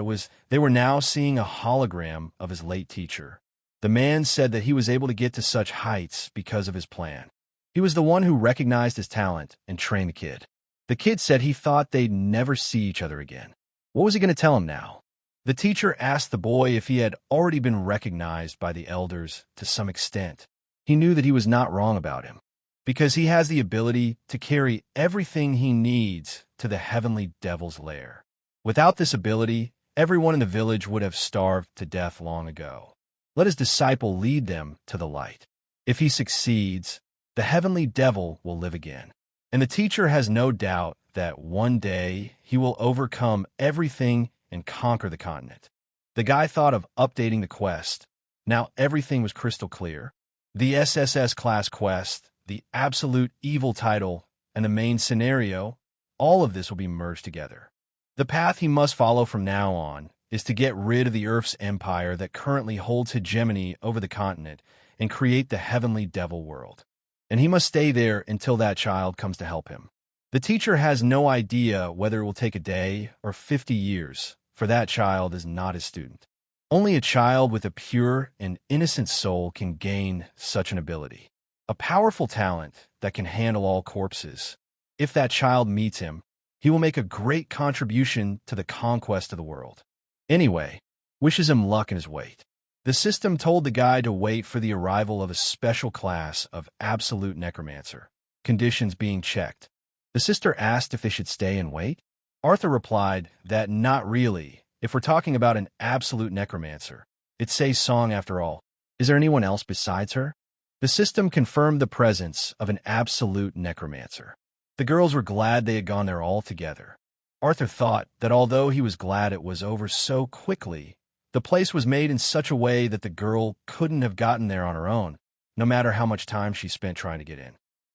they were now seeing a hologram of his late teacher. The man said that he was able to get to such heights because of his plan. He was the one who recognized his talent and trained the kid. The kid said he thought they'd never see each other again. What was he going to tell him now? The teacher asked the boy if he had already been recognized by the elders to some extent. He knew that he was not wrong about him, because he has the ability to carry everything he needs to the heavenly devil's lair. Without this ability, everyone in the village would have starved to death long ago. Let his disciple lead them to the light. If he succeeds, the heavenly devil will live again. And the teacher has no doubt that one day he will overcome everything and conquer the continent. The guy thought of updating the quest. Now everything was crystal clear. The SSS class quest, the absolute evil title, and the main scenario, all of this will be merged together. The path he must follow from now on is to get rid of the Earth's empire that currently holds hegemony over the continent and create the heavenly devil world. And he must stay there until that child comes to help him. The teacher has no idea whether it will take a day or 50 years, for that child is not his student. Only a child with a pure and innocent soul can gain such an ability. A powerful talent that can handle all corpses. If that child meets him, he will make a great contribution to the conquest of the world. Anyway, wishes him luck in his wait. The system told the guy to wait for the arrival of a special class of absolute necromancer, conditions being checked. The sister asked if they should stay and wait. Arthur replied that not really, if we're talking about an absolute necromancer. It's Say's song after all. Is there anyone else besides her? The system confirmed the presence of an absolute necromancer. The girls were glad they had gone there all together. Arthur thought that although he was glad it was over so quickly, the place was made in such a way that the girl couldn't have gotten there on her own, no matter how much time she spent trying to get in.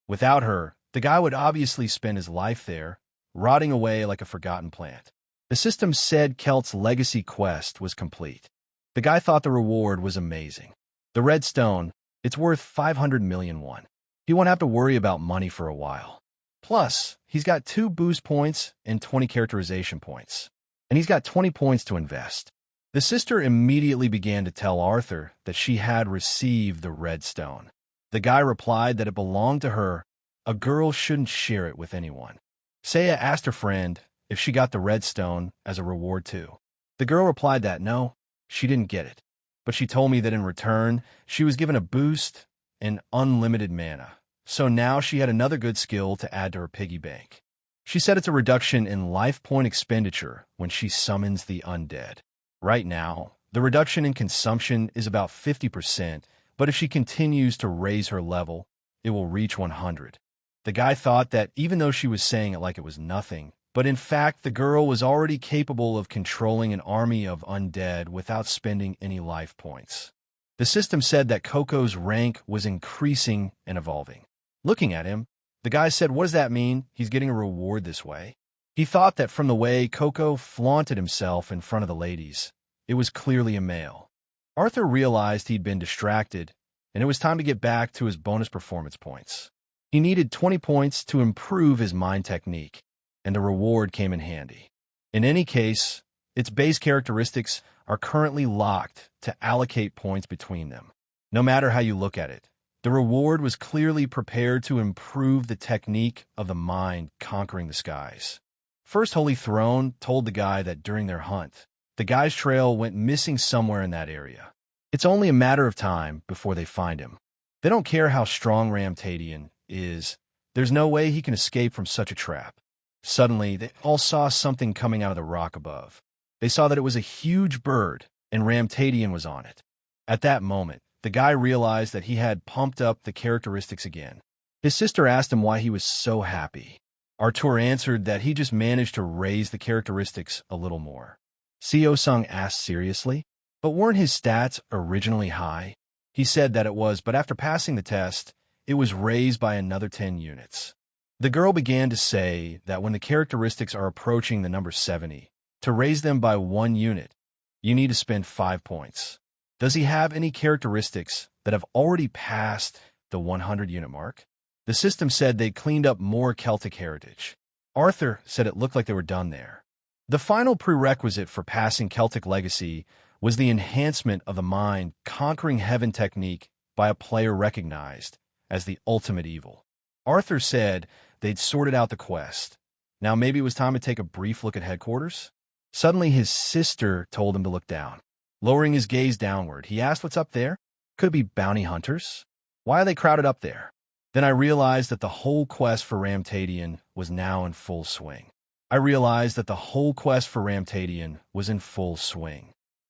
Without her, the guy would obviously spend his life there, rotting away like a forgotten plant. The system said Kelt's legacy quest was complete. The guy thought the reward was amazing. The red stone, it's worth 500 million won. He won't have to worry about money for a while. Plus, he's got 2 boost points and 20 characterization points. And he's got 20 points to invest. The sister immediately began to tell Arthur that she had received the red stone. The guy replied that it belonged to her. A girl shouldn't share it with anyone. Saya asked her friend if she got the red stone as a reward too. The girl replied that no, she didn't get it. But she told me that in return, she was given a boost and unlimited mana. So now she had another good skill to add to her piggy bank. She said it's a reduction in life point expenditure when she summons the undead. Right now, the reduction in consumption is about 50%, but if she continues to raise her level, it will reach 100. The guy thought that even though she was saying it like it was nothing, but in fact the girl was already capable of controlling an army of undead without spending any life points. The system said that Coco's rank was increasing and evolving. Looking at him, the guy said, "What does that mean? He's getting a reward this way?" He thought that from the way Coco flaunted himself in front of the ladies, it was clearly a male. Arthur realized he'd been distracted, and it was time to get back to his bonus performance points. He needed 20 points to improve his mind technique, and the reward came in handy. In any case, its base characteristics are currently locked to allocate points between them. No matter how you look at it, the reward was clearly prepared to improve the technique of the mind conquering the skies. First Holy Throne told the guy that during their hunt, the guy's trail went missing somewhere in that area. It's only a matter of time before they find him. They don't care how strong Ramtadian is. There's no way he can escape from such a trap. Suddenly, they all saw something coming out of the rock above. They saw that it was a huge bird, and Ramtadian was on it. At that moment, the guy realized that he had pumped up the characteristics again. His sister asked him why he was so happy. Artur answered that he just managed to raise the characteristics a little more. Seo-sung asked seriously, "But weren't his stats originally high?" He said that it was, but after passing the test, it was raised by another 10 units. The girl began to say that when the characteristics are approaching the number 70, to raise them by 1 unit, you need to spend 5 points. Does he have any characteristics that have already passed the 100 unit mark? The system said they cleaned up more Celtic heritage. Arthur said it looked like they were done there. The final prerequisite for passing Celtic Legacy was the enhancement of the mind conquering heaven technique by a player recognized as the ultimate evil. Arthur said they'd sorted out the quest. Now maybe it was time to take a brief look at headquarters? Suddenly, his sister told him to look down. Lowering his gaze downward, he asked what's up there. Could it be bounty hunters? Why are they crowded up there? Then I realized that the whole quest for Ramtadian was now in full swing.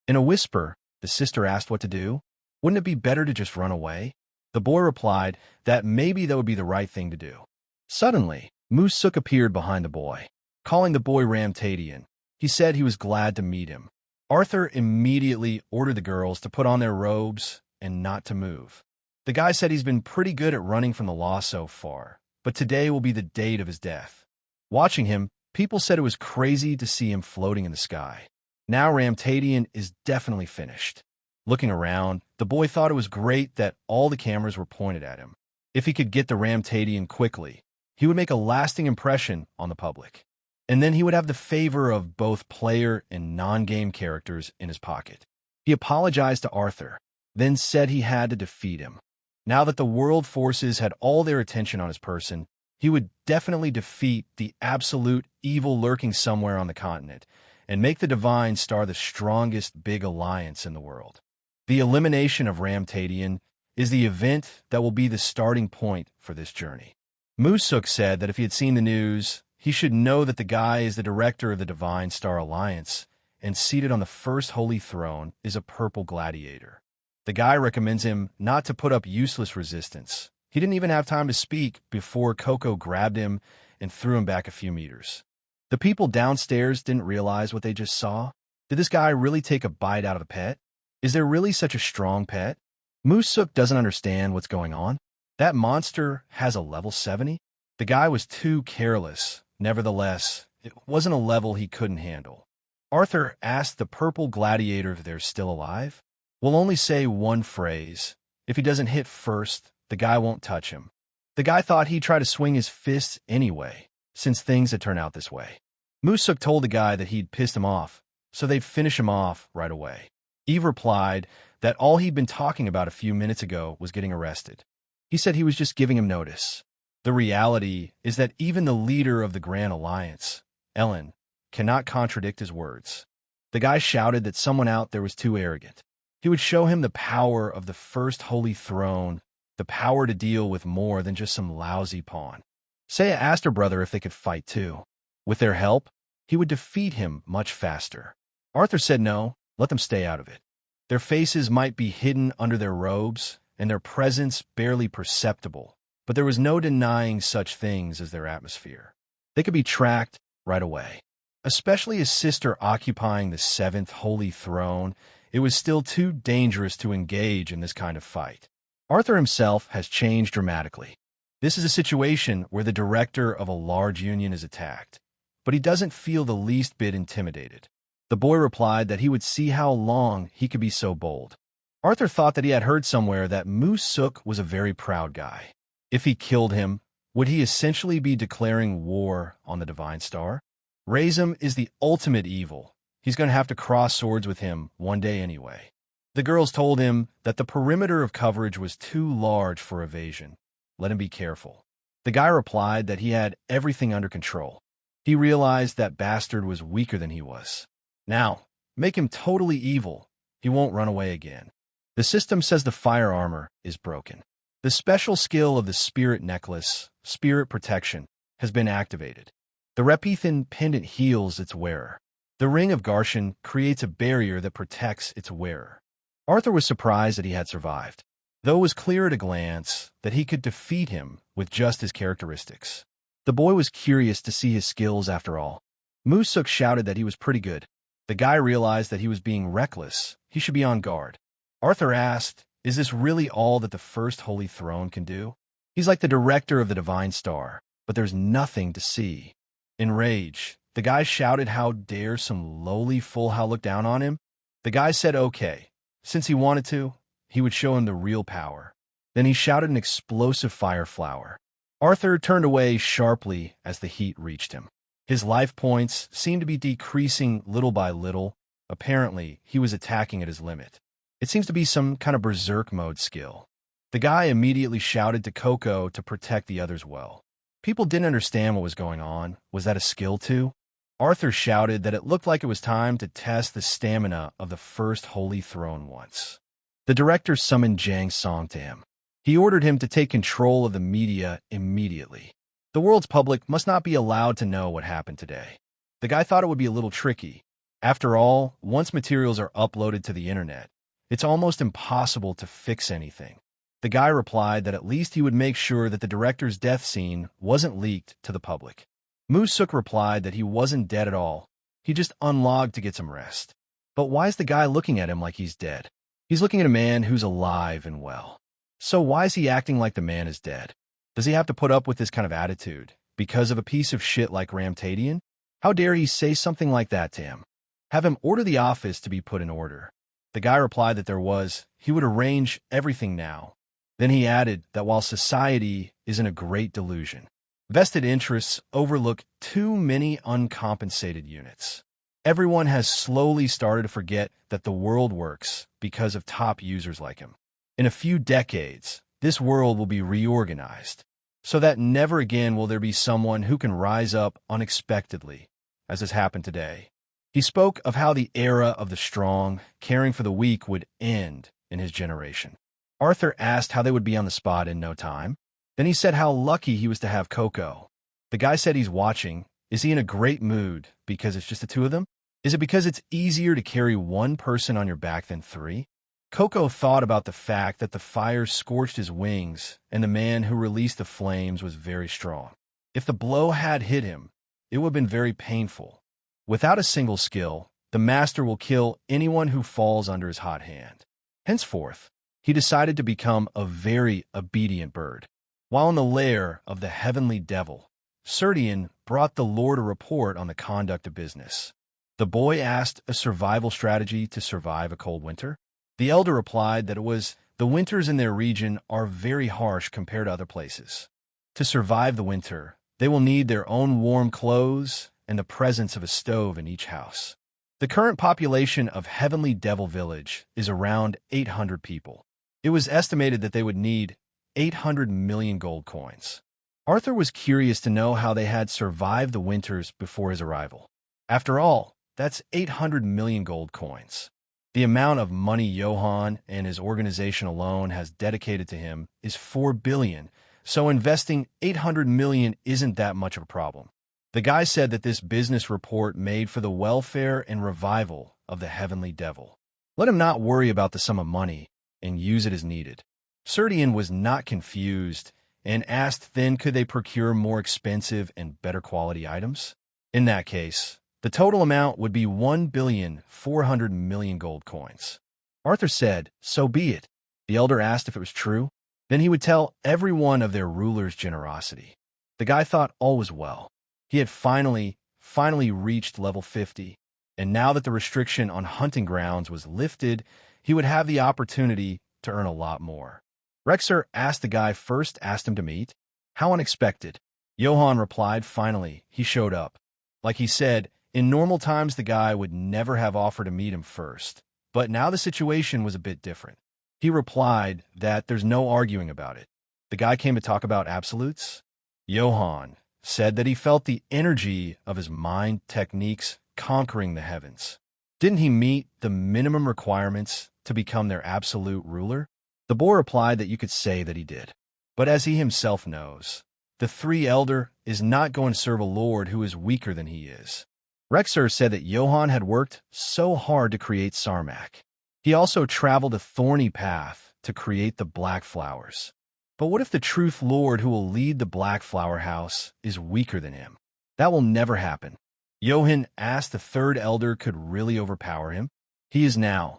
In a whisper, the sister asked what to do. Wouldn't it be better to just run away? The boy replied that maybe that would be the right thing to do. Suddenly, Musuk appeared behind the boy. Calling the boy Ramtadian, he said he was glad to meet him. Arthur immediately ordered the girls to put on their robes and not to move. The guy said he's been pretty good at running from the law so far, but today will be the date of his death. Watching him, people said it was crazy to see him floating in the sky. Now Ramtadian is definitely finished. Looking around, the boy thought it was great that all the cameras were pointed at him. If he could get the Ramtadian quickly, he would make a lasting impression on the public. And then he would have the favor of both player and non-game characters in his pocket. He apologized to Arthur, then said he had to defeat him. Now that the world forces had all their attention on his person, he would definitely defeat the absolute evil lurking somewhere on the continent and make the Divine Star the strongest big alliance in the world. The elimination of Ramtadian is the event that will be the starting point for this journey. Musuk said that if he had seen the news, he should know that the guy is the director of the Divine Star Alliance, and seated on the first holy throne is a purple gladiator. The guy recommends him not to put up useless resistance. He didn't even have time to speak before Coco grabbed him and threw him back a few meters. The people downstairs didn't realize what they just saw. Did this guy really take a bite out of the pet? Is there really such a strong pet? Musuk doesn't understand what's going on. That monster has a level 70? The guy was too careless. Nevertheless, it wasn't a level he couldn't handle. Arthur asked the purple gladiator if they're still alive. We'll only say one phrase. If he doesn't hit first, the guy won't touch him. The guy thought he'd try to swing his fists anyway, since things had turned out this way. Musuk told the guy that he'd pissed him off, so they'd finish him off right away. Eve replied that all he'd been talking about a few minutes ago was getting arrested. He said he was just giving him notice. The reality is that even the leader of the Grand Alliance, Ellen, cannot contradict his words. The guy shouted that someone out there was too arrogant. He would show him the power of the first holy throne, the power to deal with more than just some lousy pawn. Seiya asked her brother if they could fight too. With their help, he would defeat him much faster. Arthur said no, let them stay out of it. Their faces might be hidden under their robes, and their presence barely perceptible, but there was no denying such things as their atmosphere. They could be tracked right away. Especially his sister occupying the seventh holy throne, it was still too dangerous to engage in this kind of fight. Arthur himself has changed dramatically. This is a situation where the director of a large union is attacked, but he doesn't feel the least bit intimidated. The boy replied that he would see how long he could be so bold. Arthur thought that he had heard somewhere that Musuk was a very proud guy. If he killed him, would he essentially be declaring war on the Divine Star? Razum is the ultimate evil. He's going to have to cross swords with him one day anyway. The girls told him that the perimeter of coverage was too large for evasion. Let him be careful. The guy replied that he had everything under control. He realized that bastard was weaker than he was. Now, make him totally evil. He won't run away again. The system says the fire armor is broken. The special skill of the spirit necklace, spirit protection, has been activated. The Repethan pendant heals its wearer. The ring of Garshan creates a barrier that protects its wearer. Arthur was surprised that he had survived, though it was clear at a glance that he could defeat him with just his characteristics. The boy was curious to see his skills after all. Musuk shouted that he was pretty good. The guy realized that he was being reckless. He should be on guard. Arthur asked, is this really all that the first holy throne can do? He's like the director of the Divine Star, but there's nothing to see. Enraged, the guy shouted how dare some lowly full-how look down on him. The guy said okay. Since he wanted to, he would show him the real power. Then he shouted an explosive fire flower. Arthur turned away sharply as the heat reached him. His life points seemed to be decreasing little by little. Apparently, he was attacking at his limit. It seems to be some kind of berserk mode skill. The guy immediately shouted to Coco to protect the others well. People didn't understand what was going on. Was that a skill too? Arthur shouted that it looked like it was time to test the stamina of the first Holy Throne once. The director summoned Jang Song to him. He ordered him to take control of the media immediately. The world's public must not be allowed to know what happened today. The guy thought it would be a little tricky. After all, once materials are uploaded to the internet, it's almost impossible to fix anything. The guy replied that at least he would make sure that the director's death scene wasn't leaked to the public. Moosuk replied that he wasn't dead at all. He just unlogged to get some rest. But why is the guy looking at him like he's dead? He's looking at a man who's alive and well. So why is he acting like the man is dead? Does he have to put up with this kind of attitude because of a piece of shit like Ramtadian? How dare he say something like that to him? Have him order the office to be put in order. The guy replied that he would arrange everything now. Then he added that while society is in a great delusion, vested interests overlook too many uncompensated units. Everyone has slowly started to forget that the world works because of top users like him. In a few decades, this world will be reorganized, so that never again will there be someone who can rise up unexpectedly, as has happened today. He spoke of how the era of the strong, caring for the weak would end in his generation. Arthur asked how they would be on the spot in no time. Then he said how lucky he was to have Coco. The guy said he's watching. Is he in a great mood because it's just the two of them? Is it because it's easier to carry one person on your back than three? Coco thought about the fact that the fire scorched his wings and the man who released the flames was very strong. If the blow had hit him, it would have been very painful. Without a single skill, the master will kill anyone who falls under his hot hand. Henceforth, he decided to become a very obedient bird. While in the lair of the heavenly devil, Serdian brought the Lord a report on the conduct of business. The boy asked a survival strategy to survive a cold winter. The elder replied that the winters in their region are very harsh compared to other places. To survive the winter, they will need their own warm clothes and the presence of a stove in each house. The current population of Heavenly Devil Village is around 800 people. It was estimated that they would need 800 million gold coins. Arthur was curious to know how they had survived the winters before his arrival. After all, that's 800 million gold coins. The amount of money Johann and his organization alone has dedicated to him is 4 billion, so investing 800 million isn't that much of a problem. The guy said that this business report made for the welfare and revival of the Heavenly Devil. Let him not worry about the sum of money and use it as needed. Serdian was not confused and asked then could they procure more expensive and better quality items? In that case, the total amount would be 1,400 million gold coins. Arthur said, so be it. The elder asked if it was true. Then he would tell everyone of their ruler's generosity. The guy thought all was well. He had finally reached level 50, and now that the restriction on hunting grounds was lifted, he would have the opportunity to earn a lot more. Rexer asked the guy first asked him to meet. How unexpected. Johann replied finally, he showed up. Like he said, in normal times the guy would never have offered to meet him first, but now the situation was a bit different. He replied that there's no arguing about it. The guy came to talk about absolutes. Johann said that he felt the energy of his mind techniques conquering the heavens. Didn't he meet the minimum requirements to become their absolute ruler? The boy replied that you could say that he did. But as he himself knows, the three elder is not going to serve a lord who is weaker than he is. Rexer said that Johann had worked so hard to create Sarmak. He also traveled a thorny path to create the Black Flowers. But what if the truth lord who will lead the Black Flower House is weaker than him? That will never happen. Johann asked the third elder could really overpower him. He is now.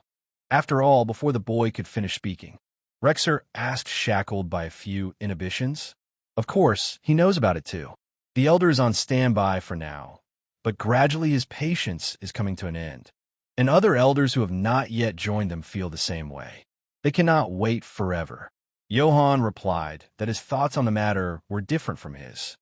After all, before the boy could finish speaking, Rexer asked, shackled by a few inhibitions. Of course, he knows about it too. The elder is on standby for now, but gradually his patience is coming to an end. And other elders who have not yet joined them feel the same way. They cannot wait forever. Johann replied that his thoughts on the matter were different from his.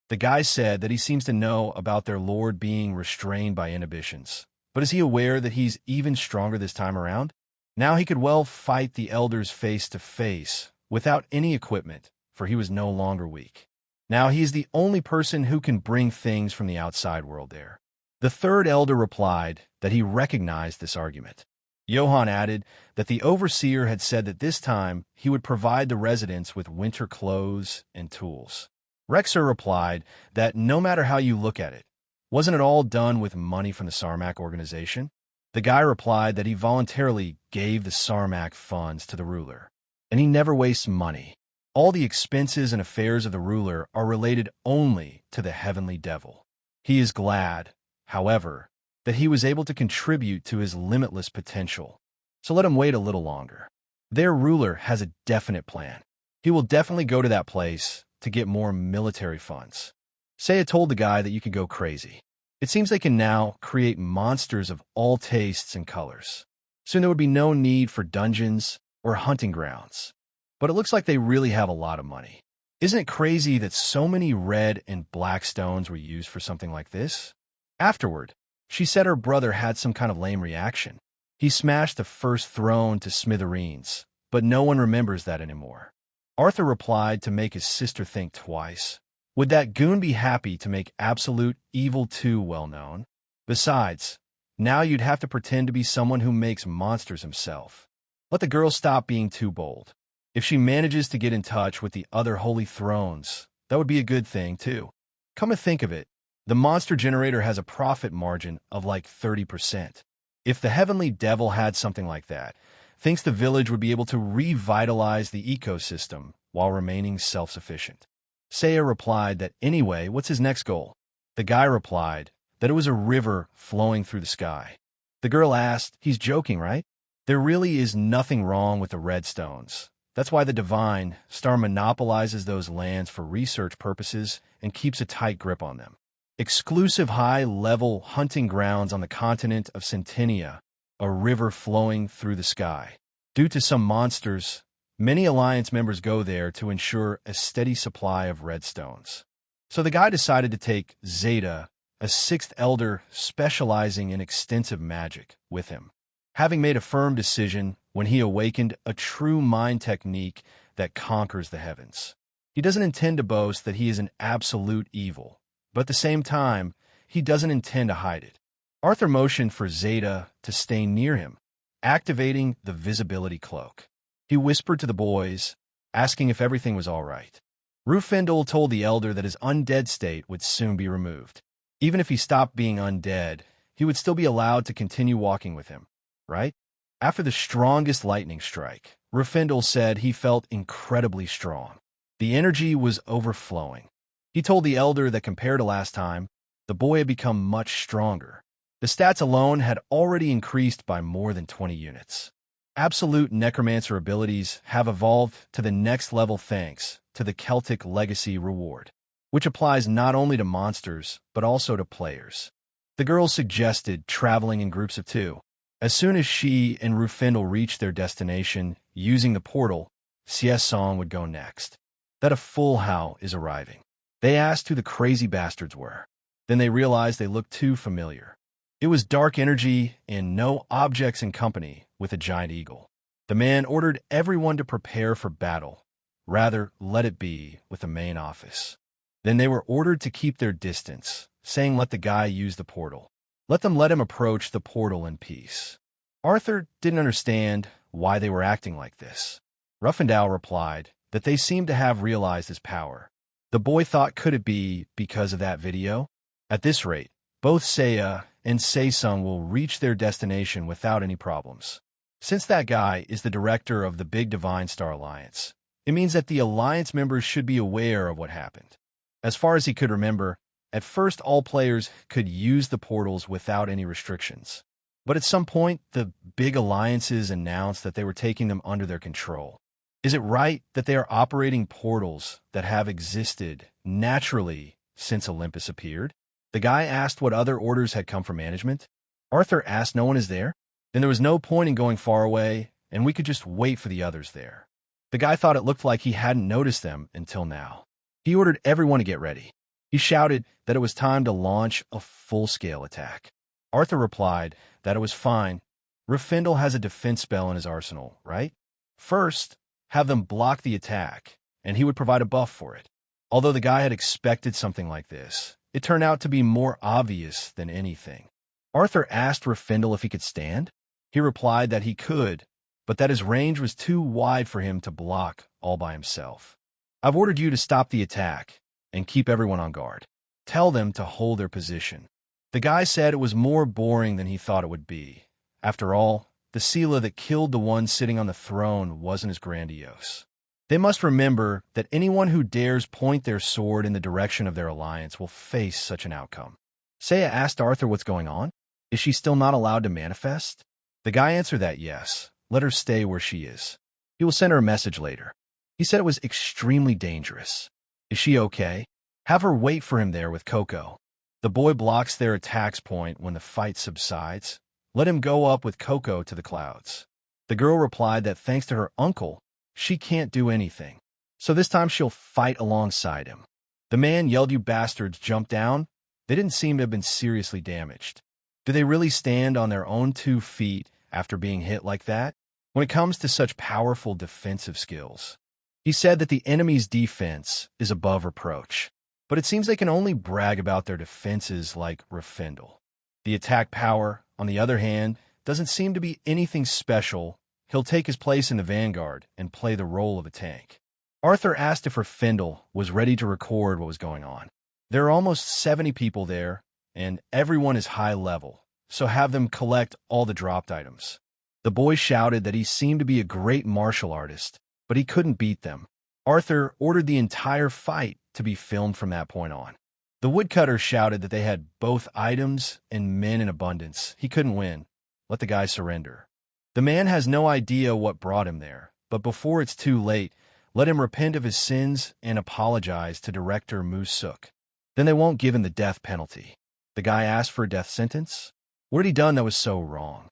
The guy said that he seems to know about their lord being restrained by inhibitions. But is he aware that he's even stronger this time around? Now he could well fight the elders face to face without any equipment, for he was no longer weak. Now he is the only person who can bring things from the outside world there. The third elder replied that he recognized this argument. Johann added that the overseer had said that this time he would provide the residents with winter clothes and tools. Rexer replied that no matter how you look at it, wasn't it all done with money from the Sarmak organization? The guy replied that he voluntarily gave the Sarmak funds to the ruler, and he never wastes money. All the expenses and affairs of the ruler are related only to the heavenly devil. He is glad, however, that he was able to contribute to his limitless potential. So let him wait a little longer. Their ruler has a definite plan. He will definitely go to that place to get more military funds. Seiya told the guy that you could go crazy. It seems they can now create monsters of all tastes and colors. Soon there would be no need for dungeons or hunting grounds. But it looks like they really have a lot of money. Isn't it crazy that so many red and black stones were used for something like this? Afterward, she said her brother had some kind of lame reaction. He smashed the first throne to smithereens, but no one remembers that anymore. Arthur replied to make his sister think twice. Would that goon be happy to make absolute evil too well known? Besides, now you'd have to pretend to be someone who makes monsters himself. Let the girl stop being too bold. If she manages to get in touch with the other holy thrones, that would be a good thing too. Come to think of it, the monster generator has a profit margin of like 30%. If the heavenly devil had something like that, thinks the village would be able to revitalize the ecosystem while remaining self-sufficient. Seiya replied that anyway, what's his next goal? The guy replied that it was a river flowing through the sky. The girl asked, he's joking, right? There really is nothing wrong with the red stones. That's why the divine star monopolizes those lands for research purposes and keeps a tight grip on them. Exclusive high-level hunting grounds on the continent of Centennia, a river flowing through the sky. Due to some monsters, many Alliance members go there to ensure a steady supply of red stones. So the guy decided to take Zeta, a sixth elder specializing in extensive magic, with him. Having made a firm decision when he awakened a true mind technique that conquers the heavens. He doesn't intend to boast that he is an absolute evil, but at the same time, he doesn't intend to hide it. Arthur motioned for Zeta to stay near him, activating the visibility cloak. He whispered to the boys, asking if everything was all right. Rufendel told the elder that his undead state would soon be removed. Even if he stopped being undead, he would still be allowed to continue walking with him, right? After the strongest lightning strike, Rufendel said he felt incredibly strong. The energy was overflowing. He told the elder that compared to last time, the boy had become much stronger. The stats alone had already increased by more than 20 units. Absolute necromancer abilities have evolved to the next level thanks to the Celtic Legacy reward, which applies not only to monsters, but also to players. The girl suggested traveling in groups of 2. As soon as she and Rufendel reached their destination using the portal, Sies Song would go next. That a full how is arriving. They asked who the crazy bastards were. Then they realized they looked too familiar. It was dark energy and no objects in company with a giant eagle. The man ordered everyone to prepare for battle. Rather, let it be with the main office. Then they were ordered to keep their distance, saying let the guy use the portal. Let him approach the portal in peace. Arthur didn't understand why they were acting like this. Ruffendow replied that they seemed to have realized his power. The boy thought, could it be because of that video? At this rate, both Seiya and Saesung will reach their destination without any problems. Since that guy is the director of the Big Divine Star Alliance, it means that the Alliance members should be aware of what happened. As far as he could remember, at first all players could use the portals without any restrictions. But at some point, the big alliances announced that they were taking them under their control. Is it right that they are operating portals that have existed naturally since Olympus appeared? The guy asked what other orders had come from management. Arthur asked no one is there. Then there was no point in going far away, and we could just wait for the others there. The guy thought it looked like he hadn't noticed them until now. He ordered everyone to get ready. He shouted that it was time to launch a full-scale attack. Arthur replied that it was fine. Rufendel has a defense spell in his arsenal, right? First, have them block the attack, and he would provide a buff for it. Although the guy had expected something like this, It turned out to be more obvious than anything. Arthur asked Rafindle if he could stand. He replied that he could, but that his range was too wide for him to block all by himself. I've ordered you to stop the attack and keep everyone on guard. Tell them to hold their position. The guy said it was more boring than he thought it would be. After all, the Sela that killed the one sitting on the throne wasn't as grandiose. They must remember that anyone who dares point their sword in the direction of their alliance will face such an outcome. Seiya asked Arthur what's going on. Is she still not allowed to manifest? The guy answered that yes, let her stay where she is. He will send her a message later. He said it was extremely dangerous. Is she okay? Have her wait for him there with Coco. The boy blocks their attacks point when the fight subsides. Let him go up with Coco to the clouds. The girl replied that thanks to her uncle, she can't do anything. So this time she'll fight alongside him. The man yelled, "You bastards, jump down." They didn't seem to have been seriously damaged. Do they really stand on their own 2 feet after being hit like that? When it comes to such powerful defensive skills. He said that the enemy's defense is above reproach, but it seems they can only brag about their defenses like Rafindle. The attack power, on the other hand, doesn't seem to be anything special. He'll take his place in the vanguard and play the role of a tank. Arthur asked if Rafindle was ready to record what was going on. There are almost 70 people there, and everyone is high level, so have them collect all the dropped items. The boy shouted that he seemed to be a great martial artist, but he couldn't beat them. Arthur ordered the entire fight to be filmed from that point on. The woodcutter shouted that they had both items and men in abundance. He couldn't win. Let the guy surrender. The man has no idea what brought him there, but before it's too late, let him repent of his sins and apologize to Director Musuk. Then they won't give him the death penalty. The guy asked for a death sentence. What had he done that was so wrong?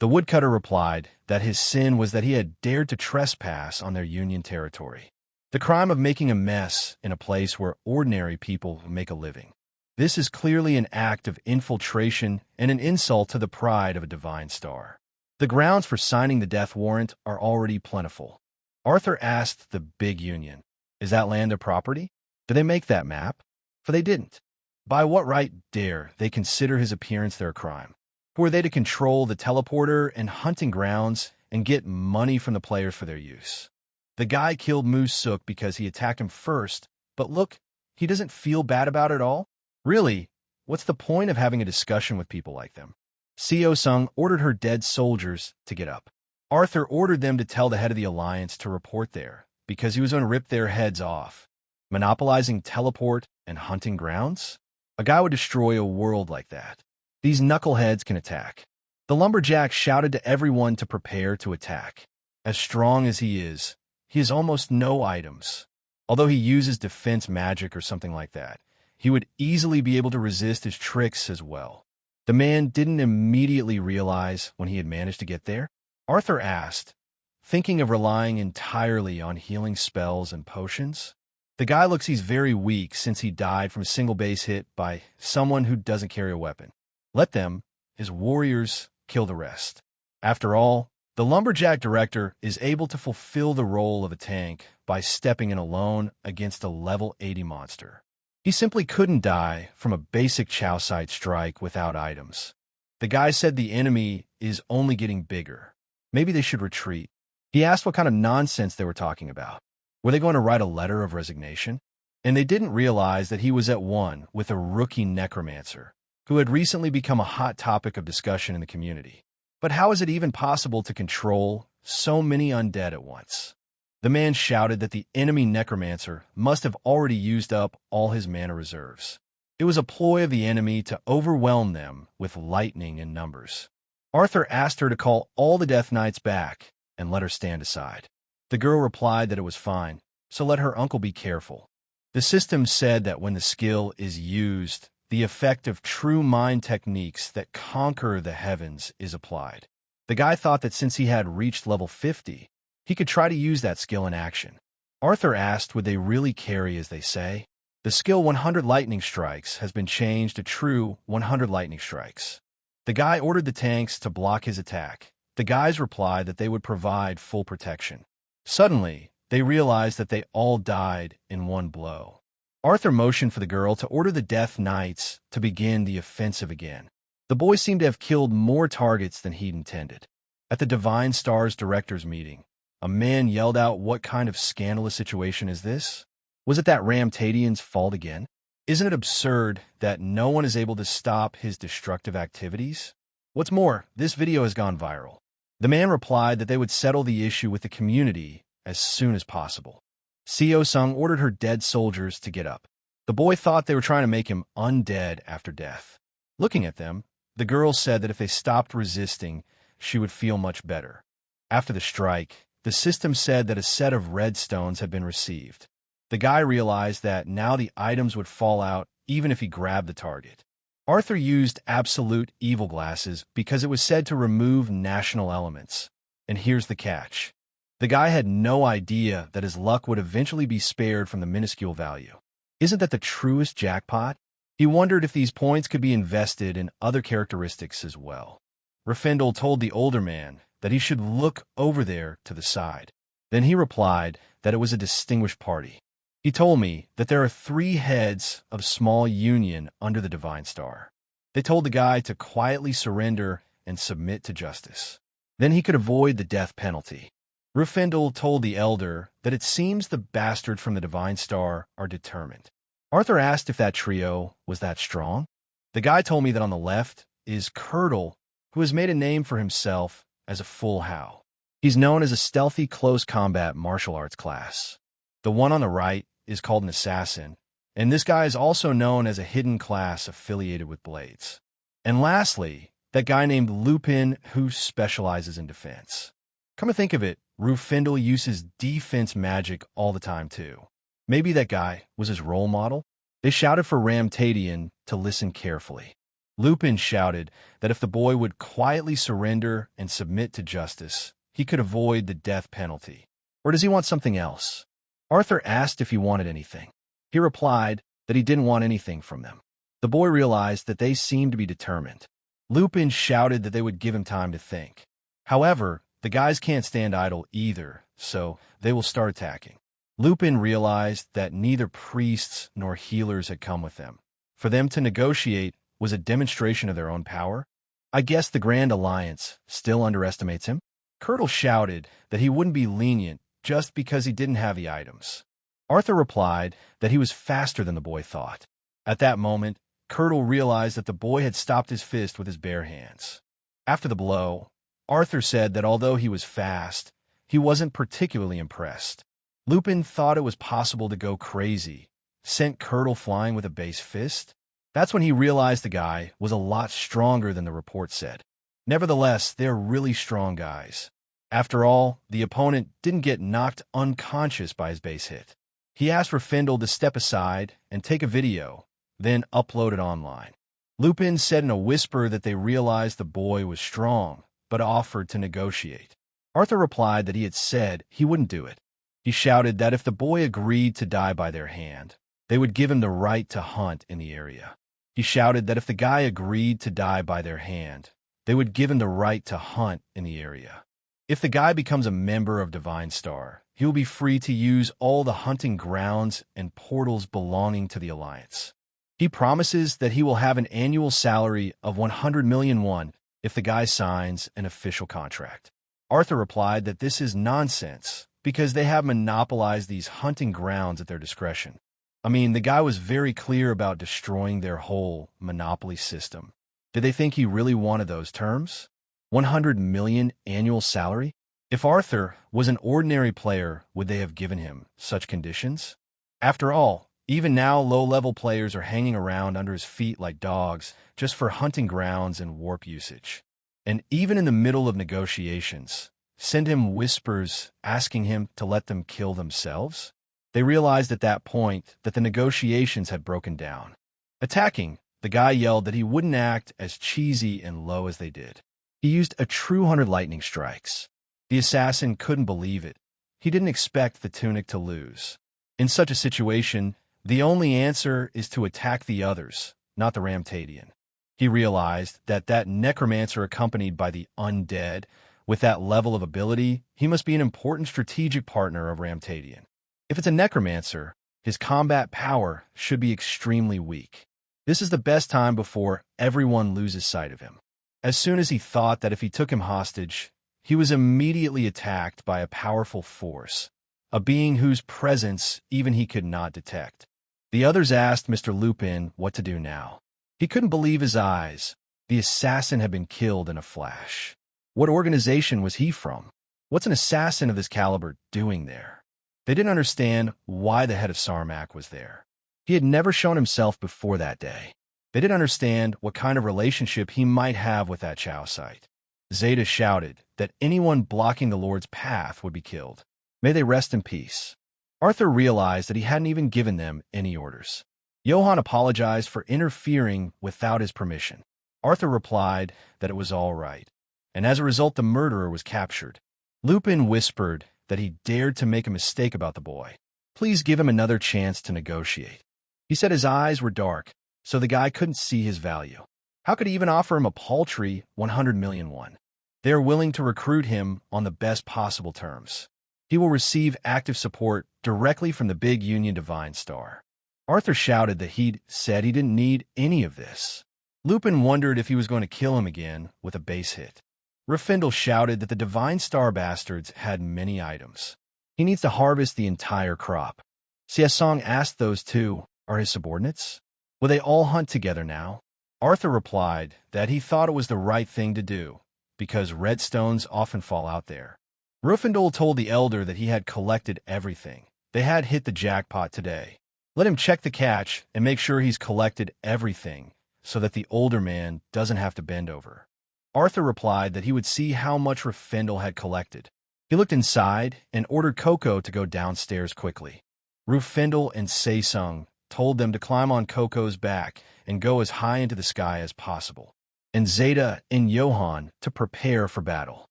The woodcutter replied that his sin was that he had dared to trespass on their Union territory. The crime of making a mess in a place where ordinary people make a living. This is clearly an act of infiltration and an insult to the pride of a divine star. The grounds for signing the death warrant are already plentiful. Arthur asked the big Union, is that land their property? Did they make that map? For they didn't. By what right dare they consider his appearance their crime? Who are they to control the teleporter and hunting grounds and get money from the players for their use? The guy killed Musuk because he attacked him first, but look, he doesn't feel bad about it all? Really, what's the point of having a discussion with people like them? Seo-sung ordered her dead soldiers to get up. Arthur ordered them to tell the head of the alliance to report there, because he was going to rip their heads off. Monopolizing teleport and hunting grounds? A guy would destroy a world like that. These knuckleheads can attack. The lumberjack shouted to everyone to prepare to attack. As strong as he has almost no items. Although he uses defense magic or something like that, he would easily be able to resist his tricks as well. The man didn't immediately realize when he had managed to get there. Arthur asked, thinking of relying entirely on healing spells and potions. The guy looks he's very weak since he died from a single base hit by someone who doesn't carry a weapon. Let them, his warriors, kill the rest. After all, the lumberjack director is able to fulfill the role of a tank by stepping in alone against a level 80 monster. He simply couldn't die from a basic Chow Sight strike without items. The guy said the enemy is only getting bigger. Maybe they should retreat. He asked what kind of nonsense they were talking about. Were they going to write a letter of resignation? And they didn't realize that he was at one with a rookie necromancer, who had recently become a hot topic of discussion in the community. But how is it even possible to control so many undead at once? The man shouted that the enemy necromancer must have already used up all his mana reserves. It was a ploy of the enemy to overwhelm them with lightning in numbers. Arthur asked her to call all the Death Knights back and let her stand aside. The girl replied that it was fine, so let her uncle be careful. The system said that when the skill is used, the effect of true mind techniques that conquer the heavens is applied. The guy thought that since he had reached level 50, he could try to use that skill in action. Arthur asked would they really carry as they say. The skill 100 lightning strikes has been changed to true 100 lightning strikes. The guy ordered the tanks to block his attack. The guys replied that they would provide full protection. Suddenly, they realized that they all died in one blow. Arthur motioned for the girl to order the Death Knights to begin the offensive again. The boy seemed to have killed more targets than he'd intended. At the Divine Stars directors meeting, a man yelled out, "What kind of scandalous situation is this? Was it that Ramtadian's fault again? Isn't it absurd that no one is able to stop his destructive activities? What's more, this video has gone viral." The man replied that they would settle the issue with the community as soon as possible. Seo-sung ordered her dead soldiers to get up. The boy thought they were trying to make him undead after death. Looking at them, the girl said that if they stopped resisting, she would feel much better. After the strike, the system said that a set of red stones had been received. The guy realized that now the items would fall out even if he grabbed the target. Arthur used absolute evil glasses because it was said to remove national elements. And here's the catch. The guy had no idea that his luck would eventually be spared from the minuscule value. Isn't that the truest jackpot? He wondered if these points could be invested in other characteristics as well. Rafendel told the older man that he should look over there to the side. Then he replied that it was a distinguished party. He told me that there are 3 heads of small union under the Divine Star. They told the guy to quietly surrender and submit to justice. Then he could avoid the death penalty. Rufendel told the elder that it seems the bastard from the Divine Star are determined. Arthur asked if that trio was that strong. The guy told me that on the left is Curdle, who has made a name for himself as a full How. He's known as a stealthy close combat martial arts class. The one on the right is called an assassin, and this guy is also known as a hidden class affiliated with blades. And lastly, that guy named Lupin who specializes in defense. Come to think of it, Rufendel uses defense magic all the time too. Maybe that guy was his role model? They shouted for Ramtadian to listen carefully. Lupin shouted that if the boy would quietly surrender and submit to justice, he could avoid the death penalty. Or does he want something else? Arthur asked if he wanted anything. He replied that he didn't want anything from them. The boy realized that they seemed to be determined. Lupin shouted that they would give him time to think. However, the guys can't stand idle either, so they will start attacking. Lupin realized that neither priests nor healers had come with them. For them to negotiate was a demonstration of their own power. I guess the Grand Alliance still underestimates him. Curdle shouted that he wouldn't be lenient just because he didn't have the items. Arthur replied that he was faster than the boy thought. At that moment, Curdle realized that the boy had stopped his fist with his bare hands. After the blow, Arthur said that although he was fast, he wasn't particularly impressed. Lupin thought it was possible to go crazy, sent Curdle flying with a base fist. That's when he realized the guy was a lot stronger than the report said. Nevertheless, they're really strong guys. After all, the opponent didn't get knocked unconscious by his base hit. He asked Rafendel to step aside and take a video, then upload it online. Lupin said in a whisper that they realized the boy was strong, but offered to negotiate. Arthur replied that he had said he wouldn't do it. He shouted that if the boy agreed to die by their hand, they would give him the right to hunt in the area. He shouted that if the guy agreed to die by their hand, they would give him the right to hunt in the area. If the guy becomes a member of Divine Star, he will be free to use all the hunting grounds and portals belonging to the Alliance. He promises that he will have an annual salary of 100 million won if the guy signs an official contract. Arthur replied that this is nonsense because they have monopolized these hunting grounds at their discretion. I mean, the guy was very clear about destroying their whole monopoly system. Did they think he really wanted those terms? 100 million annual salary? If Arthur was an ordinary player, would they have given him such conditions? After all, even now low-level players are hanging around under his feet like dogs just for hunting grounds and warp usage. And even in the middle of negotiations, send him whispers asking him to let them kill themselves? They realized at that point that the negotiations had broken down. Attacking, the guy yelled that he wouldn't act as cheesy and low as they did. He used a true 100 lightning strikes. The assassin couldn't believe it. He didn't expect the tunic to lose. In such a situation, the only answer is to attack the others, not the Ramtadian. He realized that necromancer accompanied by the undead, with that level of ability, he must be an important strategic partner of Ramtadian. If it's a necromancer, His combat power should be extremely weak. This is the best time before everyone loses sight of him. As soon as he thought that if he took him hostage, he was immediately attacked by a powerful force, a being whose presence even he could not detect. The others asked Mr. Lupin what to do now. He couldn't believe his eyes. The assassin had been killed in a flash. What organization was he from? What's an assassin of this caliber doing there? They didn't understand why the head of Sarmak was there. He had never shown himself before that day. They didn't understand what kind of relationship he might have with that Chow site. Zeta shouted that anyone blocking the Lord's path would be killed. May they rest in peace. Arthur realized that he hadn't even given them any orders. Johann apologized for interfering without his permission. Arthur replied that it was all right, and as a result the murderer was captured. Lupin whispered that he dared to make a mistake about the boy. Please give him another chance to negotiate. He said his eyes were dark, so the guy couldn't see his value. How could he even offer him a paltry 100 million won? They are willing to recruit him on the best possible terms. He will receive active support directly from the big Union Divine Star. Arthur shouted that he'd said he didn't need any of this. Lupin wondered if he was going to kill him again with a base hit. Rafindle shouted that the Divine Star bastards had many items. He needs to harvest the entire crop. Siasong asked those two are his subordinates. Will they all hunt together now? Arthur replied that he thought it was the right thing to do, because red stones often fall out there. Rufendel told the elder that he had collected everything. They had hit the jackpot today. Let him check the catch and make sure he's collected everything so that the older man doesn't have to bend over. Arthur replied that he would see how much Rufendel had collected. He looked inside and ordered Coco to go downstairs quickly. Rufendel and Saesung told them to climb on Coco's back and go as high into the sky as possible, and Zeta and Johann to prepare for battle.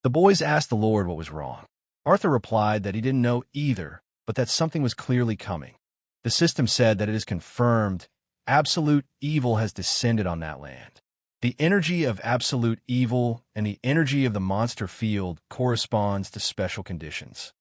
The boys asked the Lord what was wrong. Arthur replied that he didn't know either, but that something was clearly coming. The system said that it is confirmed absolute evil has descended on that land. The energy of absolute evil and the energy of the monster field corresponds to special conditions.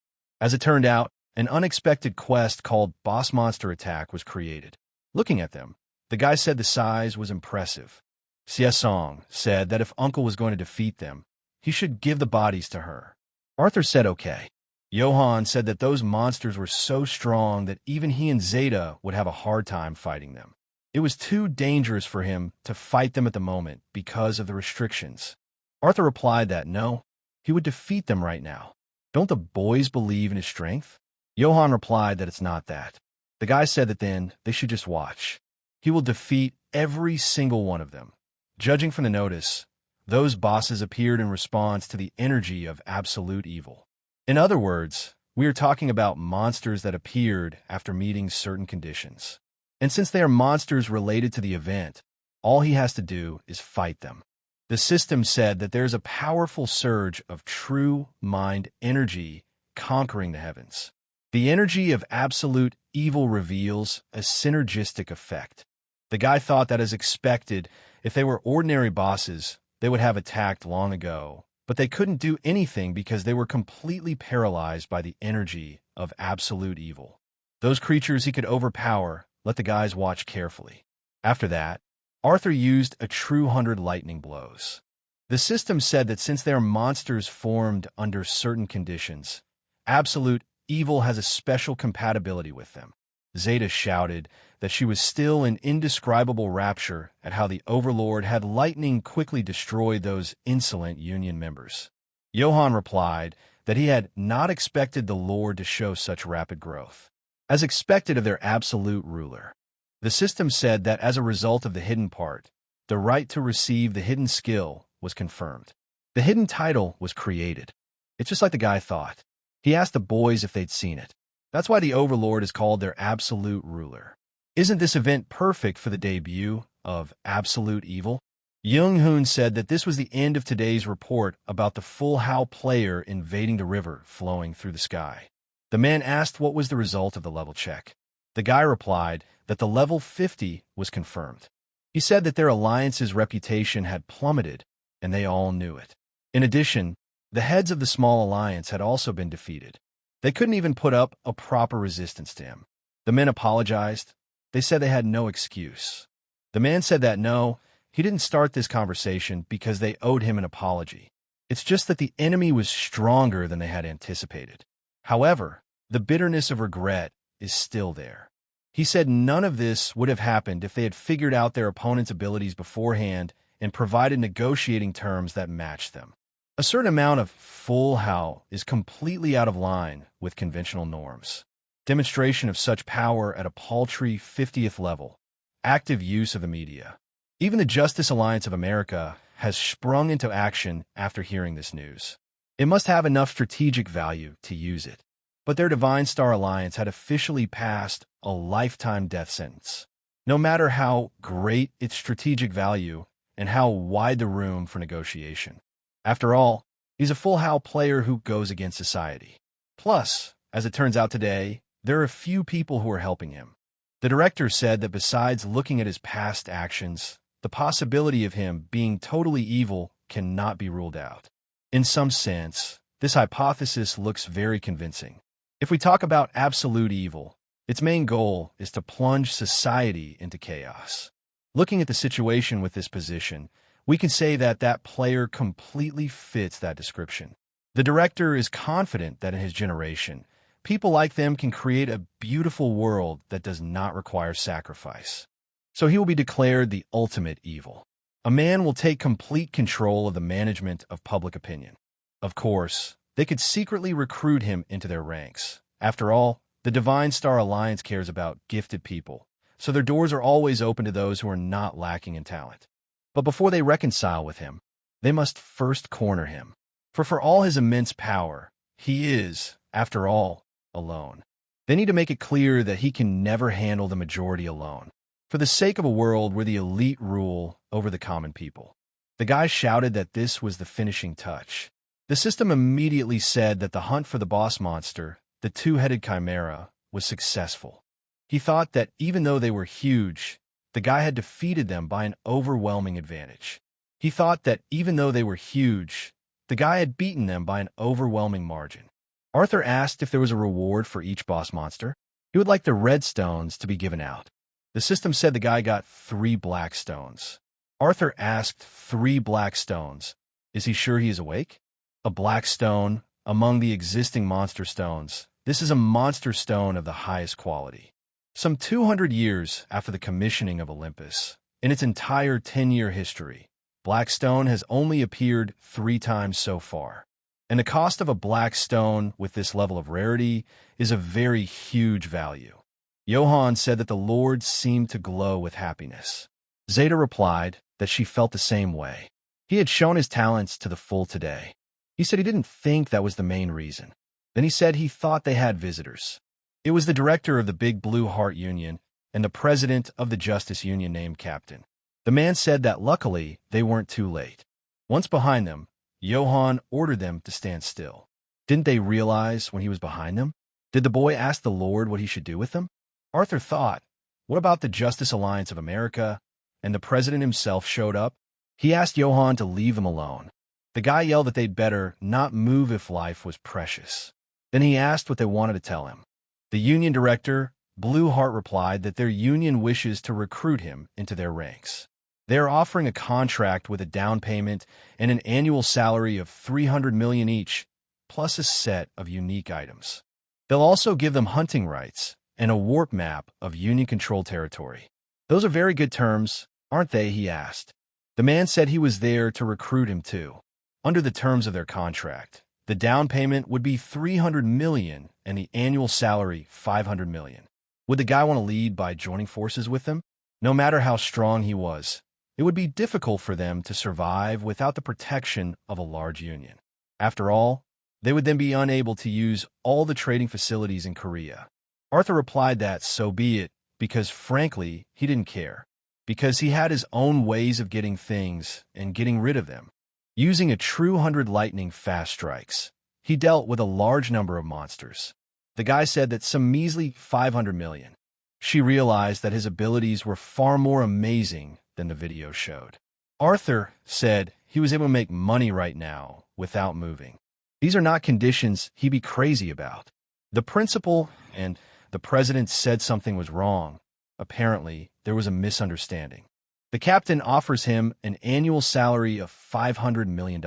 As it turned out, an unexpected quest called Boss Monster Attack was created. Looking at them, the guy said the size was impressive. Siasong said that if Uncle was going to defeat them, he should give the bodies to her. Arthur said okay. Johann said that those monsters were so strong that even he and Zeta would have a hard time fighting them. It was too dangerous for him to fight them at the moment because of the restrictions. Arthur replied that no, he would defeat them right now. Don't the boys believe in his strength? Johann replied that it's not that. The guy said that then they should just watch. He will defeat every single one of them. Judging from the notice, those bosses appeared in response to the energy of absolute evil. In other words, we are talking about monsters that appeared after meeting certain conditions. And since they are monsters related to the event, all he has to do is fight them. The system said that there is a powerful surge of true mind energy conquering the heavens. The energy of absolute evil reveals a synergistic effect. The guy thought that as expected, if they were ordinary bosses, they would have attacked long ago, but they couldn't do anything because they were completely paralyzed by the energy of absolute evil. Those creatures he could overpower. Let the guys watch carefully. After that, Arthur used a true 100 lightning blows. The system said that since they are monsters formed under certain conditions, absolute evil has a special compatibility with them. Zeta shouted that she was still in indescribable rapture at how the Overlord had lightning quickly destroyed those insolent Union members. Johann replied that he had not expected the Lord to show such rapid growth, as expected of their absolute ruler. The system said that as a result of the hidden part, the right to receive the hidden skill was confirmed. The hidden title was created. It's just like the guy thought. He asked the boys if they'd seen it. That's why the Overlord is called their absolute ruler. Isn't this event perfect for the debut of absolute evil? Jung-hoon said that this was the end of today's report about the full Hao player invading the river flowing through the sky. The man asked what was the result of the level check. The guy replied that the level 50 was confirmed. He said that their alliance's reputation had plummeted, and they all knew it. In addition, the heads of the small alliance had also been defeated. They couldn't even put up a proper resistance to him. The men apologized. They said they had no excuse. The man said that no, he didn't start this conversation because they owed him an apology. It's just that the enemy was stronger than they had anticipated. However, the bitterness of regret is still there. He said none of this would have happened if they had figured out their opponent's abilities beforehand and provided negotiating terms that matched them. A certain amount of full how is completely out of line with conventional norms. Demonstration of such power at a paltry 50th level. Active use of the media. Even the Justice Alliance of America has sprung into action after hearing this news. It must have enough strategic value to use it. But their Divine Star Alliance had officially passed a lifetime death sentence. No matter how great its strategic value and how wide the room for negotiation. After all, he's a full how player who goes against society. Plus, as it turns out today, there are a few people who are helping him. The director said that besides looking at his past actions, the possibility of him being totally evil cannot be ruled out. In some sense, this hypothesis looks very convincing. If we talk about absolute evil, its main goal is to plunge society into chaos. Looking at the situation with this position, we can say that that player completely fits that description. The director is confident that in his generation, people like them can create a beautiful world that does not require sacrifice. So he will be declared the ultimate evil. A man will take complete control of the management of public opinion. Of course, they could secretly recruit him into their ranks. After all, the Divine Star Alliance cares about gifted people, so their doors are always open to those who are not lacking in talent. But before they reconcile with him, they must first corner him. For all his immense power, he is, after all, alone. They need to make it clear that he can never handle the majority alone, for the sake of a world where the elite rule over the common people. The guy shouted that this was the finishing touch. The system immediately said that the hunt for the boss monster, the two-headed chimera, was successful. He thought that even though they were huge, the guy had defeated them by an overwhelming advantage. He thought that even though they were huge, the guy had beaten them by an overwhelming margin. Arthur asked if there was a reward for each boss monster. He would like the red stones to be given out. The system said the guy got 3 black stones. Arthur asked 3 black stones. Is he sure he is awake? A black stone among the existing monster stones. This is a monster stone of the highest quality. Some 200 years after the commissioning of Olympus, in its entire 10-year history, black stone has only appeared 3 times so far. And the cost of a black stone with this level of rarity is a very huge value. Johann said that the Lord seemed to glow with happiness. Zeta replied that she felt the same way. He had shown his talents to the full today. He said he didn't think that was the main reason. Then he said he thought they had visitors. It was the director of the Big Blue Heart Union and the president of the Justice Union named Captain. The man said that luckily they weren't too late. Once behind them, Johann ordered them to stand still. Didn't they realize when he was behind them? Did the boy ask the Lord what he should do with them? Arthur thought, what about the Justice Alliance of America? And the president himself showed up. He asked Johann to leave them alone. The guy yelled that they'd better not move if life was precious. Then he asked what they wanted to tell him. The union director, Blue Heart, replied that their union wishes to recruit him into their ranks. They are offering a contract with a down payment and an annual salary of $300 million each, plus a set of unique items. They'll also give them hunting rights and a warp map of union-controlled territory. Those are very good terms, aren't they? He asked. The man said he was there to recruit him too. Under the terms of their contract, the down payment would be $300 million and the annual salary $500 million. Would the guy want to lead by joining forces with them? No matter how strong he was, it would be difficult for them to survive without the protection of a large union. After all, they would then be unable to use all the trading facilities in Korea. Arthur replied that so be it, because frankly, he didn't care. Because he had his own ways of getting things and getting rid of them. Using a true 100 lightning fast strikes, he dealt with a large number of monsters. The guy said that some measly $500 million. She realized that his abilities were far more amazing than the video showed. Arthur said he was able to make money right now without moving. These are not conditions he'd be crazy about. The principal and the president said something was wrong. Apparently, there was a misunderstanding. The captain offers him an annual salary of $500 million.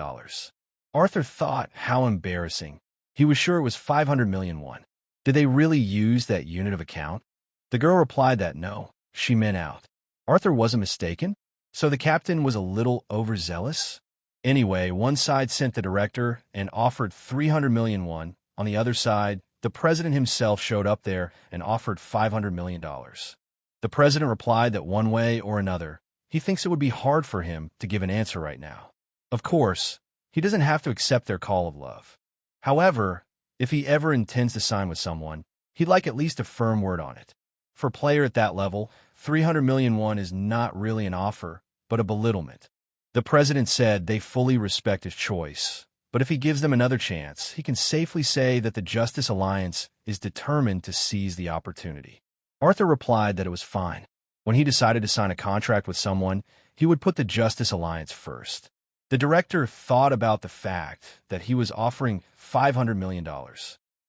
Arthur thought, how embarrassing. He was sure it was 500 million won. Did they really use that unit of account? The girl replied that no, she meant out. Arthur wasn't mistaken, so the captain was a little overzealous. Anyway, one side sent the director and offered 300 million won. On the other side, the president himself showed up there and offered $500 million. The president replied that one way or another, he thinks it would be hard for him to give an answer right now. Of course, he doesn't have to accept their call of love. However, if he ever intends to sign with someone, he'd like at least a firm word on it. For a player at that level, 300 million won is not really an offer, but a belittlement. The president said they fully respect his choice, but if he gives them another chance, he can safely say that the Justice Alliance is determined to seize the opportunity. Arthur replied that it was fine. When he decided to sign a contract with someone, he would put the Justice Alliance first. The director thought about the fact that he was offering $500 million.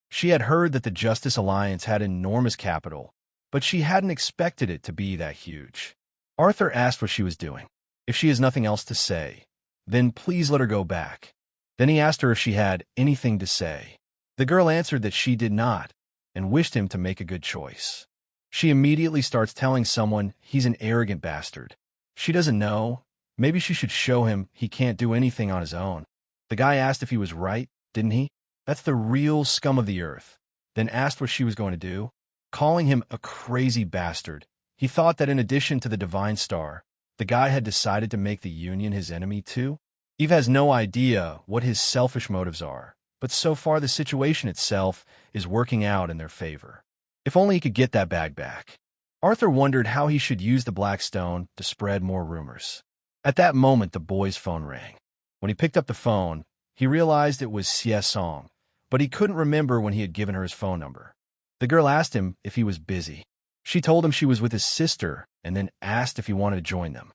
She had heard that the Justice Alliance had enormous capital, but she hadn't expected it to be that huge. Arthur asked what she was doing. If she has nothing else to say, then please let her go back. Then he asked her if she had anything to say. The girl answered that she did not, and wished him to make a good choice. She immediately starts telling someone he's an arrogant bastard. She doesn't know. Maybe she should show him he can't do anything on his own. The guy asked if he was right, didn't he? That's the real scum of the earth. Then asked what she was going to do, calling him a crazy bastard. He thought that in addition to the Divine Star, the guy had decided to make the Union his enemy too. Eve has no idea what his selfish motives are, but so far the situation itself is working out in their favor. If only he could get that bag back. Arthur wondered how he should use the Black Stone to spread more rumors. At that moment, the boy's phone rang. When he picked up the phone, he realized it was Xie Song, but he couldn't remember when he had given her his phone number. The girl asked him if he was busy. She told him she was with his sister and then asked if he wanted to join them.